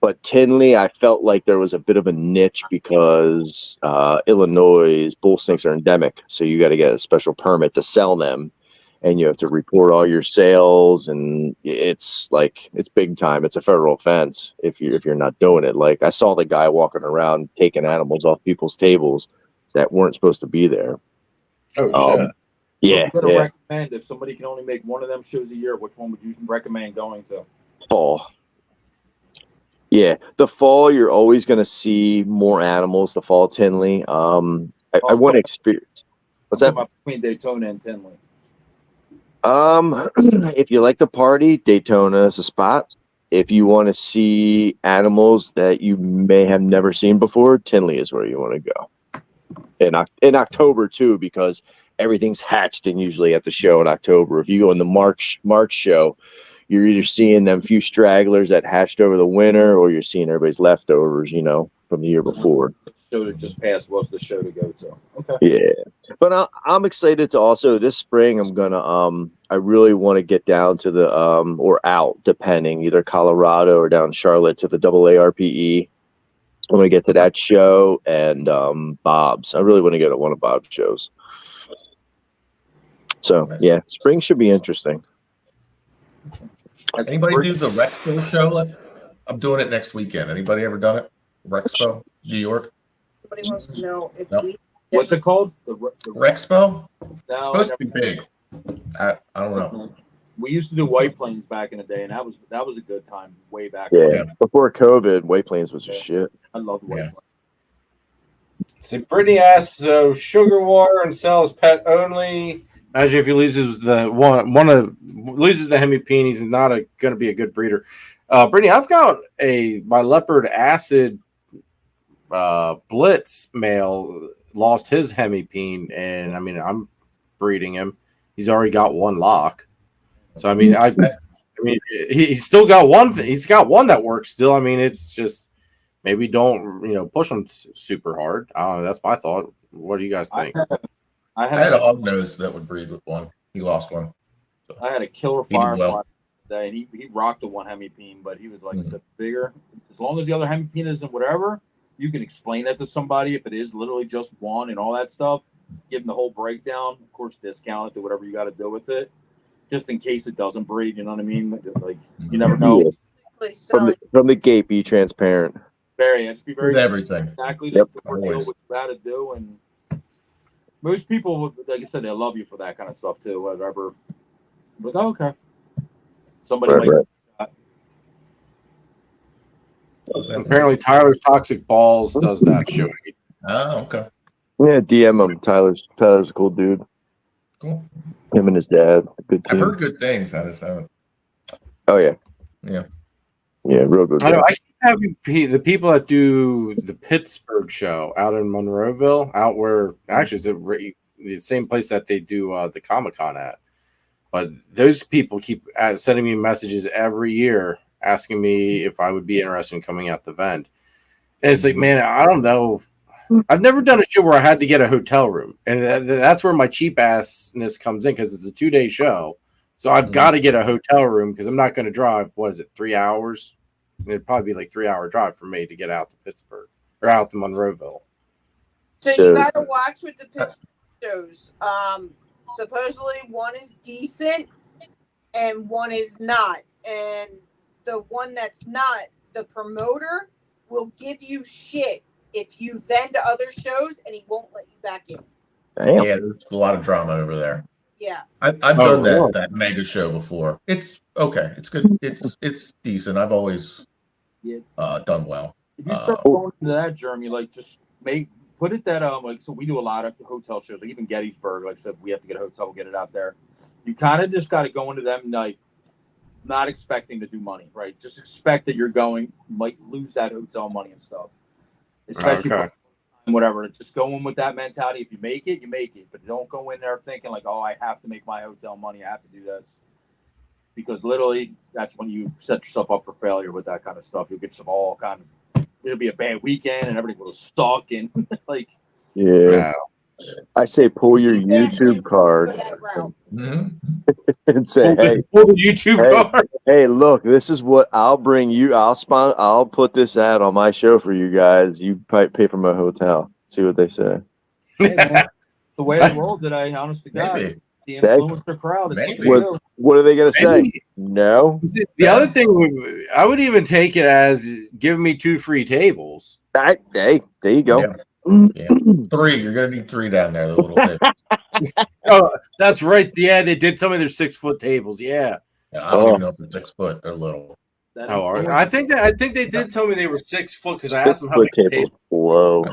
But Tinley, I felt like there was a bit of a niche because Illinois bull snakes are endemic. So you got to get a special permit to sell them. And you have to report all your sales. And it's big time. It's a federal offense if you're not doing it. Like I saw the guy walking around taking animals off people's tables that weren't supposed to be there. Oh, shit. Yeah. So recommend if somebody can only make one of them shows a year, which one would you recommend going to? Fall. Yeah, the fall you're always going to see more animals. The fall Tinley. I want to experience. What's that? Between Daytona and Tinley. If you like the party, Daytona is a spot. If you want to see animals that you may have never seen before, Tinley is where you want to go. In October too, because everything's hatched and usually at the show in October. If you go in the March show, you're either seeing them few stragglers that hatched over the winter, or you're seeing everybody's leftovers, from the year before. The show that just passed was the show to go to. Okay. Yeah, but I'm excited to also this spring. I'm gonna I really want to get down to the or out, depending, either Colorado or down Charlotte to the AARPE. I want to get to that show and Bob's. I really want to go to one of Bob's shows. So yeah, spring should be interesting. Anybody do the Rexpo show? I'm doing it next weekend. Anybody ever done it? Rexpo, New York. Somebody wants to know if Nope. we. What's it called? The Rexpo? It's No, supposed to be big. I don't know. We used to do White Plains back in the day, and that was a good time way back. Yeah, before COVID, White Plains was just shit. I love White Plains. See, Brittany asks, so sugar water and sells pet only. Imagine if he loses the loses the hemipene, he's not going to be a good breeder. Brittany, I've got my leopard acid Blitz male lost his hemipene, and I mean I'm breeding him. He's already got one lock. So I mean, I mean, he's still got one. He's got one that works still. I mean, it's just maybe don't push him super hard. I don't know. That's my thought. What do you guys think? I had a hog nose that would breed with one. He lost one. So I had a killer firefly today, and he rocked the one hemipene, but he was like I said, bigger. As long as the other hemipene isn't whatever, you can explain that to somebody. If it is literally just one and all that stuff, give them the whole breakdown. Of course, discount it to whatever you got to do with it, just in case it doesn't breed. You know what I mean? Like you never know. From the gate, be transparent. Just be very everything. Exactly. What you got to do, and most people, like I said, they love you for that kind of stuff too. Whatever. But okay. Somebody might. Apparently, Tyler's Toxic Balls does that show. Oh, okay. Yeah, DM him. Tyler's a cool dude. Cool. Him and his dad. Good team. I've heard good things. I just haven't. Oh yeah. Yeah. Yeah, real good. I know. I keep having the people that do the Pittsburgh show out in Monroeville, out where actually it's the same place that they do the Comic-Con at. But those people keep sending me messages every year asking me if I would be interested in coming out the event. And it's like, man, I don't know. I've never done a show where I had to get a hotel room. And that's where my cheap assness comes in because it's a 2-day show. So I've got to get a hotel room because I'm not going to drive, 3 hours? It'd probably be like 3-hour drive for me to get out to Pittsburgh or out to Monroeville. So you got to watch with the Pittsburgh shows. Supposedly one is decent and one is not. And the one that's not, the promoter will give you shit if you vend to other shows and he won't let you back in. Damn. Yeah, there's a lot of drama over there. Yeah. I've done that mega show before. It's okay. It's good. It's decent. I've always done well. If you start going into that, Jeremy, like just put it that so we do a lot of hotel shows, like even Gettysburg, like I said, we have to get a hotel, we'll get it out there. You kind of just got to go into them like not expecting to do money, right? Just expect that you might lose that hotel money and stuff. Especially whatever. Just go in with that mentality. If you make it, you make it. But don't go in there thinking like, oh, I have to make my hotel money. I have to do this. Because literally, that's when you set yourself up for failure with that kind of stuff. You'll get some all kind of, it'll be a bad weekend and everybody will suck and like. Yeah. I say pull your YouTube card and say, hey, pull the YouTube card. Hey, look, this is what I'll bring you. I'll put this ad on my show for you guys. You pay for my hotel. See what they say. Hey, man, the way I rolled today, honest to God, the influencer crowd. What are they going to say? No. The other thing, I would even take it as give me 2 free tables. Hey, there you go. Yeah. Yeah. 3. You're gonna need 3 down there. The little table. Oh, that's right. Yeah, they did tell me there's 6-foot tables. Yeah. I don't even know if they're 6 foot. They're little. I think they did tell me they were 6 foot because I asked them how many tables. Whoa.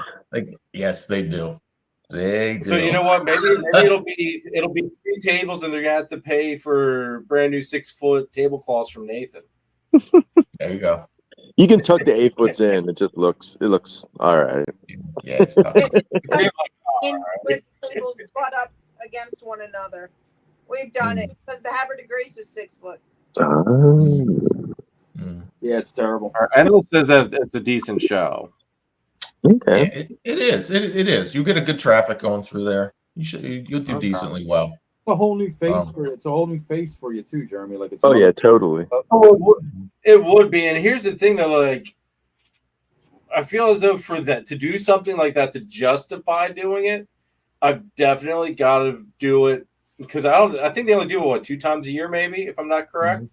Yes, they do. They do. So you know what? Maybe it'll be 3 tables, and they're gonna have to pay for brand new 6-foot tablecloths from Nathan. There you go. You can tuck the 8-foots in. It looks all right. Yeah, it's not. With tables butt up against one another. We've done it because the Havre de Grace is 6 foot. Yeah, it's terrible. Endel says that it's a decent show. Okay, yeah, it is. It is. You get a good traffic going through there. You'll do decently well. A whole new face for it. It's a whole new face for you too, Jeremy. Like it's yeah, totally. It would be. And here's the thing, though. Like, I feel as though for that to do something like that to justify doing it, I've definitely got to do it because I think they only do it 2 times a year, maybe if I'm not correct.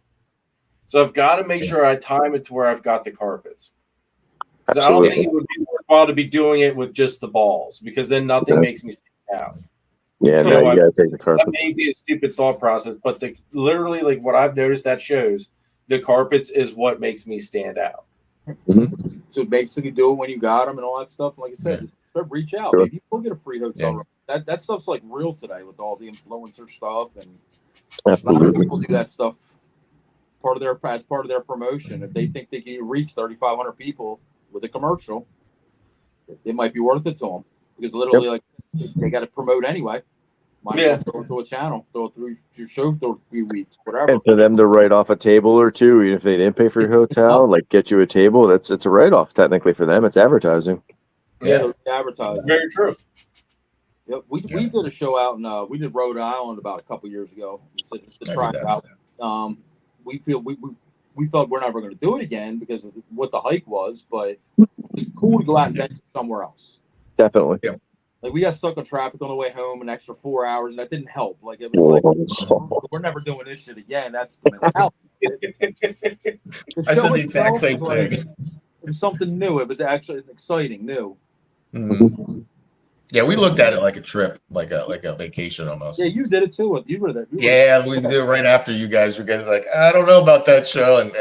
So I've got to make sure I time it to where I've got the carpets. Because I don't think it would be worthwhile to be doing it with just the balls because then nothing makes me stand out. Yeah, So no, you gotta take the carpets. That may be a stupid thought process, but literally, like what I've noticed that shows, the carpets is what makes me stand out. So basically, do it when you got them and all that stuff. And like I said, just reach out. Sure. Maybe you'll get a free hotel room. That stuff's like real today with all the influencer stuff, and a lot of people do that stuff as part of their promotion. If they think they can reach 3,500 people with a commercial, it might be worth it to them because literally, like they got to promote anyway. Might as well throw it to a channel, throw it through your show for a few weeks, whatever. And for them to write off a table or two, even if they didn't pay for your hotel, like get you a table, it's a write-off technically for them. It's advertising. Yeah, advertising. Very true. Yep, we did a show out in we did Rhode Island about a couple years ago. Just to try it out. We felt we're never going to do it again because of what the hike was, but it's cool to go out and venture somewhere else. Definitely. Yeah. Like we got stuck on traffic on the way home, an extra 4 hours, and that didn't help. Like it was like we're never doing this shit again. That's the mentality. I said the exact same thing. It was something new. It was actually exciting, new. Mm-hmm. Yeah, we looked at it like a trip, like a vacation almost. Yeah, you did it too. You were there. We did it right after you guys. You guys were like, I don't know about that show, and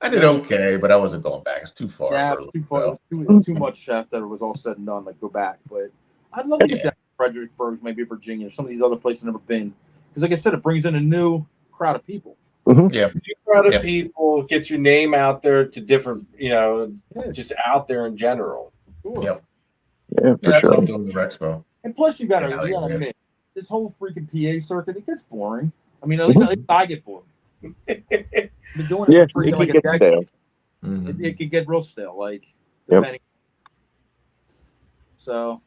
I did okay, but I wasn't going back. It's too far. Yeah, too far. It was too much after it was all said and done. Like go back, but I'd love to get down to Fredericksburg, maybe Virginia, or some of these other places I've never been. Because, like I said, it brings in a new crowd of people. Mm-hmm. Yeah, new crowd of people, get your name out there to different, just out there in general. Cool. Yep. Yeah, for that's sure. what I'm doing with Expo. And plus, you got to admit, this whole freaking PA circuit, it gets boring. I mean, at least I get bored. Been doing it for freaking like a decade. Mm-hmm. It could get real stale, like Yep. So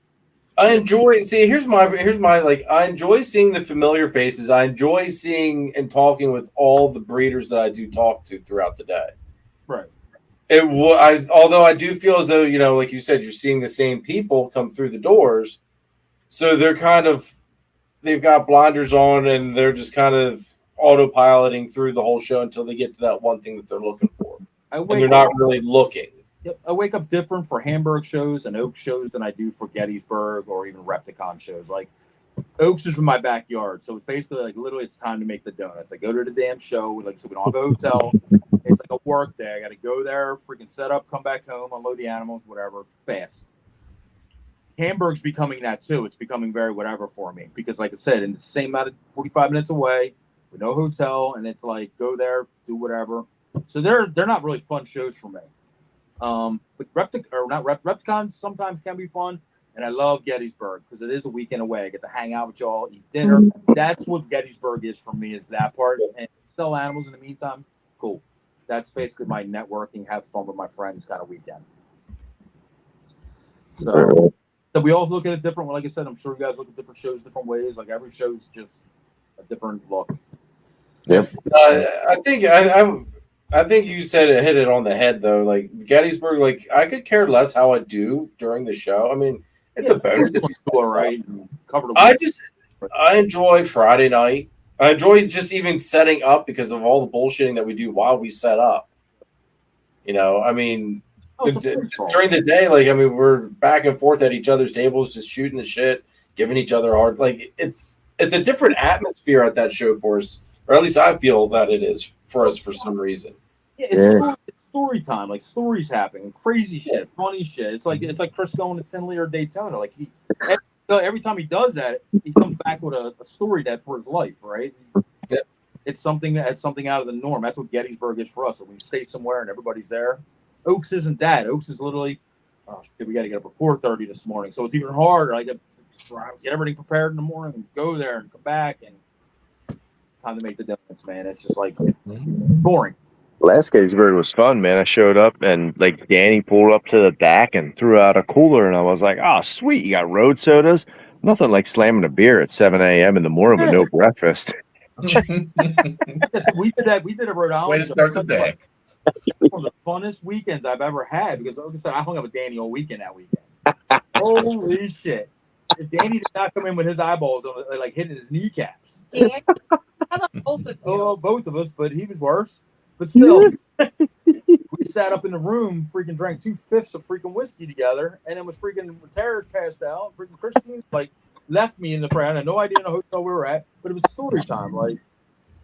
I enjoy here's my I enjoy seeing the familiar faces. I enjoy seeing and talking with all the breeders that I do talk to throughout the day. Right. Although I do feel as though, like you said, you're seeing the same people come through the doors. So they've got blinders on and they're just kind of autopiloting through the whole show until they get to that one thing that they're looking for. And they're not really looking. Yep, I wake up different for Hamburg shows and Oak shows than I do for Gettysburg or even Repticon shows. Like Oaks is from my backyard, so it's basically like literally it's time to make the donuts. I go to the damn show, so we don't have a hotel. It's like a work day. I got to go there, freaking set up, come back home, unload the animals, whatever, fast. Hamburg's becoming that too. It's becoming very whatever for me because, like I said, in the same amount of 45 minutes away with no hotel, and it's like go there, do whatever. So they're not really fun shows for me. But Repticon sometimes can be fun, and I love Gettysburg because it is a weekend away. I get to hang out with y'all, eat dinner. That's what Gettysburg is for me, is that part. And sell animals in the meantime, cool. That's basically my networking, have fun with my friends kind of weekend. So we all look at it different. Like I said, I'm sure you guys look at different shows different ways. Like every show's just a different look. Yep. I think you said it, hit it on the head though. Like Gettysburg, like I could care less how I do during the show. I mean, it's a bonus. Right? I enjoy Friday night. I enjoy just even setting up because of all the bullshitting that we do while we set up. I mean, just during the day, we're back and forth at each other's tables, just shooting the shit, giving each other hard. Like it's a different atmosphere at that show for us, or at least I feel that it is for us for some reason. Yeah, it's story time. Like stories happening, crazy shit, funny shit. It's like Chris going to Tinley or Daytona. Like every time he does that, he comes back with a story that for his life, right? Yeah. It's something out of the norm. That's what Gettysburg is for us. So when you stay somewhere and everybody's there, Oaks isn't that. Oaks is literally, oh shit, we got to get up at 4:30 this morning, so it's even harder. I get everything prepared in the morning and go there and come back and time to make the difference, man. It's just like boring. Last Gettysburg was fun, man. I showed up and like Danny pulled up to the back and threw out a cooler, and I was like, "Oh, sweet! You got road sodas." Nothing like slamming a beer at 7 a.m. in the morning with no breakfast. We did that. We did a Rhode Island. Way to start the day. One of the funnest weekends I've ever had because, like I said, I hung out with Danny all weekend that weekend. Holy shit! If Danny did not come in with his eyeballs on, like hitting his kneecaps. Dan, how about both of you? Oh, both of us, but he was worse. But still, we sat up in the room, freaking drank 2/5 of freaking whiskey together, and then was freaking Tara's passed out. Freaking Christine left me in the front. I had no idea in the hotel we were at, but it was story time. Like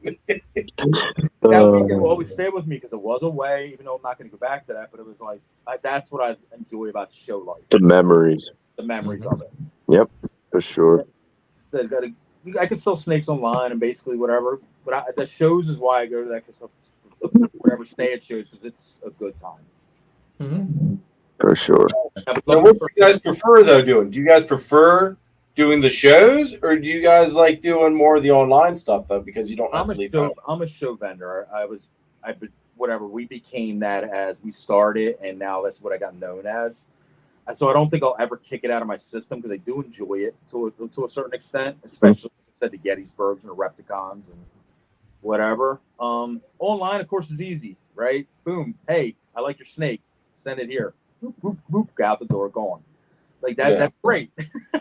that weekend will always stay with me because it was away, even though I'm not going to go back to that. But it was like that's what I enjoy about show life. The memories. The memories of it. Yep, for sure. I could sell snakes online and basically whatever, but the shows is why I go to that because whatever stay at shows because it's a good time. Mm-hmm. For sure. Now, what do you guys prefer though doing? Do you guys prefer doing the shows, or do you guys like doing more of the online stuff though? Because you don't have to leave home. I'm a show vendor. Whatever, we became that as we started, and now that's what I got known as. So I don't think I'll ever kick it out of my system because I do enjoy it to a certain extent, especially like the Gettysburgs and the Repticons and whatever. Online, of course, is easy, right? Boom. Hey, I like your snake. Send it here. Boop, boop, boop. Go out the door, gone. Like that. Yeah. That's great.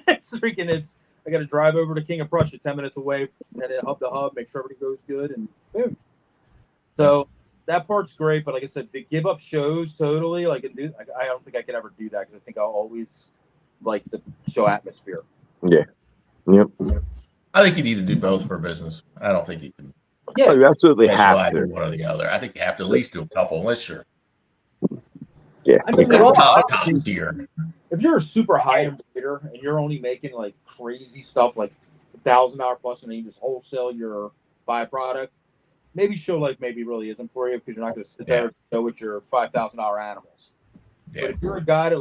I got to drive over to King of Prussia, 10 minutes away, and then hub to hub, make sure everything goes good, and boom. So that part's great, but like I said, to give up shows totally, I don't think I could ever do that because I think I'll always like the show atmosphere. Yeah. Yep. I think you need to do both for business. I don't think you can. Yeah, you absolutely have to. One or the other. I think you have to at least do a couple, unless you're. Yeah. I mean, tier. If you're a super high-end breeder and you're only making like crazy stuff like $1,000 plus, and then you just wholesale your byproduct, maybe show maybe really isn't for you because you're not going to sit there and go with your $5,000 animals. Yeah. But if you're a guy that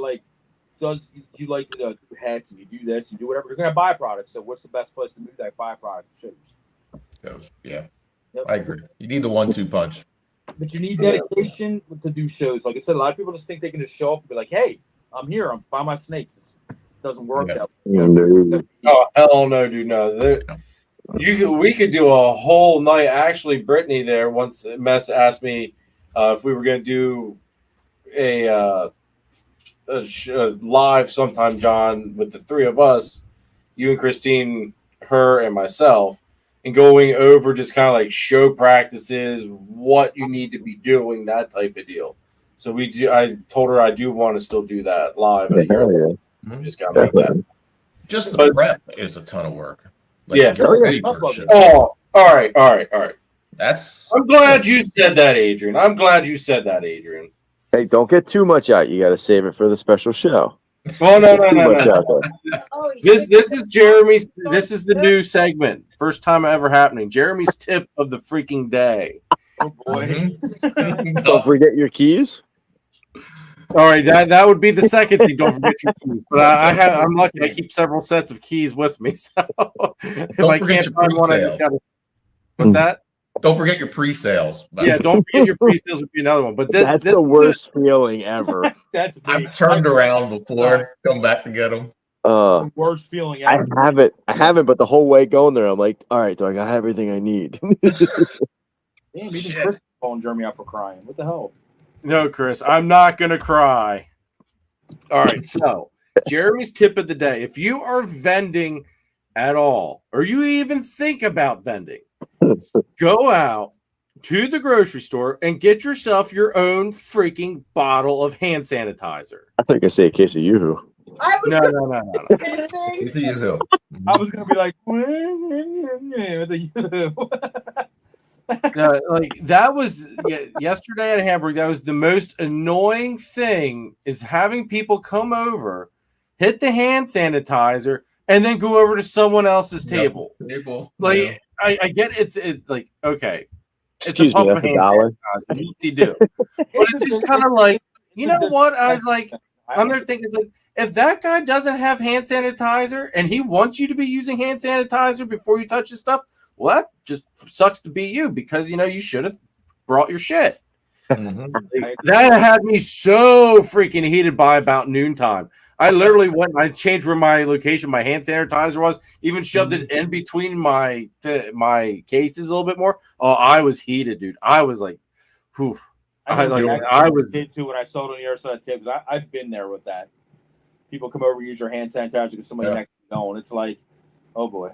you like to do heads and you do this, you do whatever, you're going to have byproducts. So what's the best place to move that byproduct? Shows. Yeah. Yep. I agree. You need the 1-2 punch. But you need dedication to do shows. Like I said, a lot of people just think they can just show up and be like, "Hey, I'm here. I'm by my snakes." It doesn't work that way. Oh hell no, dude, no. We could do a whole night. Actually, Brittany there once Mess asked me if we were going to do a live sometime, John, with the three of us, you and Christine, her and myself, and going over just kind of like show practices, what you need to be doing, that type of deal. So I told her I do want to still do that live. Just got to make that. Just the prep is a ton of work. Oh, all right. I'm glad you said that, Adrian. Hey, don't get too much out. You got to save it for the special show. Well, no. This is Jeremy's. This is the new segment. First time ever happening. Jeremy's tip of the freaking day. Oh boy! Don't forget your keys. All right, that would be the second thing. Don't forget your keys. But I'm lucky. I keep several sets of keys with me. So if I can't find one, I just gotta. What's that? Don't forget your pre-sales. Yeah, don't forget your pre-sales would be another one. But that's the worst feeling ever. I've turned around before, come back to get them. The worst feeling ever. I haven't, but the whole way going there, I'm like, all right, do I got everything I need? Damn, even Chris is calling Jeremy out for crying. What the hell? No, Chris, I'm not gonna cry. All right, so Jeremy's tip of the day: if you are vending at all, or you even think about vending, go out to the grocery store and get yourself your own freaking bottle of hand sanitizer. I think I say a case of Yoo-Hoo. No. Case of Yoo-Hoo. I was gonna be like, with the Yoo-Hoo. That was yesterday at Hamburg. That was the most annoying thing, is having people come over, hit the hand sanitizer, and then go over to someone else's table. I get it's like, okay, excuse me, that's $1. You do, but it's just kind of like, you know what? I was like, I'm there thinking, like, if that guy doesn't have hand sanitizer and he wants you to be using hand sanitizer before you touch his stuff, well, that just sucks to be you, because you should have brought your shit. That had me so freaking heated by about noontime. I literally went and I changed where my location, my hand sanitizer was, even shoved it in between my cases a little bit more. Oh, I was heated, dude. I was like, whew. I was too when I sold on the other side of the table. I've been there with that. People come over and use your hand sanitizer because somebody next to you don't. It's like, oh boy.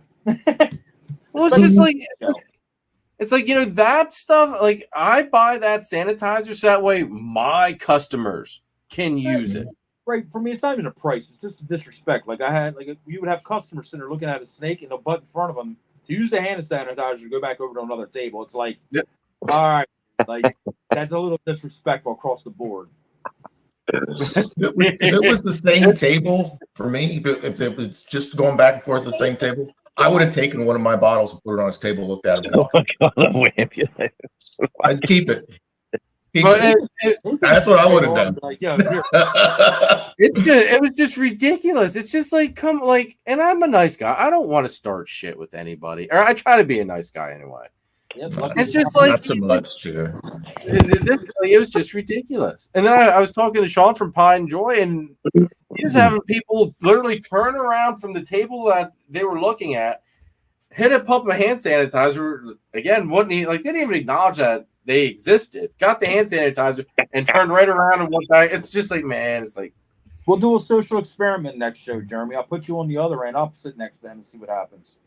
Well, it's just like, it's like, that stuff, like, I buy that sanitizer so that way my customers can use it. Right. For me, it's not even a price. It's just disrespect. Like, you would have customers sitting there looking at a snake and a butt in front of them to use the hand sanitizer to go back over to another table. It's like, all right, like, that's a little disrespectful across the board. If it was the same table for me, if it's just going back and forth the same table, I would have taken one of my bottles and put it on his table, looked at it. Oh my God, I'd keep it. But That's what I would have done. Like, yo, here. it was just ridiculous. It's just like, and I'm a nice guy. I don't want to start shit with anybody, or I try to be a nice guy anyway. Yeah, It's just like not so much, Sugar. it was just ridiculous. And then I was talking to Sean from Pie and Joy, and he was having people literally turn around from the table that they were looking at, hit a pump of hand sanitizer again. Didn't even acknowledge that they existed. Got the hand sanitizer and turned right around and went back. It's just like, man, it's like We'll do a social experiment next show, Jeremy. I'll put you on the other end. I'll sit next to them and see what happens.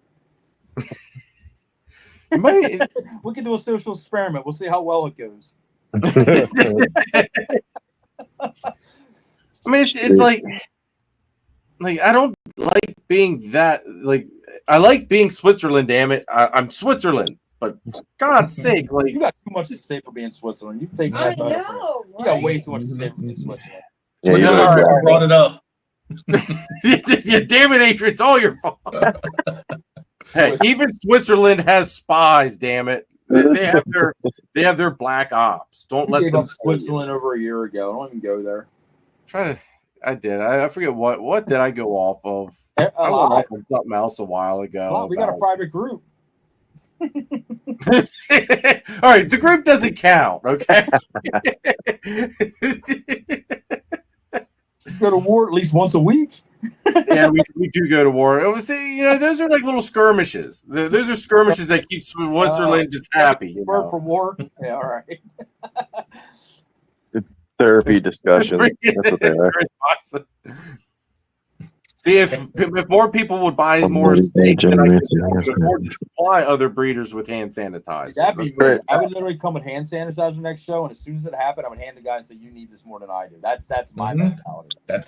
We can do a social experiment. We'll see how well it goes. I mean, it's like I don't like being that. Like, I like being Switzerland. Damn it, I'm Switzerland. But for God's sake, like, you got too much to say for being Switzerland. You take I that. know. You got way too much to say for being Switzerland. Yeah, I brought it up. yeah, damn it, Adrian, it's all your fault. Hey, even Switzerland has spies. Damn it, they have their black ops. Don't let them. Switzerland over a year ago. I don't even go there. I did. I forget what did I go off of. I went off on something else a while ago. We got a private group. All right, the group doesn't count. Okay. Go to war at least once a week. Yeah, we do go to war. See, those are like little skirmishes. Those are skirmishes that keep Switzerland just happy. Word for war. Yeah, all right. Therapy discussion. That's what they are. See, if more people would buy more steak, then I could afford to supply other breeders with hand sanitizer. That'd be great. I would literally come with hand sanitizer next show, and as soon as it happened, I would hand the guy and say, "You need this more than I do." That's my mentality. That's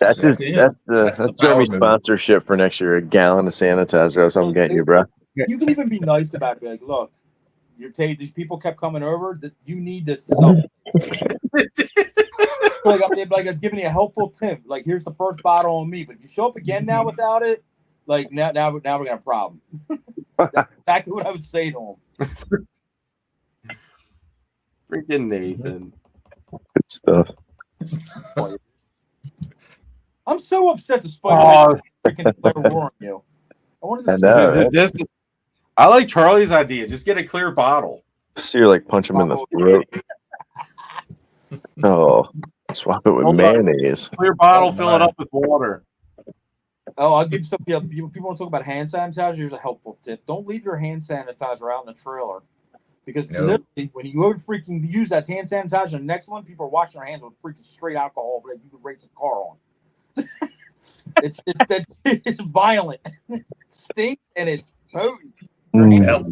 Jeremy's sponsorship for next year. A gallon of sanitizer. That's what I'm getting you, bro. You can even be nice about it. Be like, look, these people kept coming over. That you need this. Like I'm giving you a helpful tip. Like, here's the first bottle on me. But if you show up again now without it, like now we're gonna have a problem. That's exactly what I would say to him. Freaking Nathan. Good stuff. I'm so upset the Spider freaking declare war on you. I like Charlie's idea. Just get a clear bottle. So you're like punch him in the throat. Oh, swap it with mayonnaise. Clear bottle, fill it up with water. Oh, I'll give some people want to talk about hand sanitizer. Here's a helpful tip. Don't leave your hand sanitizer out in the trailer. Because literally, when you go to freaking use that hand sanitizer, the next one, people are washing their hands with freaking straight alcohol that you could race a car on. It's violent. It stinks and it's potent.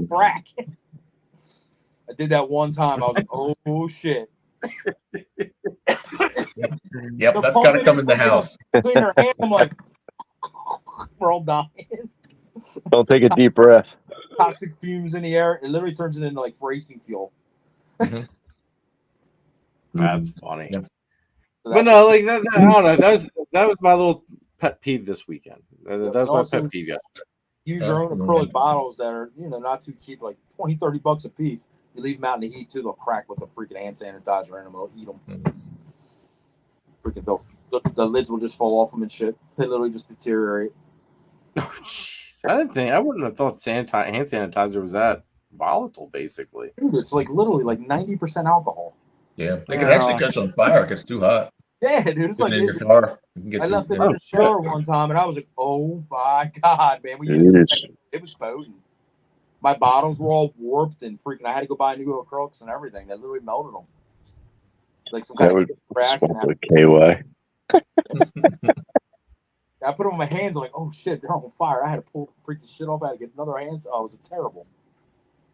Crack. I did that one time. I was like, oh shit. Yep, that's got to come in the house. Clean her hand. I'm like, we're all dying. Don't take a deep breath. Toxic fumes in the air. It literally turns it into like racing fuel. That's funny. So but no, like that, I don't know. That was my little pet peeve this weekend. That was my pet peeve. Use your own acrylic bottles that are not too cheap, like $20-$30 a piece. You leave them out in the heat too; they'll crack with a freaking hand sanitizer in them. They'll eat them. Freaking, the lids will just fall off them and shit. They literally just deteriorate. Oh, jeez. I wouldn't have thought hand sanitizer was that volatile. Basically, dude, it's like literally like 90% alcohol. Yeah, they can actually catch on fire if it's too hot. Yeah, dude, it's like in your car. I left it in the store one time, and I was like, "Oh my god, man!" It was potent. My bottles were all warped and freaking. I had to go buy new acrylics and everything. They literally melted them. Like some kind of crack. KY. I put them in my hands. I'm like, "Oh shit, they're on fire!" I had to pull the freaking shit off. I had to get another hand. Oh, it was terrible.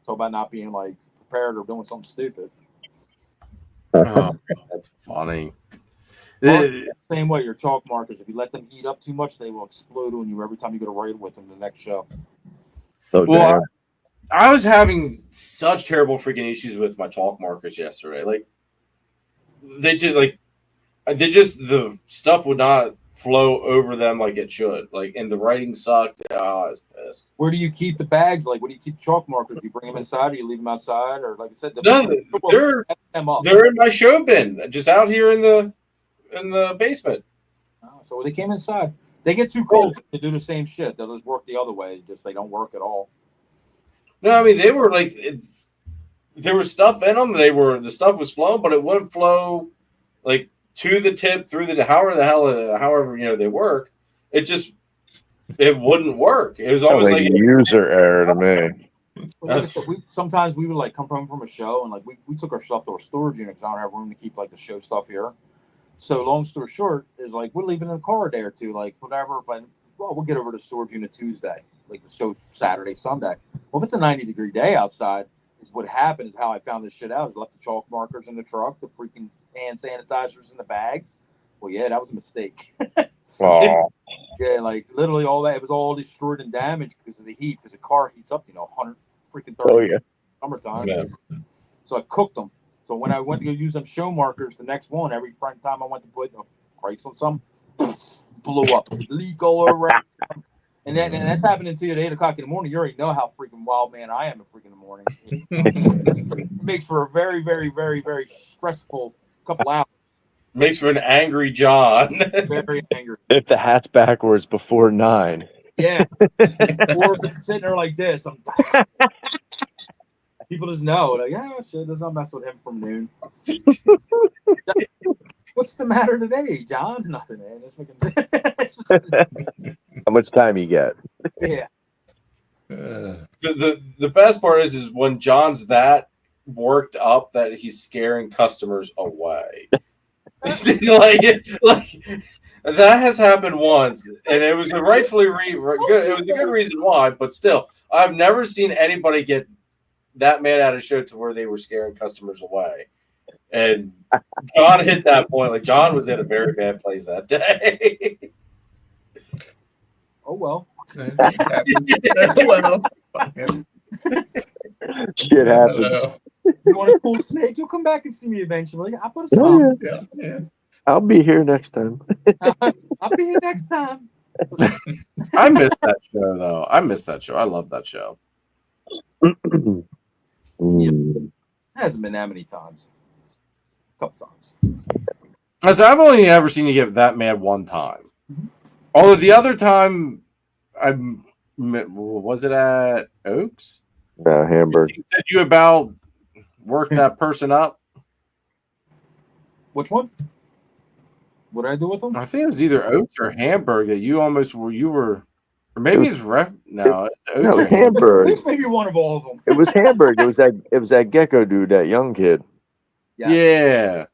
Talk about not being like prepared or doing something stupid. Oh, that's funny. Same way, your chalk markers. If you let them heat up too much, they will explode on you every time you go to write with them the next show. Well, I was having such terrible freaking issues with my chalk markers yesterday. Like, the stuff would not flow over them like it should. Like, and the writing sucked. Oh, I was pissed. Where do you keep the bags? Like, where do you keep chalk markers? Do you bring them inside, or you leave them outside, or like I said, they're in my show bin, just out here in the basement. So they came inside. They get too cold to do the same shit. They'll just work the other way. Just they don't work at all. No, I mean they were like there was stuff in them. The stuff was flowing, but it wouldn't flow like to the tip through the however they work. It wouldn't work. It was almost like user error to me. Sometimes we would like come from a show and like we took our stuff to our storage unit because I don't have room to keep like the show stuff here. So long story short is like we're leaving in the car a day or two, like whatever. We'll get over to storage unit Tuesday, like the show's Saturday, Sunday. Well, if it's a 90-degree day outside, is what happened is how I found this shit out. Is left the chalk markers in the truck, the freaking hand sanitizers in the bags. Well, yeah, that was a mistake. Oh. Yeah, like literally all that. It was all destroyed and damaged because of the heat. Because the car heats up, 100 freaking 30. Oh yeah. Summertime. Yeah. So I cooked them. So when I went to go use them show markers, the next one, every time I went to put price on some, blew up, leak all over. And that's happening to you at 8 o'clock in the morning. You already know how freaking wild man I am at freaking the morning. It makes for a very, very, very, very stressful couple hours. Makes for an angry John. Very angry. If the hat's backwards before 9. Yeah. Or if it's sitting there like this, I'm people just know, like, yeah, shit, does not mess with him from noon. What's the matter today, John? Nothing, man. How much time you get? Yeah. The best part is when John's that worked up that he's scaring customers away. like that has happened once, and it was rightfully good. It was a good reason why, but still, I've never seen anybody get that mad at a show to where they were scaring customers away. And John hit that point. Like John was in a very bad place that day. Oh well. Shit happens. You want a cool snake? You'll come back and see me eventually. I'll put a smile. Yeah. I'll be here next time. I'll be here next time. I missed that show though. I missed that show. I love that show. It hasn't been that many times. A couple times. So I've only ever seen you get that mad one time. Mm-hmm. Although the other time, was it at Oaks? Hamburg. He said you about worked that person up. Which one? What did I do with them? I think it was either Oaks or Hamburg that you almost were. You were, or maybe it's Rep. No, it was Hamburg. It's maybe one of all of them. It was Hamburg. It was that gecko dude, that young kid. Yeah,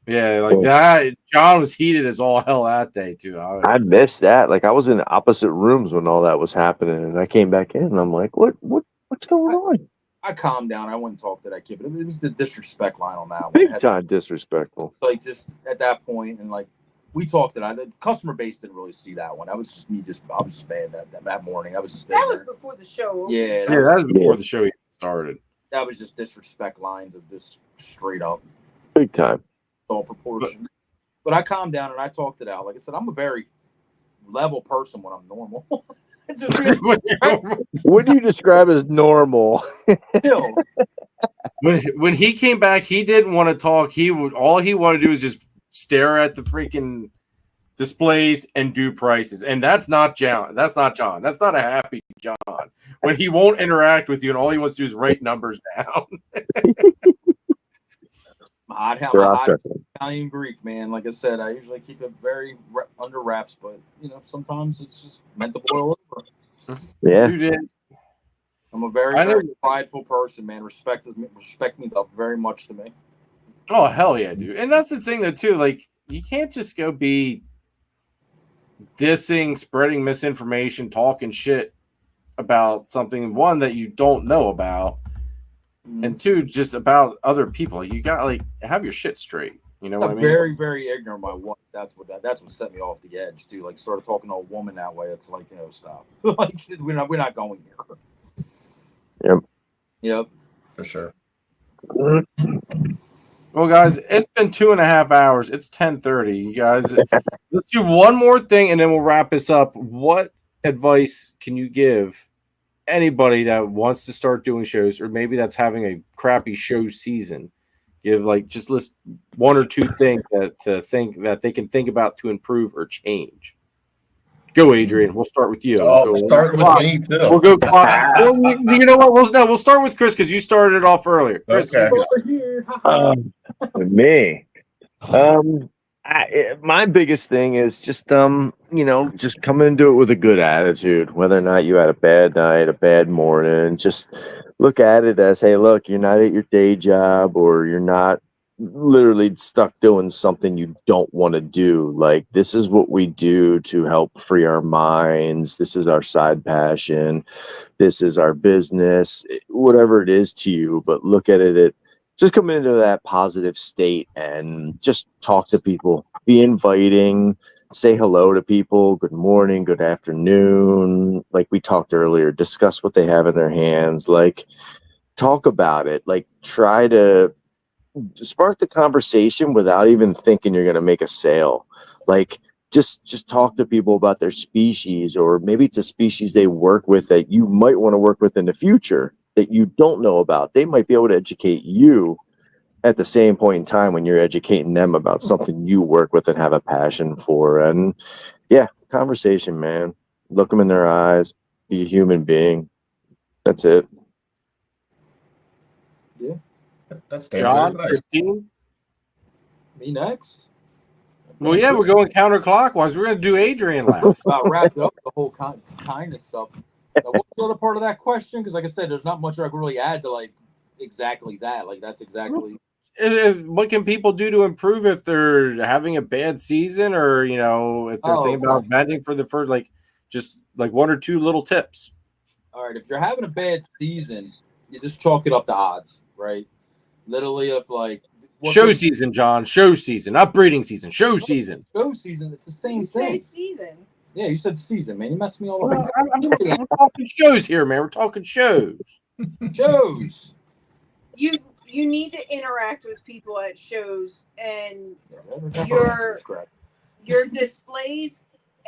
like that. John was heated as all hell that day too. I missed that. Like I was in opposite rooms when all that was happening, and I came back in, and I'm like, what's going on? I calmed down. I went and talked to that kid, but it was the disrespect line on that one. Big time disrespectful. Like just at that point, and like we talked to that. The customer base didn't really see that one. That was just me. I was just mad that morning. I was just that was before the show. Yeah, that was before the show even started. That was just disrespect lines of just straight up. Big time. All proportion. But I calmed down and I talked it out. Like I said, I'm a very level person when I'm normal. It's just what do you describe as normal? When he came back, he didn't want to talk. All he wanted to do was just stare at the freaking displays and do prices. And that's not John. That's not John. That's not a happy John. When he won't interact with you and all he wants to do is write numbers down. I'm Italian Greek, man. Like I said, I usually keep it very under wraps, but sometimes it's just meant to boil over. Yeah, you did. I'm a very prideful person, man. Respect means very much to me. Oh hell yeah, dude! And that's the thing, though, too. Like you can't just go be dissing, spreading misinformation, talking shit about something that you don't know about. And two, just about other people. You got have your shit straight. You know what I mean? Very, very ignorant. My wife. That's what set me off the edge too. Like sort of talking to a woman that way. It's like stop. Like we're not going here. Yep. Yep. For sure. Well, guys, it's been 2.5 hours. It's 10:30. You guys, let's do one more thing, and then we'll wrap this up. What advice can you give anybody that wants to start doing shows, or maybe that's having a crappy show season? Give just list one or two things that they can think about to improve or change. Go, Adrian. We'll start with you. Oh, start with me too. We'll go. Well, you know what? We'll start with Chris because you started it off earlier. Chris, Okay. Over here. Me. My biggest thing is just just come into it with a good attitude, whether or not you had a bad night, a bad morning. Just look at it as, hey, look, you're not at your day job, or you're not literally stuck doing something you don't want to do. Like, this is what we do to help free our minds. This is our side passion. This is our business, whatever it is to you. But look at it just come into that positive state and just talk to people, be inviting, say hello to people. Good morning, good afternoon. Like we talked earlier, discuss what they have in their hands, like talk about it, like try to spark the conversation without even thinking you're going to make a sale. Like just talk to people about their species, or maybe it's a species they work with that you might want to work with in the future that you don't know about. They might be able to educate you at the same point in time when you're educating them about something you work with and have a passion for. And yeah, conversation, man. Look them in their eyes. Be a human being. That's it. Yeah. That's John, nice. Christine. Me next. Well, yeah, we're going counterclockwise. We're going to do Adrian last. About wrapped up the whole kind of stuff. Now, what's the other part of that question? Because, like I said, there's not much I can really add to like exactly that. Like that's exactly. What can people do to improve if they're having a bad season, or if they're thinking about vending for the first, just one or two little tips? All right, if you're having a bad season, you just chalk it up to odds, right? Literally, if show season, John, show season, not breeding season, show season. Show season, it's the same thing. Season. Yeah, you said season, man. You messed me all up. We're talking shows here, man. We're talking shows. Shows. You need to interact with people at shows, and your displays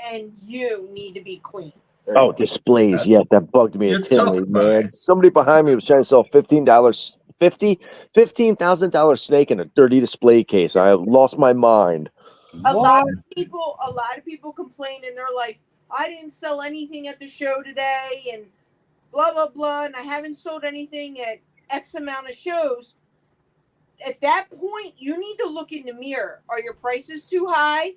and you need to be clean. Oh, displays. Yeah, that bugged me at Tinley, man. Somebody behind me was trying to sell $15,000 snake in a dirty display case. I lost my mind. A lot of people complain, and they're like, I didn't sell anything at the show today, and blah, blah, blah, and I haven't sold anything at X amount of shows. At that point, you need to look in the mirror. Are your prices too high?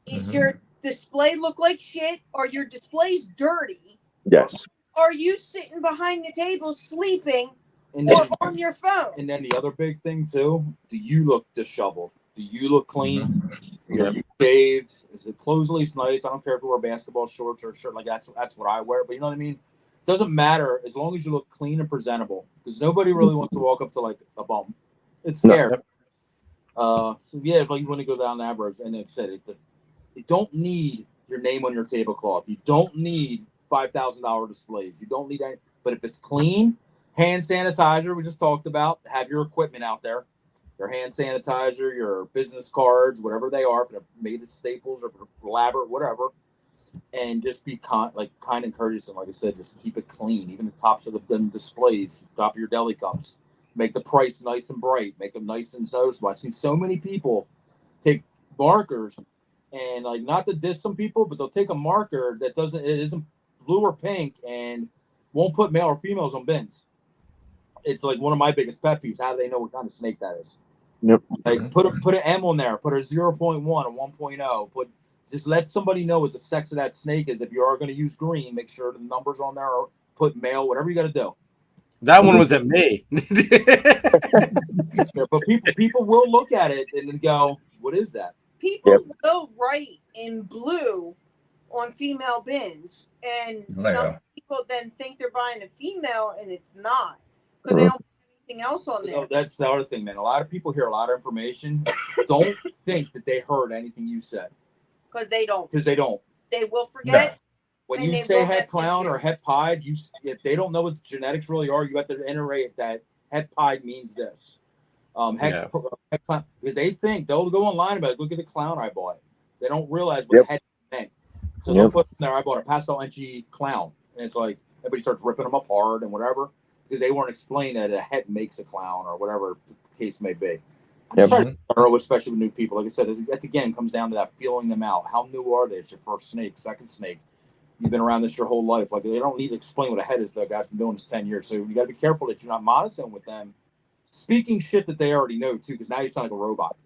Is your display look like shit? Are your displays dirty? Yes. Are you sitting behind the table sleeping and then, or on your phone? And then the other big thing, too, do you look disheveled? Do you look clean? Are you shaved? Is the clothes at least nice? I don't care if you wear basketball shorts or a shirt. Like that's what I wear. But you know what I mean? Doesn't matter as long as you look clean and presentable. Because nobody really wants to walk up to like a bum. It's scary. So yeah, if you want to go down that road, and like I said, you don't need your name on your tablecloth. You don't need $5,000 displays. You don't need that. But if it's clean, hand sanitizer, we just talked about, have your equipment out there. Your hand sanitizer, your business cards, whatever they are, if they're made of staples or elaborate, whatever, and just be kind and courteous. And like I said, just keep it clean. Even the tops of the displays, top of your deli cups, make the price nice and bright, make them nice and noticeable. I've seen so many people take markers and not to diss some people, but they'll take a marker that isn't blue or pink and won't put male or females on bins. It's one of my biggest pet peeves. How do they know what kind of snake that is? Yep. Put an M on there, put a 0.1 or 1.0, just let somebody know what the sex of that snake is. If you are going to use green, make sure the numbers on there are put male, whatever you got to do. That one was at me. But people will look at it and then go, what is that? People will write in blue on female bins, and some people then think they're buying a female, and it's not because they don't put anything else on there. That's the other thing, man. A lot of people hear a lot of information. Don't think that they heard anything you said. Because they don't. They will forget. No. When you say het clown or het pied, if they don't know what genetics really are, you have to iterate that het pied means this. Heck clown, because they think they'll go online about it. Look at the clown I bought. They don't realize what Yep. the head meant. So Yep. they'll put in there, I bought a pastel NG clown, and it's like everybody starts ripping them apart and whatever because they weren't explaining that a head makes a clown or whatever the case may be. I just try to be thorough, especially with new people. Like I said, that's again comes down to that feeling them out. How new are they? It's your first snake, second snake. You've been around this your whole life. Like they don't need to explain what a head is. The guy's been doing this 10 years. So you got to be careful that you're not monitoring with them, speaking shit that they already know too. Because now you sound like a robot.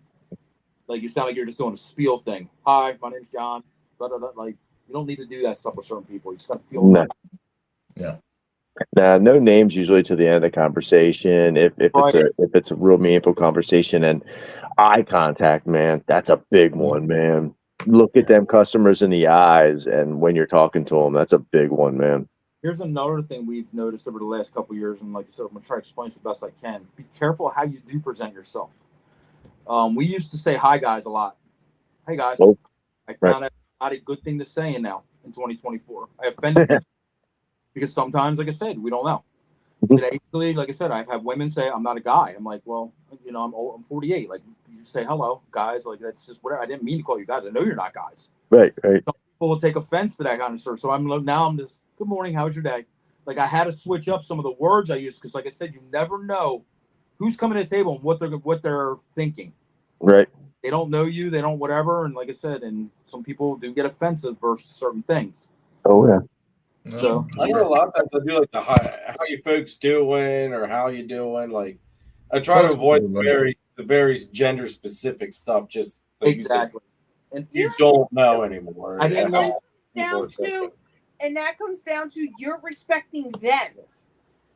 Like you sound like you're just doing a spiel thing. Hi, my name's John. Blah, blah, blah. Like you don't need to do that stuff with certain people. You just got to feel. No. Yeah. Nah, no names usually to the end of the conversation. If it's a real meaningful conversation and eye contact, man, that's a big one, man. Look at them customers in the eyes, and when you're talking to them, that's a big one, man. Here's another thing we've noticed over the last couple of years, and like I said, I'm gonna try to explain this the best I can. Be careful how you do present yourself. We used to say hi guys a lot. Hey guys. Oh, I found out not a good thing to say now in 2024. I offended people because sometimes, like I said, we don't know. Basically, like I said, I've had women say I'm not a guy. I'm like, well, you know, I'm old, I'm 48. Like you say hello, guys. Like that's just whatever. I didn't mean to call you guys. I know you're not guys. Right. Some people will take offense to that kind of stuff. So I'm just good morning. How was your day? Like I had to switch up some of the words I use because, like I said, you never know who's coming to the table and what they're thinking. Right. They don't know you. They don't whatever. And like I said, and some people do get offensive versus certain things. Oh yeah. So I know a lot of times I do like the how you folks doing or how you doing. Like I try to avoid the very gender specific stuff. Just like exactly. You said, and you don't know anymore. I didn't know. And that comes down to you're respecting them.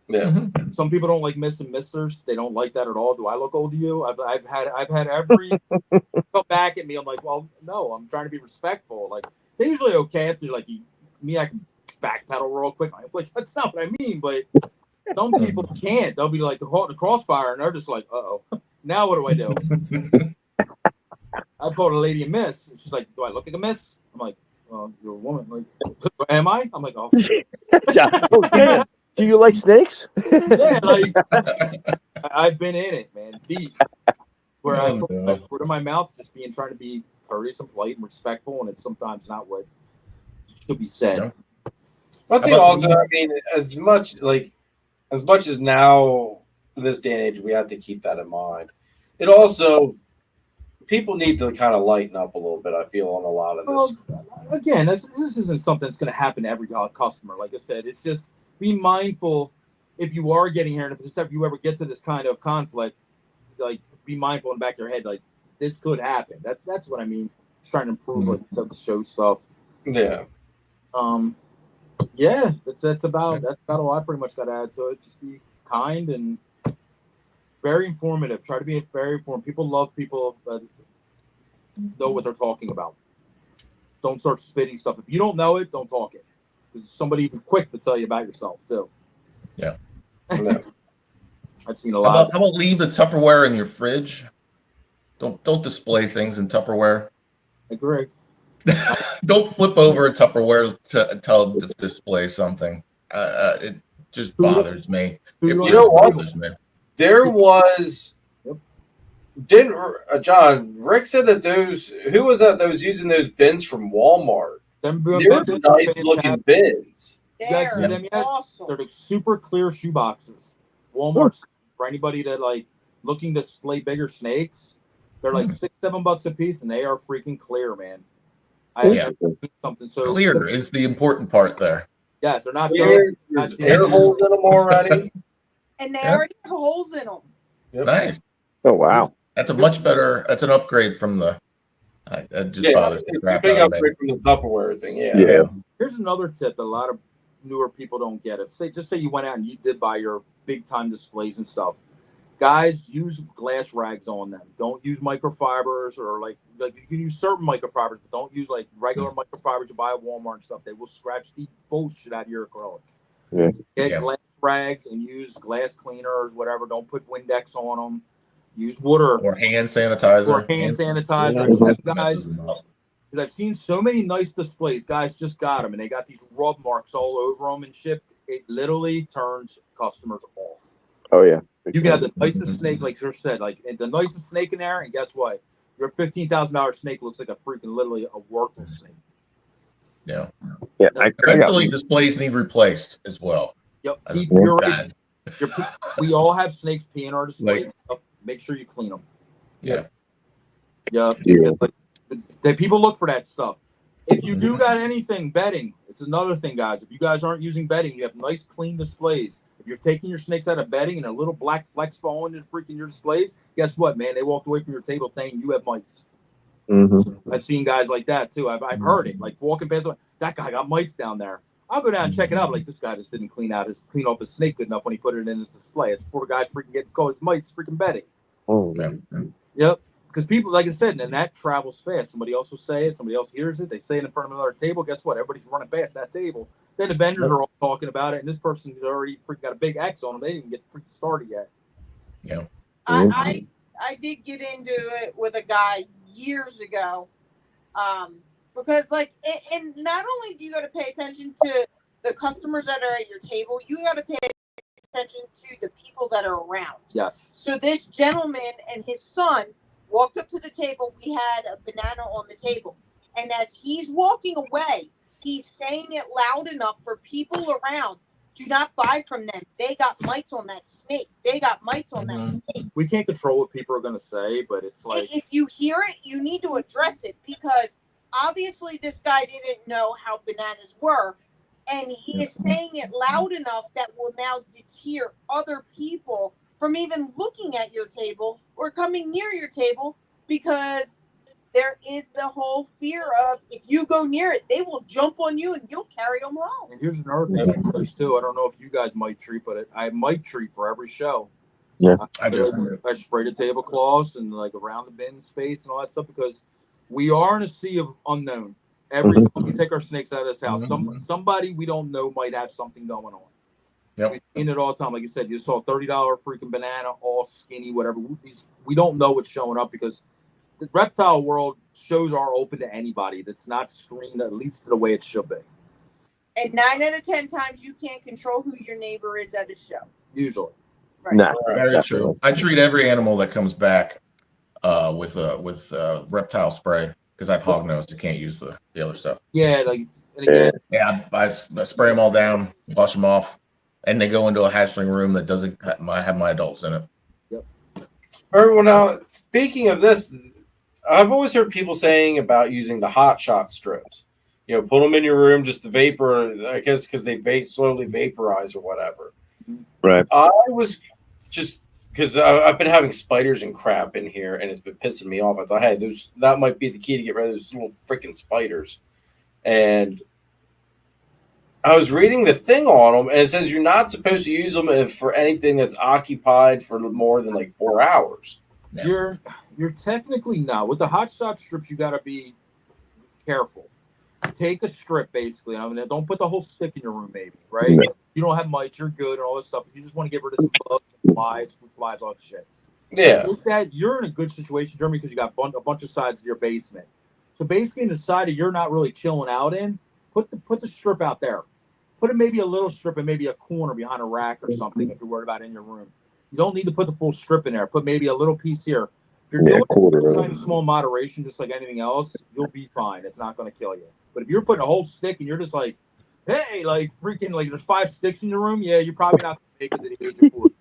Yeah. Some people don't like Miss and Misters. They don't like that at all. Do I look old to you? I've had every come back at me. I'm like, well, no, I'm trying to be respectful. Like they're usually okay after like I can backpedal real quick. I'm like, that's not what I mean. But some people can't. They'll be like caught in the crossfire, and they're just like, uh-oh. Now what do I do? I called a lady a miss, and she's like, do I look like a miss? I'm like, well, you're a woman. Like, am I? I'm like, oh. Okay. Do you like snakes? Yeah, like I've been in it, man, deep. Where I put my foot in my mouth, just trying to be courteous and polite and respectful, and it's sometimes not what should be said. Yeah. I think also, I mean, as much as now this day and age, we have to keep that in mind. It also people need to kind of lighten up a little bit. I feel on a lot of this. Well, again, this isn't something that's going to happen to every customer. Like I said, it's just be mindful if you are getting here, and if you ever get to this kind of conflict, like be mindful in the back of your head, like this could happen. That's what I mean. Just trying to improve like some show stuff. Yeah. Yeah, that's about all I pretty much got to add to it. Just be kind and very informative. Try to be very informed. People love people that know what they're talking about. Don't start spitting stuff. If you don't know it, don't talk it. Because somebody even quick to tell you about yourself too. Yeah. I've seen a lot. How about leave the Tupperware in your fridge? Don't display things in Tupperware. I agree. Don't flip over a Tupperware to display something. It just bothers me. You know what? There was, John, Rick said that who was that was using those bins from Walmart? They're nice looking bins. You guys see them yet? Awesome. They're the super clear shoe boxes. Walmart, for anybody that like looking to display bigger snakes, they're like $6-7 a piece, and they are freaking clear, man. Something so clear is the important part there. Yes, they're not clear. There's air holes in them already. And they already have holes in them. Yep. Nice. Oh wow, that's that's an upgrade from the. That just bothers the crap big out of upgrade from the Tupperware thing. Yeah. Here's another tip that a lot of newer people don't get. Just say you went out and you did buy your big time displays and stuff. Guys, use glass rags on them. Don't use microfibers or like you can use certain microfibers, but don't use like regular microfibers you buy at Walmart and stuff. They will scratch the bullshit out of your acrylic. Yeah. Get glass rags and use glass cleaners, whatever. Don't put Windex on them. Use water or hand sanitizer. Guys, because I've seen so many nice displays. Guys just got them and they got these rub marks all over them and shit. It literally turns customers off. Oh yeah. You can have the nicest snake, like you said, like the nicest snake in there, and guess what? Your $15,000 snake looks like a freaking literally a worthless snake. Yeah. Yeah. Eventually, displays need replaced as well. Yep. Bad. We all have snakes pee in our displays. Make sure you clean them. Yeah. Yep. Yeah. People look for that stuff. If you do got anything bedding, it's another thing, guys. If you guys aren't using bedding, you have nice, clean displays. If you're taking your snakes out of bedding and a little black flecks falling in freaking your displays, guess what, man? They walked away from your table saying you have mites. Mm-hmm. I've seen guys like that too. I've heard it. Like walking past, that guy got mites down there. I'll go down and check it out. Like this guy just didn't clean off his snake good enough when he put it in his display. It's before the guys freaking get caught his mites freaking bedding. Oh, yep. Because people, like I said, and that travels fast. Somebody else will say it. Somebody else hears it. They say it in front of another table. Guess what? Everybody's running past that table. Then the vendors are all talking about it, and this person's already freaking got a big X on them. They didn't even get freaking started yet. Yeah. I did get into it with a guy years ago, because and not only do you got to pay attention to the customers that are at your table, you got to pay attention to the people that are around. Yes. So this gentleman and his son walked up to the table. We had a banana on the table. And as he's walking away, he's saying it loud enough for people around. Do not buy from them. They got mites on that snake. They got mites on that snake. We can't control what people are going to say, but it's like... If you hear it, you need to address it, because obviously this guy didn't know how bananas were. And he is saying it loud enough that will now deter other people from even looking at your table or coming near your table, because there is the whole fear of if you go near it, they will jump on you and you'll carry them home. And here's another thing too. I don't know if you guys might treat, but I might treat for every show. Yeah, I do. I spray the tablecloths and like around the bin space and all that stuff, because we are in a sea of unknown. Every time we take our snakes out of this house, somebody we don't know might have something going on. Yep. We've seen it all the time. Like you said, you saw a $30 freaking banana, all skinny, whatever. We don't know what's showing up, because the reptile world shows are open to anybody that's not screened, at least the way it should be. And 9 out of 10 times you can't control who your neighbor is at a show. Usually. Right. No, Very true. I treat every animal that comes back with reptile spray, because I've hog nosed. You can't use the other stuff. Yeah, like, and again, I spray them all down, wash them off, and they go into a hatchling room that doesn't have my adults in it. All right, well, now, speaking of this, I've always heard people saying about using the hot shot strips. You know, put them in your room, just the vapor, I guess because they slowly vaporize or whatever. Right. I was just, because I've been having spiders and crap in here, and it's been pissing me off. I thought, hey, that might be the key to get rid of those little freaking spiders. And I was reading the thing on them, and it says you're not supposed to use them for anything that's occupied for more than like 4 hours. You're technically not. With the hot shot strips, you got to be careful. Take a strip, basically. I mean, don't put the whole stick in your room, maybe, right? No. You don't have mites, you're good, and all this stuff. You just want to get rid of some bugs, flies, all that shit. Yeah. With that, you're in a good situation, Jeremy, because you got a bunch of sides of your basement. So basically, in the side that you're not really chilling out in, put the strip out there. Put it maybe a little strip and maybe a corner behind a rack or something if you're worried about it in your room. You don't need to put the full strip in there. Put maybe a little piece here. If you're doing it in small moderation, just like anything else, you'll be fine. It's not going to kill you. But if you're putting a whole stick and you're just like, hey, like freaking, like there's 5 sticks in your room, yeah, you're probably not going to make it to the age of 40.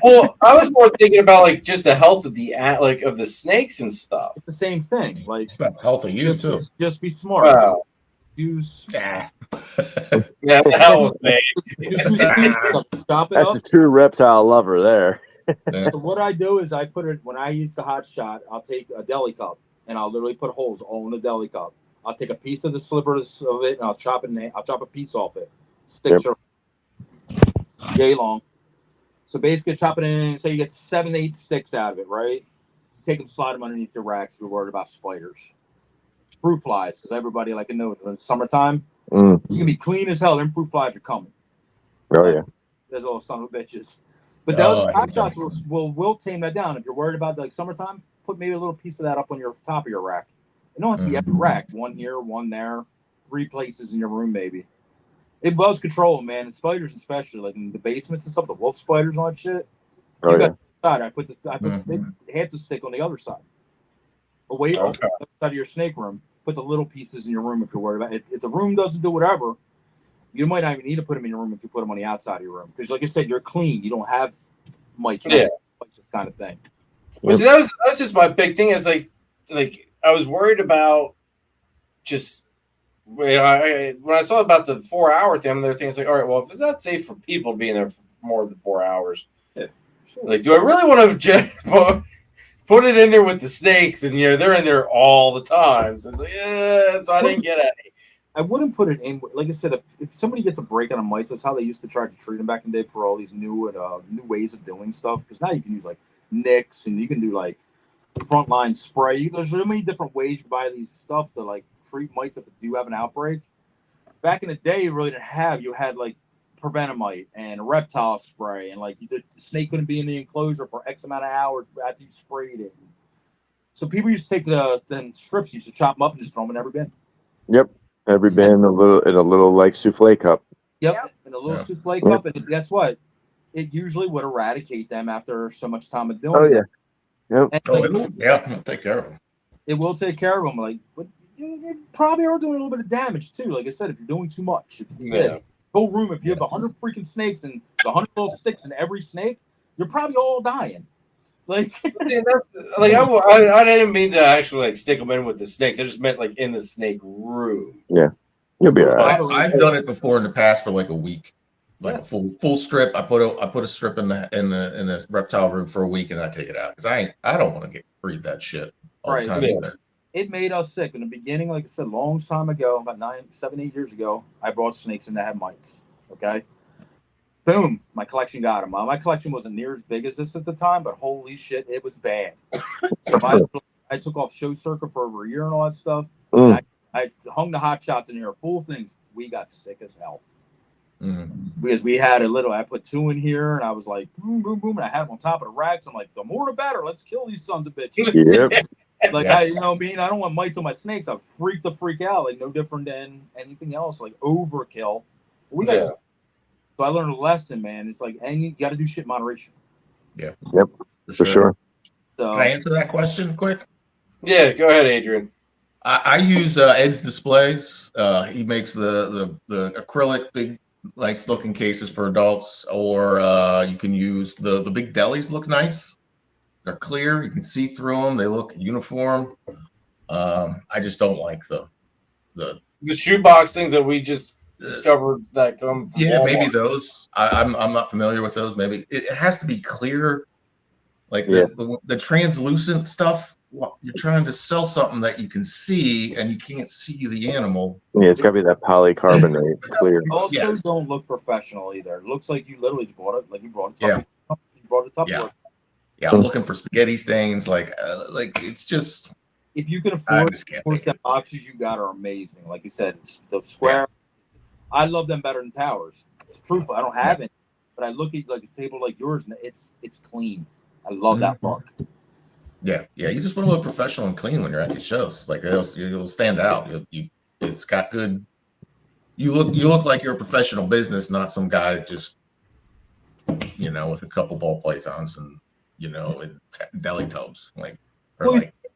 Well, I was more thinking about like just the health of of the snakes and stuff. It's the same thing. Like Health of you too. Just be smart. Wow. Use Yeah, hell, man. Chop it That's up. a true reptile lover there. So what I do is I put it, when I use the hot shot, I'll take a deli cup and I'll literally put holes all in the deli cup. I'll take a piece of the slivers of it and I'll chop a piece off it. Sticks are yay long. So basically chop it in, so you get 7 to 8 sticks out of it, right? Take them, slide them underneath your racks if you're worried about spiders. Fruit flies, because everybody like to know in summertime, you can be clean as hell. Them fruit flies are coming. Oh yeah. There's all son of bitches. But those hot shots will tame that down. If you're worried about like summertime, put maybe a little piece of that up on your top of your rack. It don't have to be every rack. One here, one there, 3 places in your room maybe. It was controlling, man. And spiders, especially like in the basements and stuff, the wolf spiders on shit. Oh, You yeah. got side. I put half the stick on the other side. Away on the other side of your snake room. Put the little pieces in your room if you're worried about it. If the room doesn't do whatever, you might not even need to put them in your room if you put them on the outside of your room. Because, like I said, you're clean. You don't have mites. Yeah. Like this kind of thing. Well, see, that's just my big thing. Is like I was worried about just when I saw about the 4-hour thing. Another thing is like, all right, well, if it's not safe for people being there for more than 4 hours, Sure. like, do I really want to just put it in there with the snakes? And they're in there all the time. So it's like, so I didn't get any. I wouldn't put it in. Like I said, if somebody gets a break on a mites, that's how they used to try to treat them back in the day for all these new ways of doing stuff. Because now you can use like nicks and you can do like frontline spray. There's so many different ways you can buy these stuff to like treat mites if they do have an outbreak. Back in the day, you really didn't have. You had like Prevenamite and a reptile spray, and like the snake couldn't be in the enclosure for X amount of hours after you sprayed it. So people used to take the strips, used to chop them up and just throw them in every bin. Yep. Every bin in a little like souffle cup. Yep. In a little souffle cup, and guess what? It usually would eradicate them after so much time of doing it. Yep. It'll take care of them. It will take care of them. Like, but you probably are doing a little bit of damage too. Like I said, if you're doing too much, if it's big, whole room, if you have 100 freaking snakes and 100 little sticks in every snake, you're probably all dying. Like, that's like I didn't mean to actually like stick them in with the snakes. I just meant like in the snake room. Yeah, you'll be all right. I've done it before in the past for like a week, like a full strip. I put a strip in the reptile room for a week, and I take it out because I don't want to breathe that shit all the time. Yeah. It made us sick in the beginning. Like I said, a long time ago, about 8 years ago, I brought snakes in that had mites. Okay. Boom, my collection got them. My collection wasn't near as big as this at the time, but holy shit, it was bad. So I took off show circuit for over a year and all that stuff. And I hung the hot shots in here full of things. We got sick as hell. Because we had I put 2 in here, and I was like, boom, boom, boom, and I had them on top of the racks. I'm like, the more the better. Let's kill these sons of bitches. Yep. Like, I don't want mites on my snakes. I freak out, like no different than anything else, like overkill. So I learned a lesson, man. It's like, and you got to do shit in moderation. Yeah. Yep. For sure. So, can I answer that question quick? Yeah, go ahead, Adrian. I use Ed's displays. He makes the acrylic big, nice looking cases for adults, or you can use the big delis. Look nice. They're clear. You can see through them. They look uniform. I just don't like the shoebox things that we just discovered that come from Walmart. Maybe those. I'm not familiar with those. Maybe it has to be clear, like the translucent stuff. You're trying to sell something that you can see, and you can't see the animal. Yeah, it's got to be that polycarbonate clear. Also, don't look professional either. It looks like you literally just bought it. Like you brought it. You brought it up. Yeah, I'm looking for spaghetti stains. Like it's just. If you can afford the boxes you got are amazing. Like you said, the square. I love them better than towers. It's truthful. I don't have it, but I look at like a table like yours, and it's clean. I love that look. Yeah. You just want to look professional and clean when you're at these shows. Like it'll stand out. It's got good. You look like you're a professional business, not some guy just with a couple ball pythons and in deli tubs.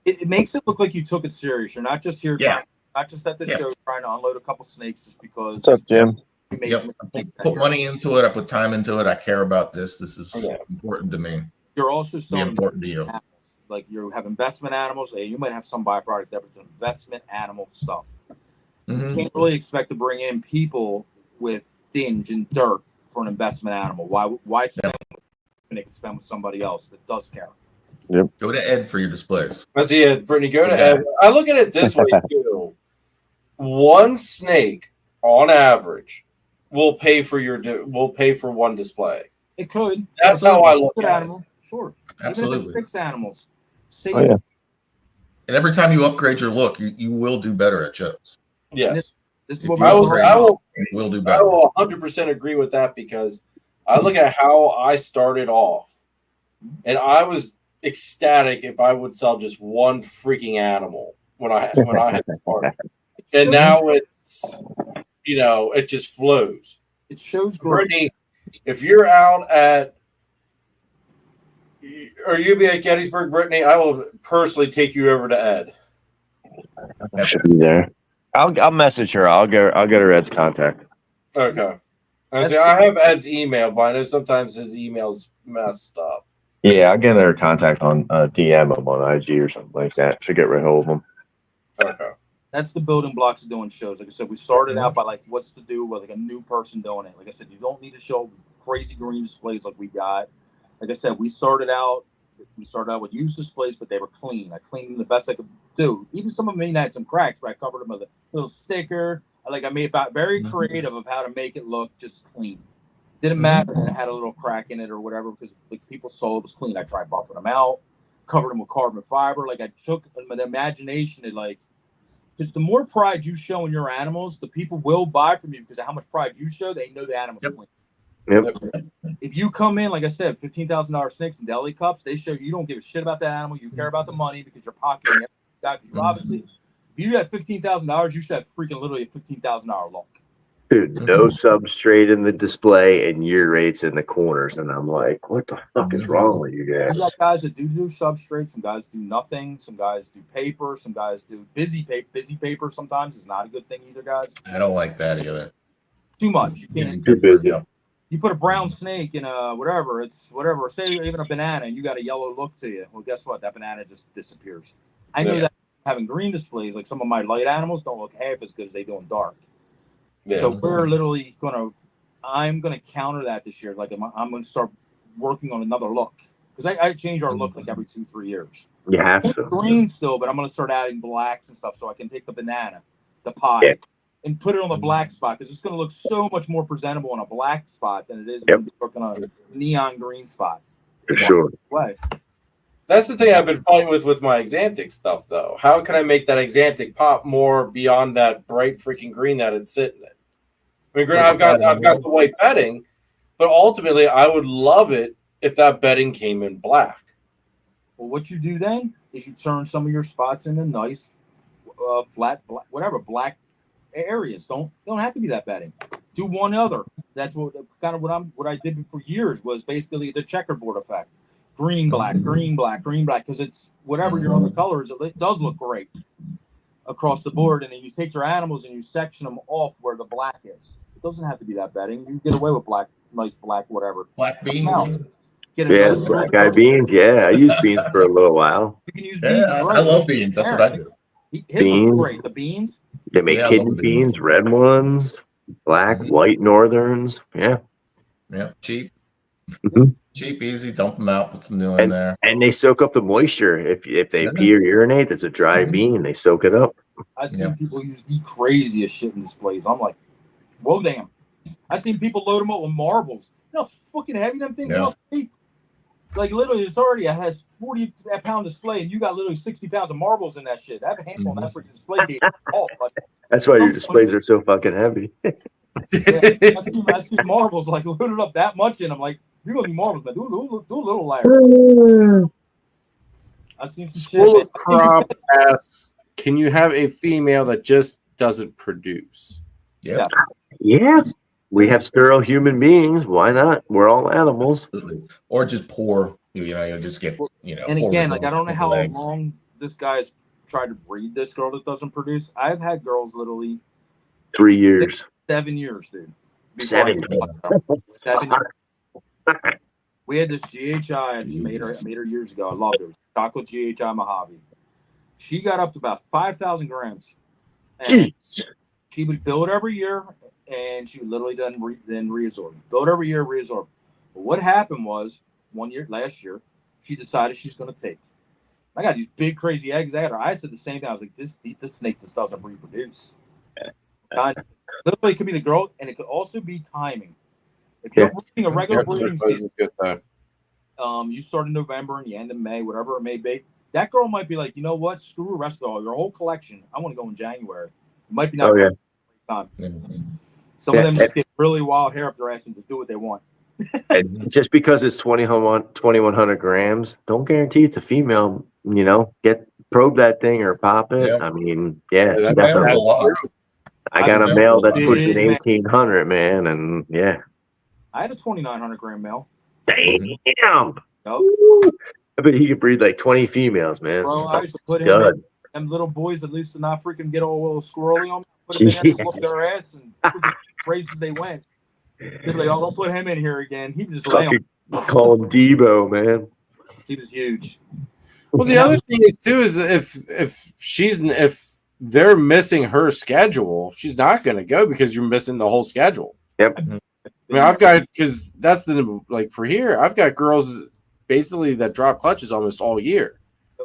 It makes it look like you took it serious. You're not just here. Not just at the show trying to unload a couple snakes just because. What's up, Jim? I put money into it. I put time into it. I care about this. This is important to me. You're also selling important to you. Like you have investment animals. You might have some byproduct there, but it's investment animal stuff. You can't really expect to bring in people with dinge and dirt for an investment animal. Why should they spend with somebody else that does care? Yep. Go to Ed for your displays. I see it, Brittany. Go to Ed. I look at it this way too. One snake, on average, will pay for one display. It could. That's how I look at it. Sure. Absolutely. Even if it's 6 animals. And every time you upgrade your look, you will do better at shows. Yes. This is what I will do better. I will 100% agree with that because I look at how I started off, and I was ecstatic if I would sell just one freaking animal when I had started. And now it just flows. It shows growth. Brittany, if you're out or you be at Gettysburg, Brittany, I will personally take you over to Ed. I should be there. I'll message her. I'll get her Ed's contact. Okay. I have Ed's email, but I know sometimes his email's messed up. Yeah, I'll get her contact on DM him on IG or something like that. Should get rid of him. Okay. That's the building blocks of doing shows. Like I said, we started out by like what's to do with like a new person doing it. Like I said, you don't need to show crazy green displays like we got. Like I said, we started out with used displays, but they were clean. I cleaned them the best I could do. Even some of them had some cracks, but I covered them with a little sticker. Like I made about very creative of how to make it look just clean. Didn't matter that it had a little crack in it or whatever, because like people saw it was clean. I tried buffing them out, covered them with carbon fiber. Like I took an imagination and like, because the more pride you show in your animals, the people will buy from you because of how much pride you show. They know the animal's clean. Yep. If you come in, like I said, $15,000 snakes and deli cups, they show you don't give a shit about that animal. You care about the money because you're pocketing it. You obviously, if you had $15,000, you should have freaking literally a $15,000 look. Dude, no substrate in the display and year rates in the corners, and I'm like, what the fuck is wrong with you guys? You got guys that do substrate. Some guys do nothing. Some guys do paper. Some guys do busy paper. Busy paper sometimes is not a good thing either, guys. I don't like that either. Too much. You can't. Too busy. You put a brown snake in a whatever. It's whatever. Say even a banana, and you got a yellow look to you. Well, guess what? That banana just disappears. I know that having green displays, like some of my light animals, don't look half as good as they do in dark. Yeah. So we're literally I'm gonna counter that this year. Like I'm gonna start working on another look because I change our look like every 2-3 years. You have to. Green still, but I'm gonna start adding blacks and stuff so I can take the banana, the pie, and put it on the black spot because it's gonna look so much more presentable on a black spot than it is when you're working on a neon green spot. For sure. Way. That's the thing I've been fighting with my Exantic stuff, though. How can I make that Exantic pop more beyond that bright freaking green that it's sitting in? I mean, I've got the white bedding, but ultimately, I would love it if that bedding came in black. Well, what you do then is you turn some of your spots into nice, flat, black areas. Don't have to be that bedding. Do one other. That's what I did for years was basically the checkerboard effect. Green, black, because it's whatever your other color is. It does look great across the board, and then you take your animals and you section them off where the black is. It doesn't have to be that bedding. You can get away with nice black, whatever. Black beans. Black eye beans. Yeah, I used beans for a little while. You can use beans. Yeah, I love beans. That's what I do. Beans. Great. The beans. They make kidney beans, red ones, black, white northerns. Yeah. Yeah, cheap. Mm-hmm. Cheap, easy. Dump them out. Put some new in there. And they soak up the moisture. If they pee or urinate, that's a dry bean. They soak it up. I've seen people use the craziest shit in displays. I'm like, whoa, damn. I've seen people load them up with marbles. You know how fucking heavy them things must be? Like, literally, it's already has 40-pound display, and you got literally 60 pounds of marbles in that shit. I have a handful on that freaking display case. That's why your displays are so fucking heavy. I see marbles, like, loaded up that much in them. Like, you're going to need marbles, man. Do a little layer. I've seen some School shit. Crop asks, can you have a female that just doesn't produce? Yeah. We have sterile human beings. Why not? We're all animals. Or just pour. You just get, And again, like, I don't know how long this guy's tried to breed this girl that doesn't produce. I've had girls literally 3 years. 7 years, dude. 7 years. 7 years. We had this GHI. I just made her years ago. I loved her. Chocolate GHI Mojave. She got up to about 5,000 grams. And she would build every year, and she would literally then reabsorb. Build every year, reabsorb. But what happened was, last year, she decided she's going to take. I got these big, crazy eggs at her. I said the same thing. I was like, this snake just doesn't reproduce. Literally, it could be the growth, and it could also be timing. If you're breeding a regular breeding season, you start in November and you end in May, whatever it may be, that girl might be like, you know what? Screw the rest of your whole collection. I want to go in January. It might be not time. Some of them just get really wild hair up their ass and just do what they want. And just because it's 2,100 grams, don't guarantee it's a female. Probe that thing or pop it. I mean, it's definitely. I got a male that's Big pushing man. 1,800, man, and yeah. I had a 2,900 gram male. Damn. Nope. I bet he could breed like 20 females, man. Bro, I used to put him Stud. in them little boys that used to not freaking get all little squirrely on me. Put them in there, whoop their ass, and freaking races they went. They're like, oh, don't put him in here again. He was just lay on. Call him Debo, man. He was huge. Well, the other thing is too is if they're missing her schedule, she's not going to go because you're missing the whole schedule. Yep. I mean, I've got because that's the like for here. I've got girls basically that drop clutches almost all year. I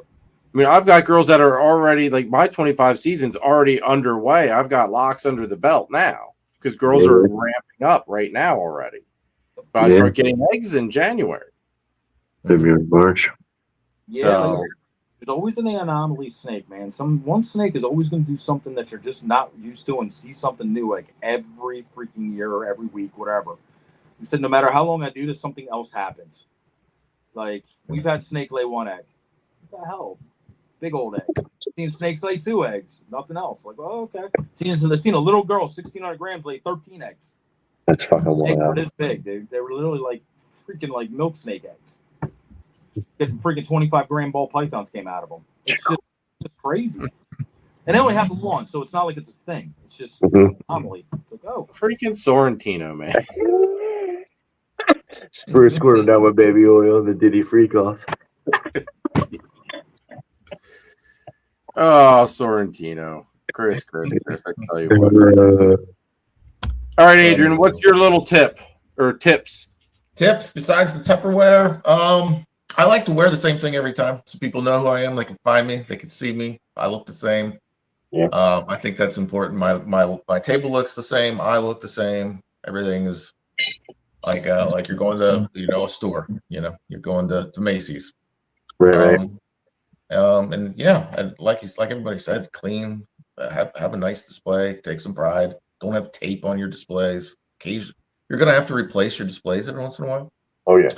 mean, I've got girls that are already like my 25 season's already underway. I've got locks under the belt now because girls are ramping up right now already. But I start getting eggs in January. February, March. Yeah, So, there's always an anomaly snake, man. One snake is always going to do something that you're just not used to and see something new like every freaking year or every week, whatever. He said, no matter how long I do this, something else happens. Like, we've had snake lay 1 egg. What the hell? Big old egg. Seen snakes lay 2 eggs. Nothing else. Like, oh, okay. Seen a little girl, 1,600 grams, lay 13 eggs. That's fucking Snakes were wild. this big. They were literally like freaking like milk snake eggs. Getting freaking 25-gram ball pythons came out of them. It's just crazy. And they only happen once, so it's not like it's a thing. It's just an anomaly. It's like, oh. freaking Sorrentino, man. Spruce squirting down with baby oil and the Diddy freak off. Oh, Sorrentino. Chris, I tell you what. All right, Adrian, what's your little tip or tips? Tips besides the Tupperware. I like to wear the same thing every time, so people know who I am. They can find me. They can see me. I look the same. Yeah. I think that's important. My table looks the same. I look the same. Everything is like you're going to a store. You're going to Macy's. Right. And yeah, and like everybody said, clean. Have a nice display. Take some pride. Don't have tape on your displays. Occasionally, you're gonna have to replace your displays every once in a while. Oh yeah.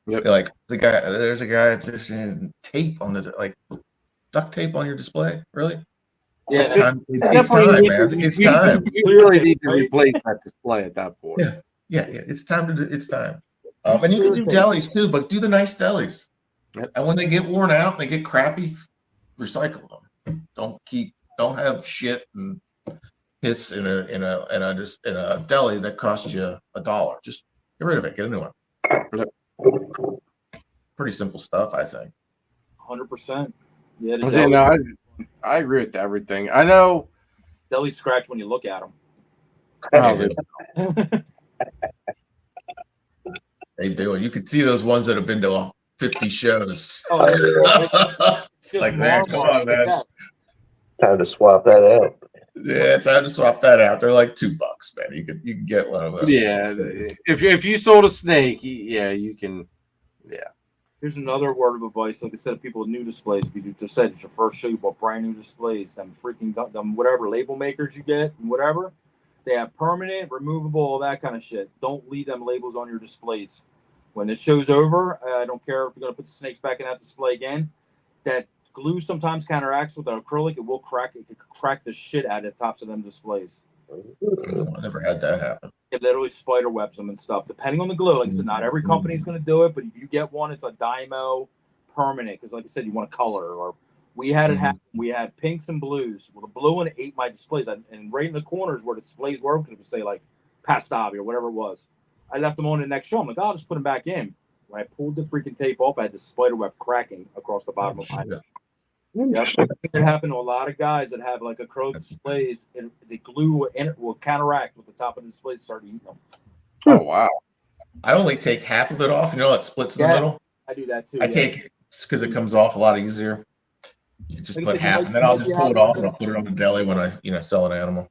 Yep. Like there's a guy that's just tape on duct tape on your display. Really? Yeah, It's time, man. It's time. You really need to replace that display at that point. Yeah. It's time to do. It's time. And you can do delis too, but do the nice delis. Yep. And when they get worn out, they get crappy, recycle them. Don't have shit and piss in a deli that costs you $1. Just get rid of it. Get a new one. Yep. Pretty simple stuff, I think. 100%. Yeah, I agree with everything. I know. deli scratch when you look at them. They do. You can see those ones that have been to 50 shows. Oh, It's like that. Come on, man. Time to swap that out. Yeah, it's time to swap that out. They're like $2, man. You can get one of them. Yeah, if you sold a snake, yeah, you can. Yeah. Here's another word of advice. Like I said, people with new displays, if you just said it's your first show, you bought brand new displays, them whatever label makers you get and whatever, they have permanent, removable, all that kind of shit. Don't leave them labels on your displays. When the show's over, I don't care if you're going to put the snakes back in that display again. That glue sometimes counteracts with an acrylic. It will crack. It could crack the shit out of the tops of them displays. I never had that happen. It literally spider webs them and stuff, depending on the glue. Like I said, not every company is going to do it, but if you get one, it's a Dymo permanent. Because like I said, you want a color. Or we had it happen. We had pinks and blues. Well, the blue one ate my displays. And right in the corners where the displays were, because it would say like Pastavi or whatever it was. I left them on the next show. I'm like, I'll just put them back in. When I pulled the freaking tape off, I had the spider web cracking across the bottom of my head. Yep. It happened to a lot of guys that have like acrylic displays, and the glue in it will counteract with the top of the displays, start eating them. Oh wow! I only take half of it off. You know, it splits in the middle. I do that too. I take it because it comes off a lot easier. You can just put half, and then I'll just pull it off and I'll put it on the deli when I sell an animal.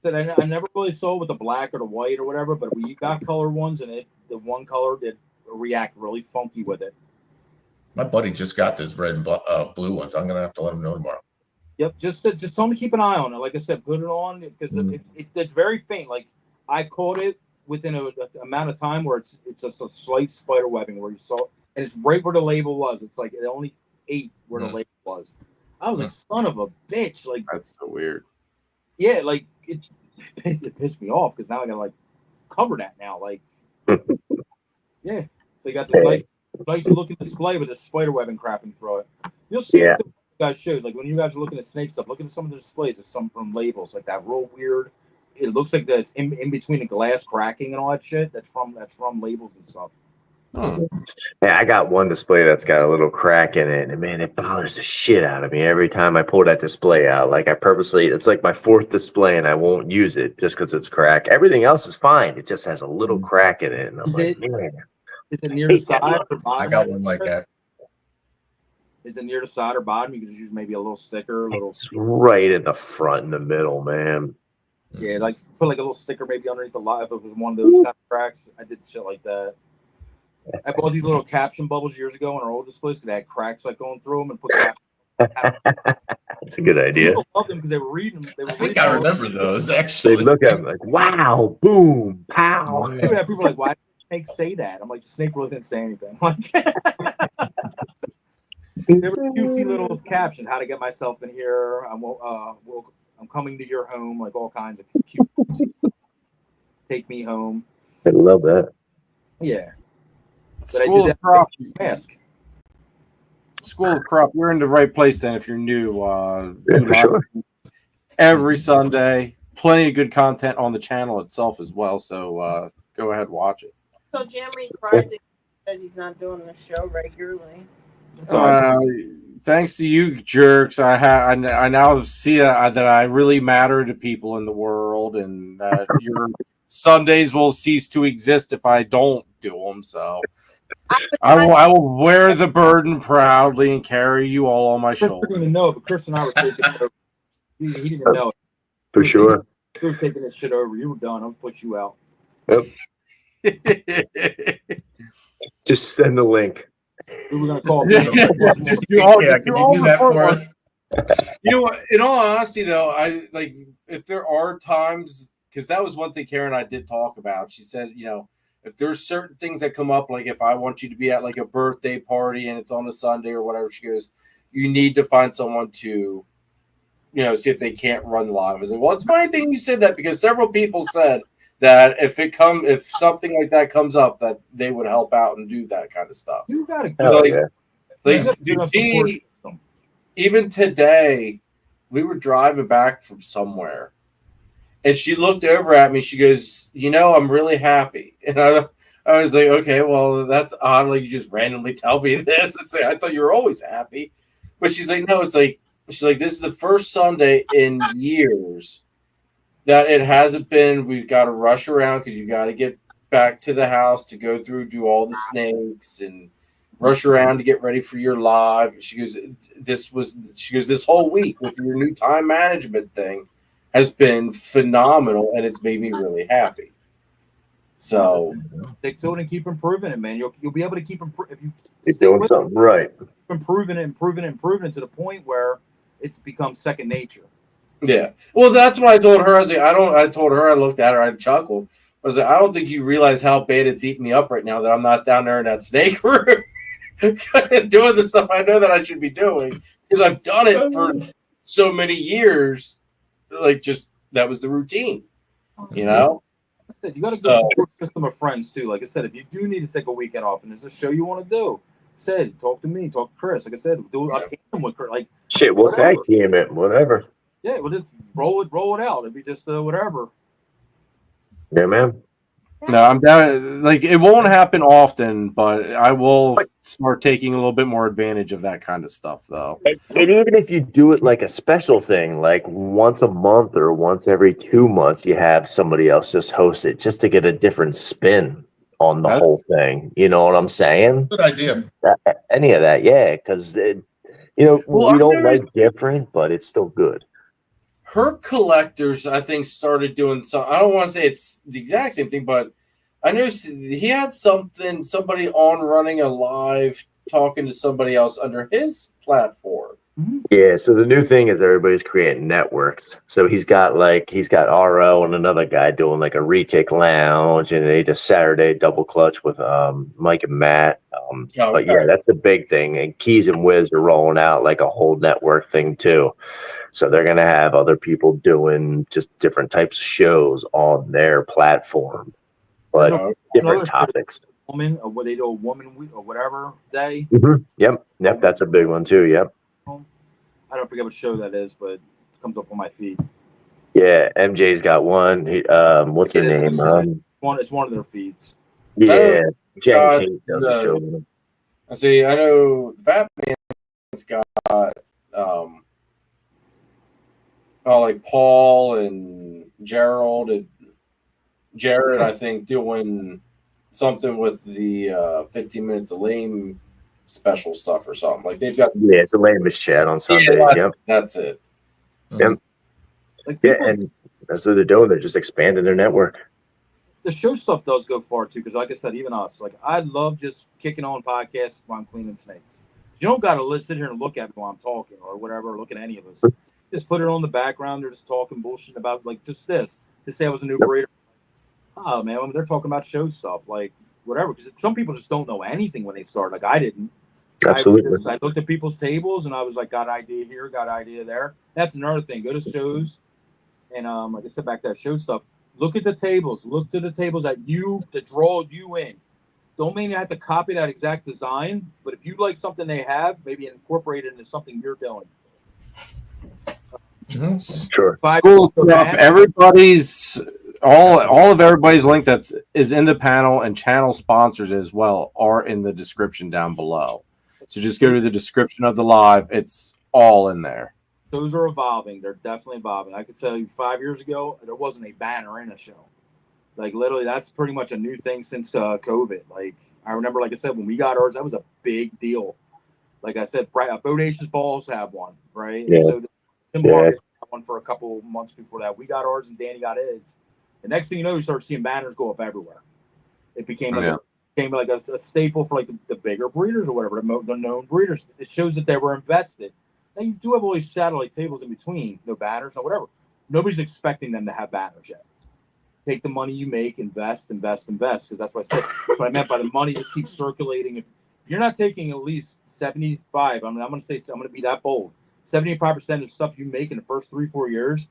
I never really sold with the black or the white or whatever, but we got color ones, and the one color did react really funky with it. My buddy just got those red and blue ones. I'm gonna have to let him know tomorrow. Yep, just tell him to keep an eye on it. Like I said, put it on because it's very faint. Like I caught it within an amount of time where it's just a slight spider webbing where you saw it, and it's right where the label was. It's like it only ate where the label was. I was like, son of a bitch! Like That's so weird. Yeah, like it pissed me off because now I gotta like cover that now. Like, yeah. So you got this nice looking display with a spider webbing crapping through it. You'll see what the guys showed. Like when you guys are looking at snake stuff, look at some of the displays. There's some from labels like that real weird. It looks like that's in between the glass cracking and all that shit. That's from labels and stuff. Yeah, I got one display that's got a little crack in it, and man, it bothers the shit out of me every time I pull that display out. Like I purposely, it's like my fourth display, and I won't use it just because it's cracked. Everything else is fine. It just has a little crack in it, and I'm like, man. Is it near the side or bottom? I got one like that. Is it near the side or bottom? You can just use maybe a little sticker, It's right in the front, in the middle, man. Yeah, like put like a little sticker maybe underneath the light if it was one of those kind of cracks. I did shit like that. I bought these little caption bubbles years ago on our old displays because they had cracks like going through them and put captions. That's a good idea. People loved them because they were reading them. I think I remember those actually. They look at them like, wow, boom, pow. You have people like, why did the snake say that? I'm like, the snake really didn't say anything. Like, there were cutesy little captions, how to get myself in here. I'm coming to your home, like all kinds of cute. Take me home. I love that. Yeah. School of Crop. Mask. School of Crop. You're in the right place then if you're new. For sure. Every Sunday. Plenty of good content on the channel itself as well. So go ahead and watch it. So Jeremy cries because he's not doing the show regularly. Thanks to you jerks, I now see that I really matter to people in the world, and that your Sundays will cease to exist if I don't do them. So I will wear the burden proudly and carry you all on my Chris shoulders. didn't even know, but Chris and I were taking it over. He didn't even know it. For sure. We were taking this shit over. You were done. I'll push you out. Yep. Just send the link. We were gonna call. Just do all, Yeah, can you do that for us? You know what? In all honesty, though, I like if there are times, because that was one thing Karen and I did talk about. She said, you know, if there's certain things that come up, like if I want you to be at like a birthday party and it's on a Sunday or whatever, she goes, you need to find someone to, you know, see if they can't run live. I was like, well, it's a funny thing you said that because several people said that if something like that comes up, that they would help out and do that kind of stuff. You gotta even today, we were driving back from somewhere, and she looked over at me. She goes, "You know, I'm really happy." And I was like, "Okay, well, that's odd. Like you just randomly tell me this." It's like, I thought you were always happy, but she's like, "No, it's like." She's like, this is the first Sunday in years that it hasn't been. We've got to rush around because you got to get back to the house to go through, do all the snakes and rush around to get ready for your live. She goes, this whole week with your new time management thing has been phenomenal and it's made me really happy. So stick to it and keep improving it, man. You'll be able to keep improving. You're doing something right. Improving it to the point where it's become second nature. Yeah. Well, that's what I told her. I told her, I looked at her, I chuckled. I was like, I don't think you realize how bad it's eating me up right now that I'm not down there in that snake room doing the stuff I know that I should be doing because I've done it for so many years. Like, just that was the routine, you know? I said, you got to go support a system of friends too. Like I said, if you do need to take a weekend off and there's a show you want to do, said talk to me, talk to Chris. Like I said, do a team with Chris. Like shit, we'll tag team it, whatever. Yeah, we'll just roll it out. It'd be just whatever. Yeah, man. No, I'm down. Like it won't happen often, but I will start taking a little bit more advantage of that kind of stuff, though. And even if you do it like a special thing, like once a month or once every 2 months, you have somebody else just host it, just to get a different spin on the whole thing. You know what I'm saying? Good idea. Any of that, yeah, because we don't like different, but it's still good. Herb Collectors, I think, started doing some. I don't want to say it's the exact same thing, but I noticed he had somebody on running a live talking to somebody else under his platform. Yeah, so the new thing is everybody's creating networks. So he's got RO and another guy doing like a retake lounge, and they just Saturday double clutch with Mike and Matt. But yeah, that's the big thing. And Keys and Wiz are rolling out like a whole network thing too. So they're going to have other people doing just different types of shows on their platform, but different topics. Woman, or what they do, a woman week or whatever day. Yep, that's a big one too. Yep. I don't forget what show that is, but it comes up on my feed. Yeah, MJ's got one. What's her name? It's one of their feeds. Yeah, Jen Kate does a show with them. I see. I know Fat Man's got like Paul and Gerald and Jared. I think doing something with the 15 minutes of lame special stuff or something. Like they've got it's a lamest chat on Sundays. Yep, that's it. Yep. Like and that's what they're doing. They're just expanding their network. The show stuff does go far too, because like I said, even us, like I love just kicking on podcasts while I'm cleaning snakes. You don't got to sit here and look at me while I'm talking or whatever, or look at any of us. Just put it on the background. They're just talking bullshit about like just this. To say I was a new breeder. Oh man, I mean, they're talking about show stuff, like whatever. Because some people just don't know anything when they start. Like I didn't. Absolutely. I looked at people's tables and I was like, got idea here, got idea there. That's another thing. Go to shows and like I said, back to that show stuff. Look at the tables. Look to the tables that draw you in. Don't mean you have to copy that exact design, but if you like something they have, maybe incorporate it into something you're doing. Sure. School stuff. Everybody's all of everybody's link is in the panel, and channel sponsors as well are in the description down below. So just go to the description of the live. It's all in there. Those are evolving. They're definitely evolving. I can tell you 5 years ago, there wasn't a banner in a show. Like literally, that's pretty much a new thing since COVID. Like I remember, like I said, when we got ours, that was a big deal. Like I said, Bodacious Balls have one, right? Yeah. So Tim Marcus had one for a couple months before that. We got ours, and Danny got his. The next thing you know, you start seeing banners go up everywhere. It became like a staple for like the bigger breeders or whatever, the known breeders. It shows that they were invested. Now you do have all these satellite tables in between, no banners, no whatever. Nobody's expecting them to have banners yet. Take the money you make, invest, because that's what I said. That's what I meant by the money just keeps circulating. If you're not taking at least 75, I'm going to be that bold. 75% of stuff you make in the first 3-4 years,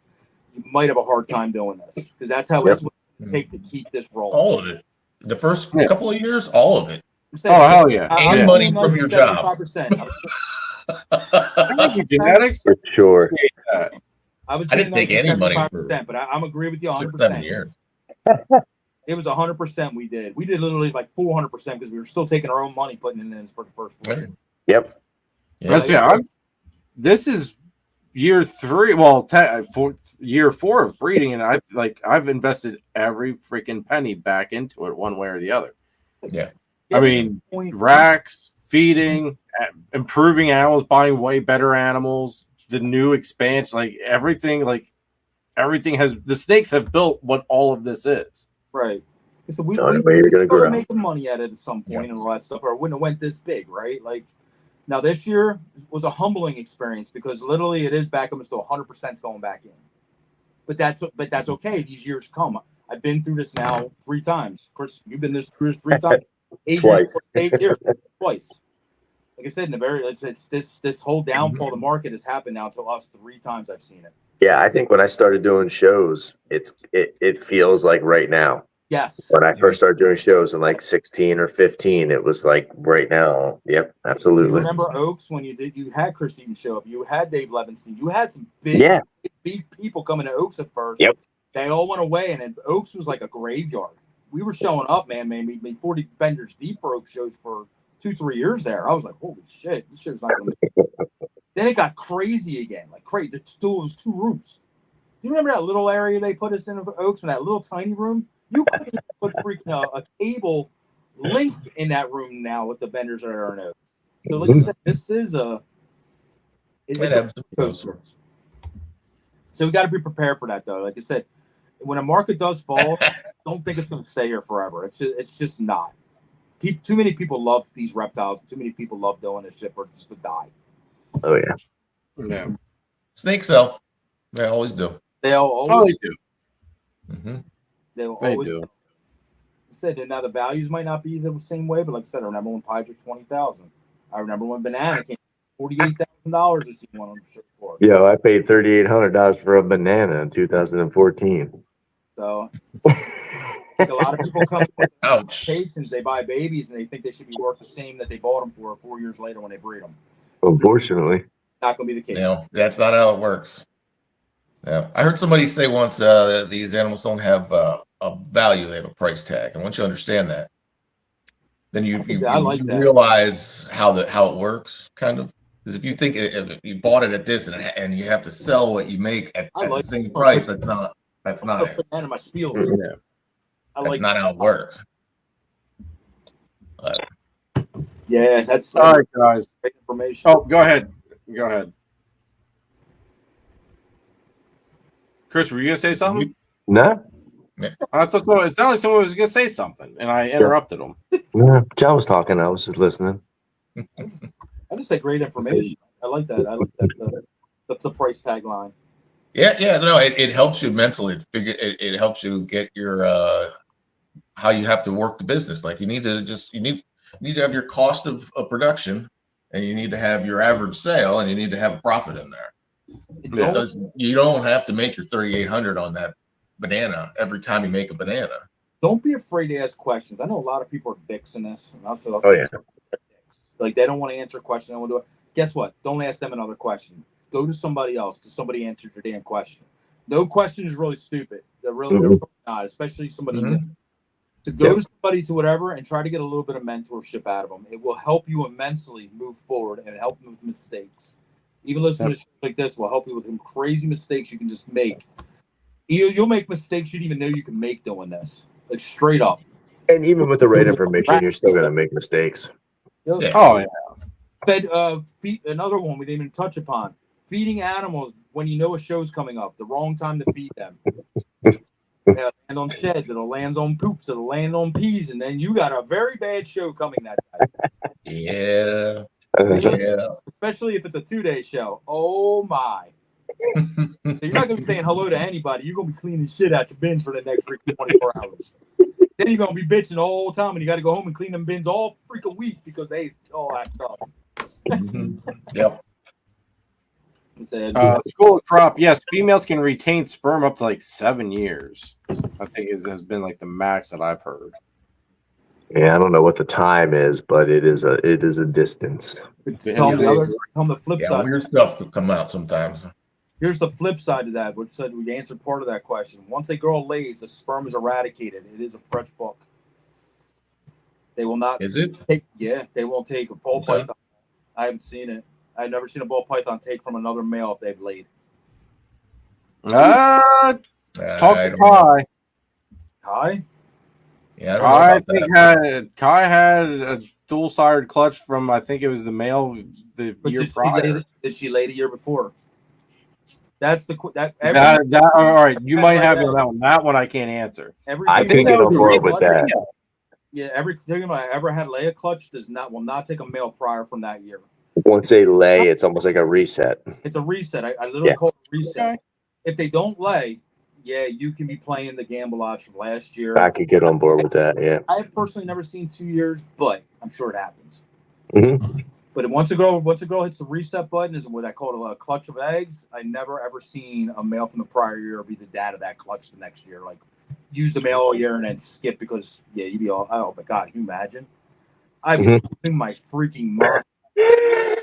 you might have a hard time doing this, because that's how it's what it takes to keep this rolling. All of it. The first couple of years, all of it. Hell yeah. And money from your job. 75%. Genetics for sure. I didn't take any money for, but I'm agree with you 100%. 7 years. It was 100%. We did literally like 400% because we were still taking our own money, putting it in for the first one. Yep. This is year 3. Well, year 4 of breeding, and I've invested every freaking penny back into it, one way or the other. Yeah. I mean, racks, feeding, improving animals, buying way better animals, the new expansion, everything has, the snakes have built what all of this is. Right. So we started making money at it at some point and all that stuff, or it wouldn't have went this big, right? Like now this year was a humbling experience because literally it is back almost to 100% going back in. But that's okay. These years come. I've been through this now 3 times. Chris, you've been through this 3 times. 8 years, twice. Like I said, this whole downfall of the market has happened now to us 3 times. I've seen it. Yeah, I think when I started doing shows, it feels like right now. Yes. When I first started doing shows in like 16 or 15, it was like right now. Yep, absolutely. You remember Oaks when you had Chris Eaton show up, you had Dave Levinstein, you had some big people coming to Oaks at first. Yep. They all went away, and Oaks was like a graveyard. We were showing up, man. We made 40 vendors deep for Oaks shows for 2-3 years there. I was like, holy shit, this show's not going to. Then it got crazy again, like crazy. It was 2 rooms. You remember that little area they put us in Oaks, in that little tiny room? You couldn't put freaking a table linked in that room now with the vendors that are in Oaks. So like I said, this is so we got to be prepared for that, though. Like I said, when a market does fall, don't think it's going to stay here forever. It's just not. Too many people love these reptiles. Too many people love doing this shit for just to die. Oh yeah. Yeah. Snakes sell. They always do. They always do. Mm-hmm. They do. I said now the values might not be the same way, but like I said, I remember when pies were 20,000. I remember when banana came $48,000 to see one on the show floor. Yo, I paid $3,800 for a banana in 2014. So I think a lot of people come with Ouch. patients. They buy babies and they think they should be worth the same that they bought them for 4 years later when they breed them. Unfortunately. Not going to be the case. No, that's not how it works. Yeah, I heard somebody say once that these animals don't have a value; they have a price tag. And once you understand that, then you realize how it works, kind of. Because if you think if you bought it at this and you have to sell what you make at the same price, that's not it. And my spiels. Yeah. That's not how it works. But, yeah, that's all right, guys. Great information. Oh, go ahead. Go ahead. Chris, were you gonna say something? No. It sounded like someone was gonna say something, and I interrupted him. No, John was talking. I was just listening. I just said great information. I like that. I like that the price tag line. Yeah. No, it helps you mentally. It helps you get your how you have to work the business. Like you need to have your cost of production, and you need to have your average sale, and you need to have a profit in there. You don't have to make your 3,800 on that banana every time you make a banana. Don't be afraid to ask questions. I know a lot of people are dicks in this. And like they don't want to answer a question. They want to do it. Guess what? Don't ask them another question. Go to somebody else because somebody answered your damn question. No question is really stupid. They're really not, especially somebody new. To go to somebody to whatever and try to get a little bit of mentorship out of them. It will help you immensely move forward and help you with mistakes. Even listening to shows like this will help you with some crazy mistakes you can just make. You'll make mistakes you didn't even know you can make doing this. Like straight up. And even with the right information, you're still going to make mistakes. Yeah. Oh, yeah. Another one we didn't even touch upon. Feeding animals when you know a show's coming up. The wrong time to feed them. It'll land on sheds. It'll land on poops. It'll land on peas. And then you got a very bad show coming that day. Yeah. Especially if it's a 2-day show. Oh, my. So you're not going to be saying hello to anybody. You're going to be cleaning shit out your bins for the next 24 hours. Then you're going to be bitching the whole time, and you got to go home and clean them bins all freaking week because they all that stuff. Yep. School of Crop. Yes, females can retain sperm up to like 7 years. I think has been like the max that I've heard. Yeah, I don't know what the time is, but it is a distance. Tell them the flip side. Weird stuff could come out sometimes. Here's the flip side to that, which said we answered part of that question. Once a girl lays, the sperm is eradicated. It is a fresh book. They will not. Is it? They won't take a ball python. I haven't seen it. I've never seen a ball python take from another male if they've laid. Talk to Kai. Kai? Yeah, Kai had a dual-sired clutch from, I think it was the male the year prior. Did she lay the year before? That's the all right. You might have it on that one. That one I can't answer. I can get on board with that. Yeah, everything I ever had lay a clutch will not take a male prior from that year. Once they lay, it's almost like a reset. It's a reset. I literally call it a reset. Okay. If they don't lay, you can be playing the gamble odds from last year. I could get on board with that. Yeah. I have personally never seen 2 years, but I'm sure it happens. Mm-hmm. But once a girl hits the reset button, is what I call a clutch of eggs. I never ever seen a male from the prior year be the dad of that clutch the next year. Like use the male all year and then skip because you'd be all, oh my God, can you imagine? I'd be losing my freaking mind.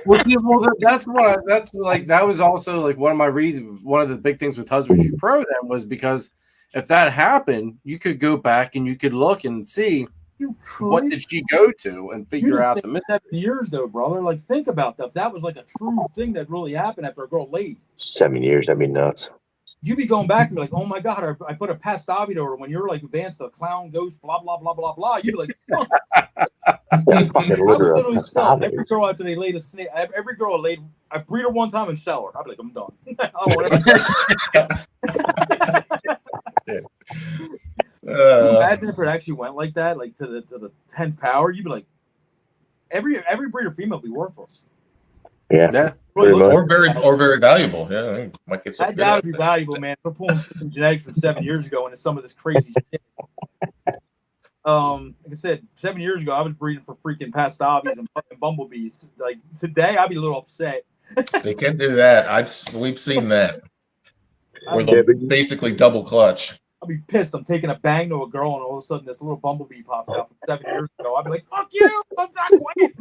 Well, that was also like one of my reasons. One of the big things with Husbandry Pro then was because if that happened, you could go back and you could look and see what did she go to and figure out the 7 years though, brother. Like think about that. If that was like a true thing that really happened after a girl laid 7 years, that'd be nuts. You'd be going back and be like, oh my God, I put a pastavido, or when you're like advanced, the clown ghost, blah, blah, blah, blah, blah. You'd be like, oh. I would literally sell every girl after they laid a snake. Every girl laid, I breed her one time and sell her. I'd be like, I'm done. Imagine if it actually went like that, like to the 10th power, you'd be like, every breeder female would be worthless. Yeah. Or very valuable. Yeah, might get that would be valuable, man. We're pulling genetics from 7 years ago into some of this crazy shit. Like I said, 7 years ago, I was breeding for freaking pastabies and fucking bumblebees. Like today, I'd be a little upset. They can do that. We've seen that. Where I'd they'll basically double clutch. be pissed. I'm taking a bang to a girl, and all of a sudden, this little bumblebee pops out from 7 years ago. I'd be like, "Fuck you! I'm not quiet."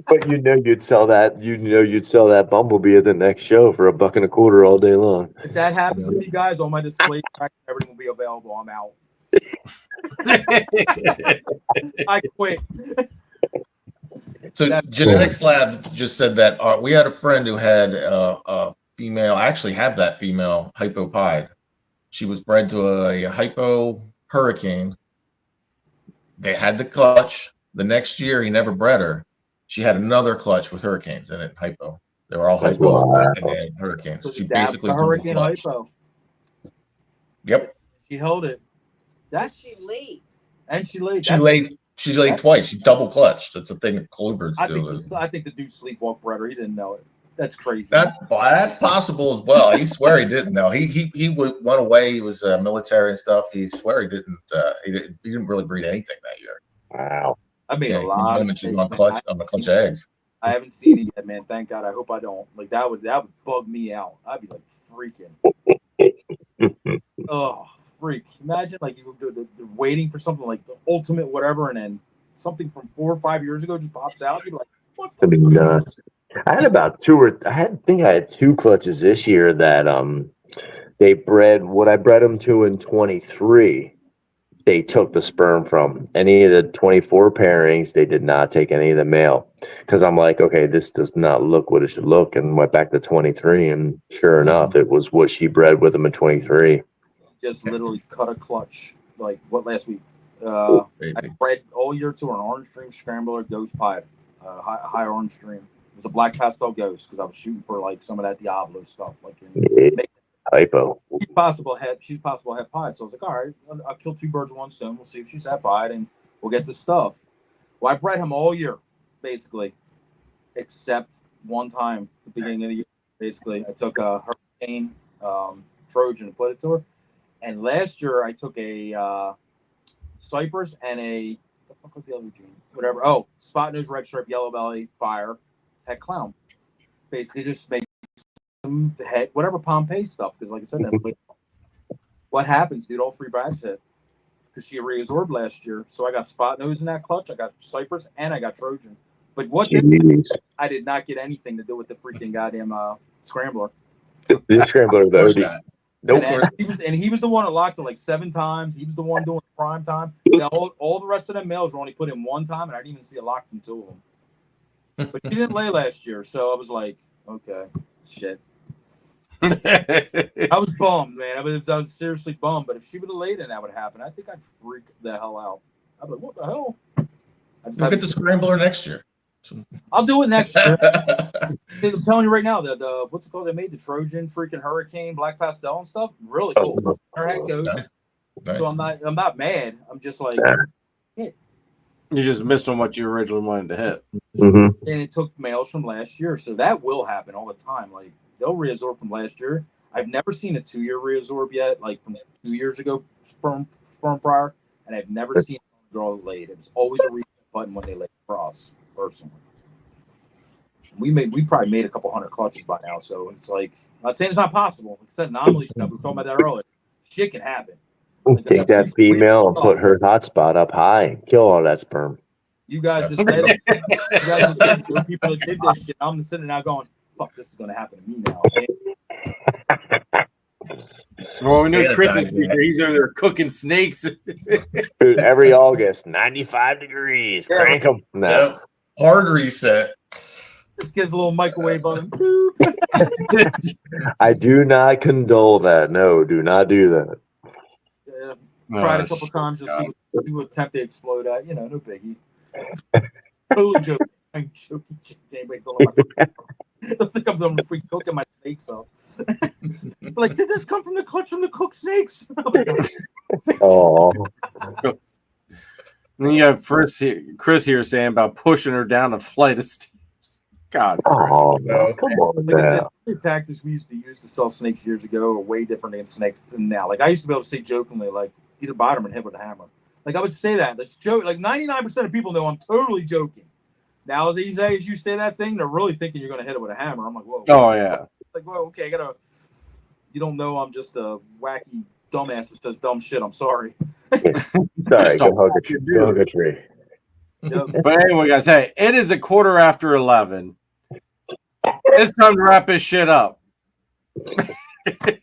But you'd sell that. You'd sell that bumblebee at the next show for $1.25 all day long. If that happens to me, guys, all my display tracks, everything will be available. I'm out. I quit. So Genetics Lab just said that we had a friend who had a female. I actually have that female hypopide. She was bred to a hypo hurricane. They had the clutch. The next year, he never bred her. She had another clutch with hurricanes in it, hypo. They were all hypo and they had hurricanes. So She dab basically a hurricane clutch. hypo. Yep. She held it. That she laid. And she laid. She laid twice. She double clutched. That's the thing that clovers do. I think the dude sleepwalk bred her. He didn't know it. That's crazy. That's possible as well. He swear he didn't know. He went away. He was military and stuff. He swear he didn't. He didn't really breed anything that year. Wow. I made a lot of mistakes on the clutch eggs. I haven't seen it yet, man. Thank God. I hope I don't. Like that would bug me out. I'd be like freaking. Oh, freak! Imagine like you were waiting for something like the ultimate whatever, and then something from 4 or 5 years ago just pops out. You're like, what? That'd be nuts. I had about I think I had 2 clutches this year that they bred what I bred them to in 23. They took the sperm from any of the 24 pairings. They did not take any of the male because I'm like, okay, this does not look what it should look, and went back to 23, and sure enough, it was what she bred with them in 23. Just literally cut a clutch like what last week. I bred all year to an orange stream scrambler ghost pied, high orange stream. It was a black pastel ghost because I was shooting for like some of that Diablo stuff, like hypo. She's possible head pied. So I was like, all right, I'll kill 2 birds with 1 stone. We'll see if she's head pied, and we'll get the stuff. Well, I bred him all year, basically, except one time at the beginning of the year. Basically, I took a hurricane Trojan and put it to her. And last year, I took a Cypress and what the fuck was the other gene? Whatever. Oh, spot nose, red stripe, yellow belly, fire, pet clown. Basically, just make some head, whatever Pompeii stuff. Because, like I said, what happens, dude? All 3 bags hit because she reabsorbed last year. So I got spot nose in that clutch. I got Cypress and I got Trojan. But I did not get anything to do with the freaking goddamn scrambler. The scrambler, though. Nope. And he was the one that locked it like 7 times. He was the one doing prime time. Now, all the rest of them males were only put in 1 time, and I didn't even see a lock from 2 of them. But she didn't lay last year, so I was like, okay, shit. I was bummed, man. I was seriously bummed. But if she would have laid and that would happen, I think I'd freak the hell out. I'd be like, what the hell? We'll get the scrambler next year. I'll do it next year. I'm telling you right now, the what's it called? They made the Trojan freaking Hurricane Black Pastel and stuff. Really cool. Her head goes. Nice. So I'm not mad. I'm just like, hit. You just missed on what you originally wanted to hit. Mm-hmm. And it took males from last year, so that will happen all the time. Like they'll reabsorb from last year. I've never seen a 2-year reabsorb yet, like from 2 years ago sperm prior, and I've never seen a girl laid. It was always a reset button when they laid across. Personally, we probably made a couple hundred clutches by now, so it's like I'm not saying it's not possible. It's an anomaly stuff. We were talking about that earlier. Shit can happen. Like, take that female and put her hotspot up high and kill all that sperm. You guys just said it. You guys just said there were people that did this shit. I'm sitting now going, "Fuck, this is going to happen to me now." Well, we know Chris is here. He's over there cooking snakes. Dude, every August, 95 degrees. Crank them. No. Yeah. Hard reset. Just gives a little microwave on him. I do not condone that. No, do not do that. Yeah. Tried a couple times to see what attempt to explode at. You know, no biggie. Totally joking. I'm joking. I don't think I'm going to freak cooking my snakes up. Like, did this come from the clutch from the cooked snakes? Oh. Then you have Chris here saying about pushing her down a flight of steps. God, oh, no. Come on, like the tactics we used to use to sell snakes years ago are way different than snakes than now. Like I used to be able to say jokingly, like either bite them or hit with a hammer. Like I would say that. That's joke. Like 99% of people know I'm totally joking. Now these days, you say that thing, they're really thinking you're going to hit it with a hammer. I'm like, whoa. Oh yeah. Like, whoa, okay, you don't know I'm just a wacky dumbass that says dumb shit. I'm sorry. Sorry, go hug a tree. But anyway, guys, hey, it is 11:15. It's time to wrap this shit up. It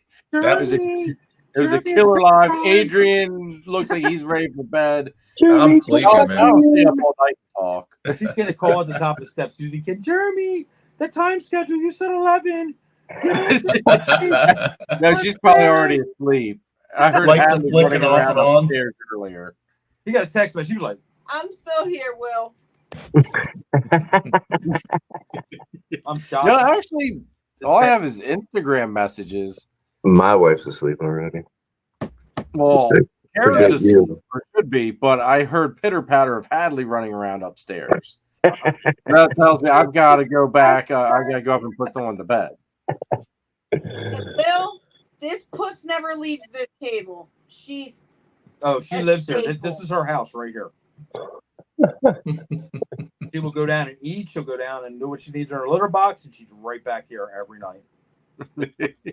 was a killer live. Adrian looks like he's ready for bed. I'm sleeping, man. I'll stay up all night and talk. She's gonna call at the top of the steps. Susie can Jeremy, the time schedule. You said 11. No, she's probably already asleep. I heard Lights Hadley running flicking off around and on. upstairs earlier. He got a text message. She was like, I'm still here, Will. I'm shocked. No, actually, all I have is Instagram messages. My wife's asleep already. Well, Karen's Forget asleep, you. or should be, but I heard pitter patter of Hadley running around upstairs. That tells me I've got to go back. I got to go up and put someone to bed. Will, this puss never leaves this table. She lives here. staple. This is her house right here. She will go down and eat. She'll go down and do what she needs in her litter box, and she's right back here every night.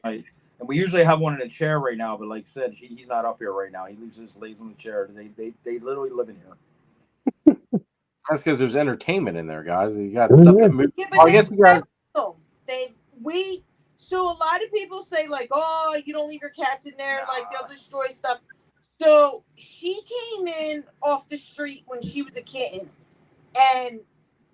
Right. And we usually have one in a chair right now, but like I said, he's not up here right now. He just lays on the chair. They literally live in here. That's because there's entertainment in there, guys. You got stuff that moves. Yeah, but I guess you guys. So a lot of people say like, oh, you don't leave your cats in there, like they'll destroy stuff. So she came in off the street when she was a kitten, and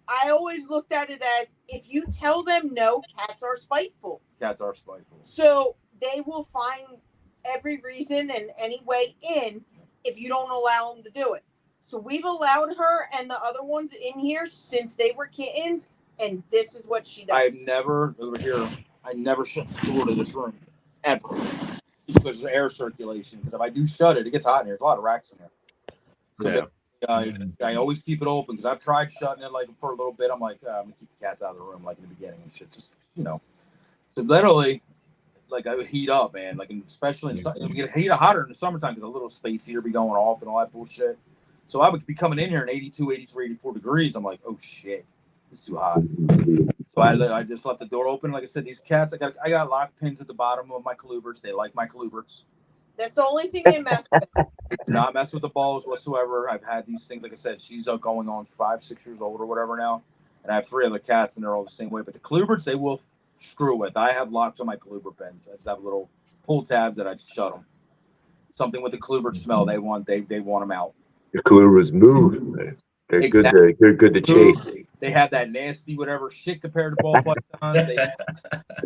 I always looked at it as if you tell them no, cats are spiteful. Cats are spiteful. So they will find every reason and any way in if you don't allow them to do it. So we've allowed her and the other ones in here since they were kittens, and this is what she does. I never shut the door to this room ever because of air circulation. Because if I do shut it, it gets hot in here. There's a lot of racks in here. So I always keep it open because I've tried shutting it like for a little bit. I'm like, I'm gonna keep the cats out of the room like in the beginning and shit. Just So literally, like I would heat up, man. Like especially we get heat hotter in the summertime because a little space heater be going off and all that bullshit. So I would be coming in here in 82, 83, 84 degrees. I'm like, oh shit, it's too hot. So I just left the door open. Like I said, these cats, I got lock pins at the bottom of my colubrids. They like my colubrids. That's the only thing they mess with. Do not mess with the balls whatsoever. I've had these things, like I said, she's going on 5-6 years old or whatever now. And I have 3 other cats and they're all the same way. But the colubrids, they will screw with. I have locks on my colubrid pins. I just have little pull tabs that I shut them. Something with the colubrid smell, they want them out. The colubrids move. They're exactly. good to chase. They have that nasty whatever shit compared to ball pythons.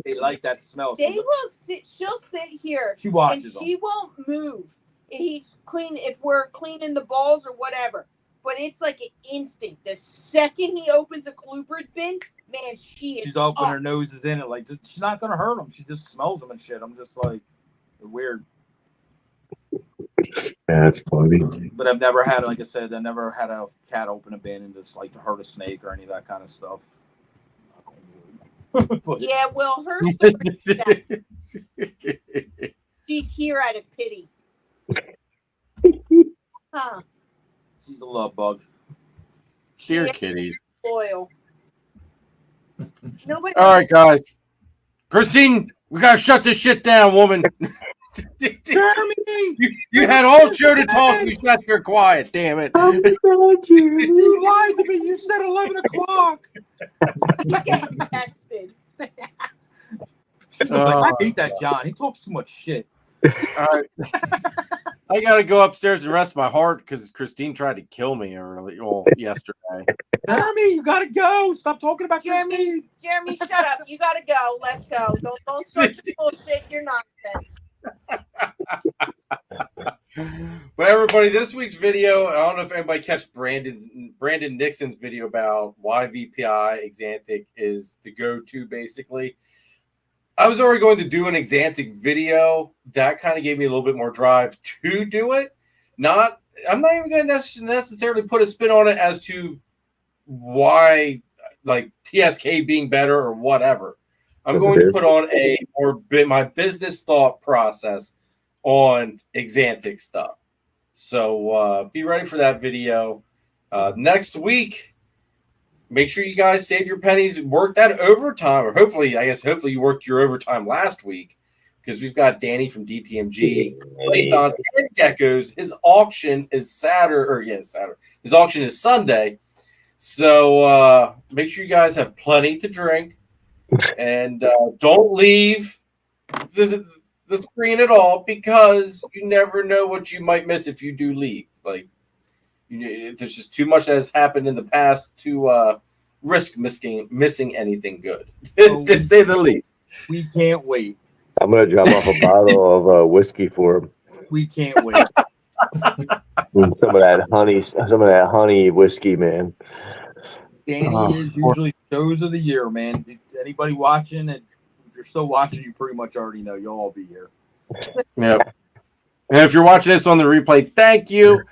They like that smell. They will sit. She'll sit here. She watches and she won't move. He's clean if we're cleaning the balls or whatever. But it's like an instinct. The second he opens a colubrid bin, man, she's open her nose is in it. Like she's not gonna hurt him. She just smells them and shit. I'm just like weird. That's funny. But I've never had, like I said, I never had a cat open a bin and just like to hurt a snake or any of that kind of stuff. Yeah, well, her story is that she's here out of pity. Huh. She's a love bug. Dear kitties. Loyal. Nobody. All right, guys. Christine, we gotta shut this shit down, woman. Jeremy! You had all show to talk. You sat there quiet. Damn it! You lied to me. You said 11 o'clock. He's getting texted. I hate that John. He talks too much shit. All right. I gotta go upstairs and rest my heart because Christine tried to kill me yesterday. Jeremy, you gotta go. Stop talking about Jeremy, shut up. You gotta go. Let's go. Don't start your bullshit. Your nonsense. But everybody, this week's video, I don't know if anybody catch Brandon Nixon's video about why VPI Exantic is the go-to, basically. I was already going to do an Exantic video. That kind of gave me a little bit more drive to do it. I'm not even going to necessarily put a spin on it as to why, like, TSK being better or whatever. I'm going to put on my business thought process on Exantic stuff. So be ready for that video. Next week, make sure you guys save your pennies, work that overtime, or hopefully you worked your overtime last week, because we've got Danny from DTMG Pythons and Geckos. His auction is Saturday. His auction is Sunday. So make sure you guys have plenty to drink, and don't leave the screen at all, because you never know what you might miss if you do leave. Like, there's just too much that has happened in the past to risk missing anything good, to say the least. We can't wait. I'm gonna drop off a bottle of whiskey for him. We can't wait. Some of that honey whiskey, man. Danny is usually shows of the year, man. Anybody watching, and if you're still watching, you pretty much already know you'll all be here. Yep. And if you're watching this on the replay, thank you.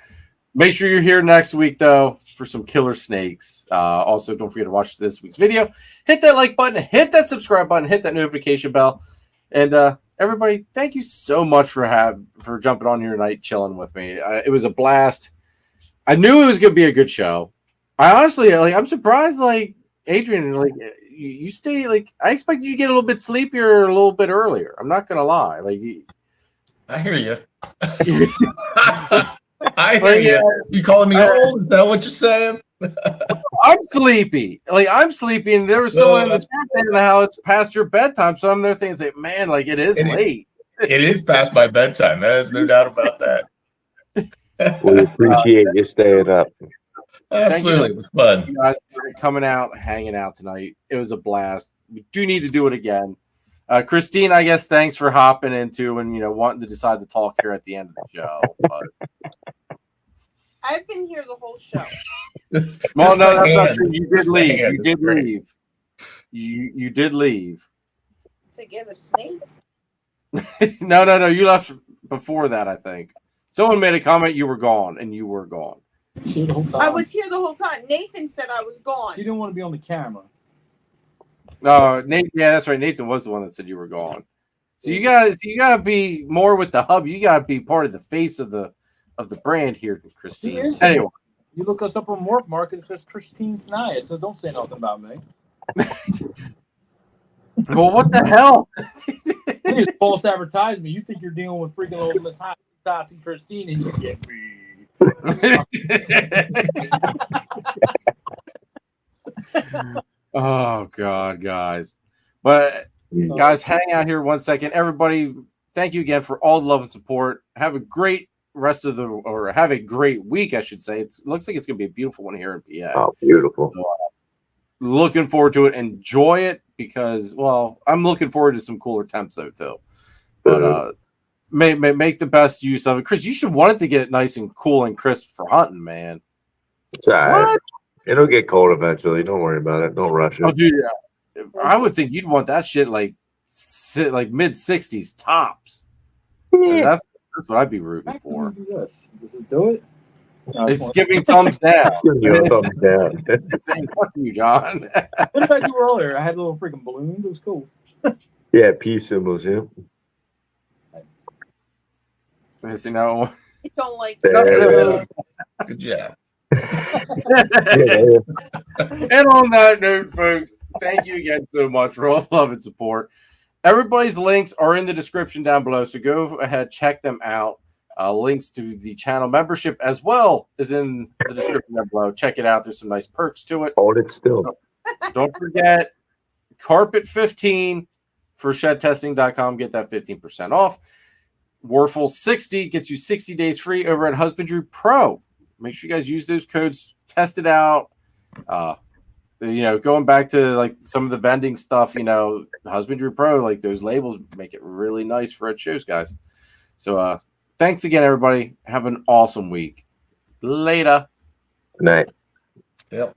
Make sure you're here next week, though, for some killer snakes. Also, don't forget to watch this week's video. Hit that like button, hit that subscribe button, hit that notification bell. And everybody, thank you so much for jumping on here tonight, chilling with me. It was a blast. I knew it was going to be a good show. I honestly, I'm surprised, Adrian, you stay, I expected you to get a little bit sleepier a little bit earlier. I'm not going to lie. I hear you. I hear you. You calling me old? Is that what you're saying? I'm sleepy. I'm sleepy, and there was someone in the chat saying how it's past your bedtime. So I'm there thinking, man, it is late. It is past my bedtime. There's no doubt about that. We appreciate you staying up. Absolutely. It was fun. You guys for coming out, hanging out tonight. It was a blast. We do need to do it again. Christine, I guess thanks for hopping into and wanting to decide to talk here at the end of the show. But I've been here the whole show. That's not true. You did leave. You did leave. You did leave. To get a snake? No. You left before that, I think. Someone made a comment. You were gone, and you were gone. I was here the whole time. Nathan said I was gone. She didn't want to be on the camera. No, Nathan. Yeah, that's right. Nathan was the one that said you were gone. So you gotta be more with the hub. You gotta be part of the face of the brand here, Christine. Anyway, you look us up on Morph Market. It says Christine Snaya, so don't say nothing about me. Well, what the hell? It's false advertisement. You think you're dealing with freaking old Miss Tassie Christine, and you get me. Oh God, guys. But guys, hang out here 1 second. Everybody, thank you again for all the love and support. Have a great have a great week, I should say. It looks like it's gonna be a beautiful one here in PA. Oh, beautiful. So, looking forward to it. Enjoy it, because I'm looking forward to some cooler temps though too. But make the best use of it. Chris, you should want it to get nice and cool and crisp for hunting, man. It's all right. It'll get cold eventually. Don't worry about it. Don't rush it. Oh, dude, I would think you'd want that shit mid 60s tops. Yeah. That's what I'd be rooting for. Does it do it? No, it's giving thumbs down. Thumbs down. It's saying, fuck you, John. What did I do earlier? I had little freaking balloons. It was cool. Yeah, peace symbols, yeah. I don't like it. Good job. And on that note, folks, thank you again so much for all the love and support. Everybody's links are in the description down below, so go ahead, check them out. Links to the channel membership as well is in the description down below. Check it out. There's some nice perks to it. Hold it still. Don't forget, Carpet 15 for shedtesting.com. Get that 15% off. Warfel 60 gets you 60 days free over at Husbandry Pro. Make sure you guys use those codes. Test it out. Going back to some of the vending stuff, Husbandry Pro, those labels make it really nice for at shows, guys. So thanks again, everybody. Have an awesome week. Later. Good night. Yep.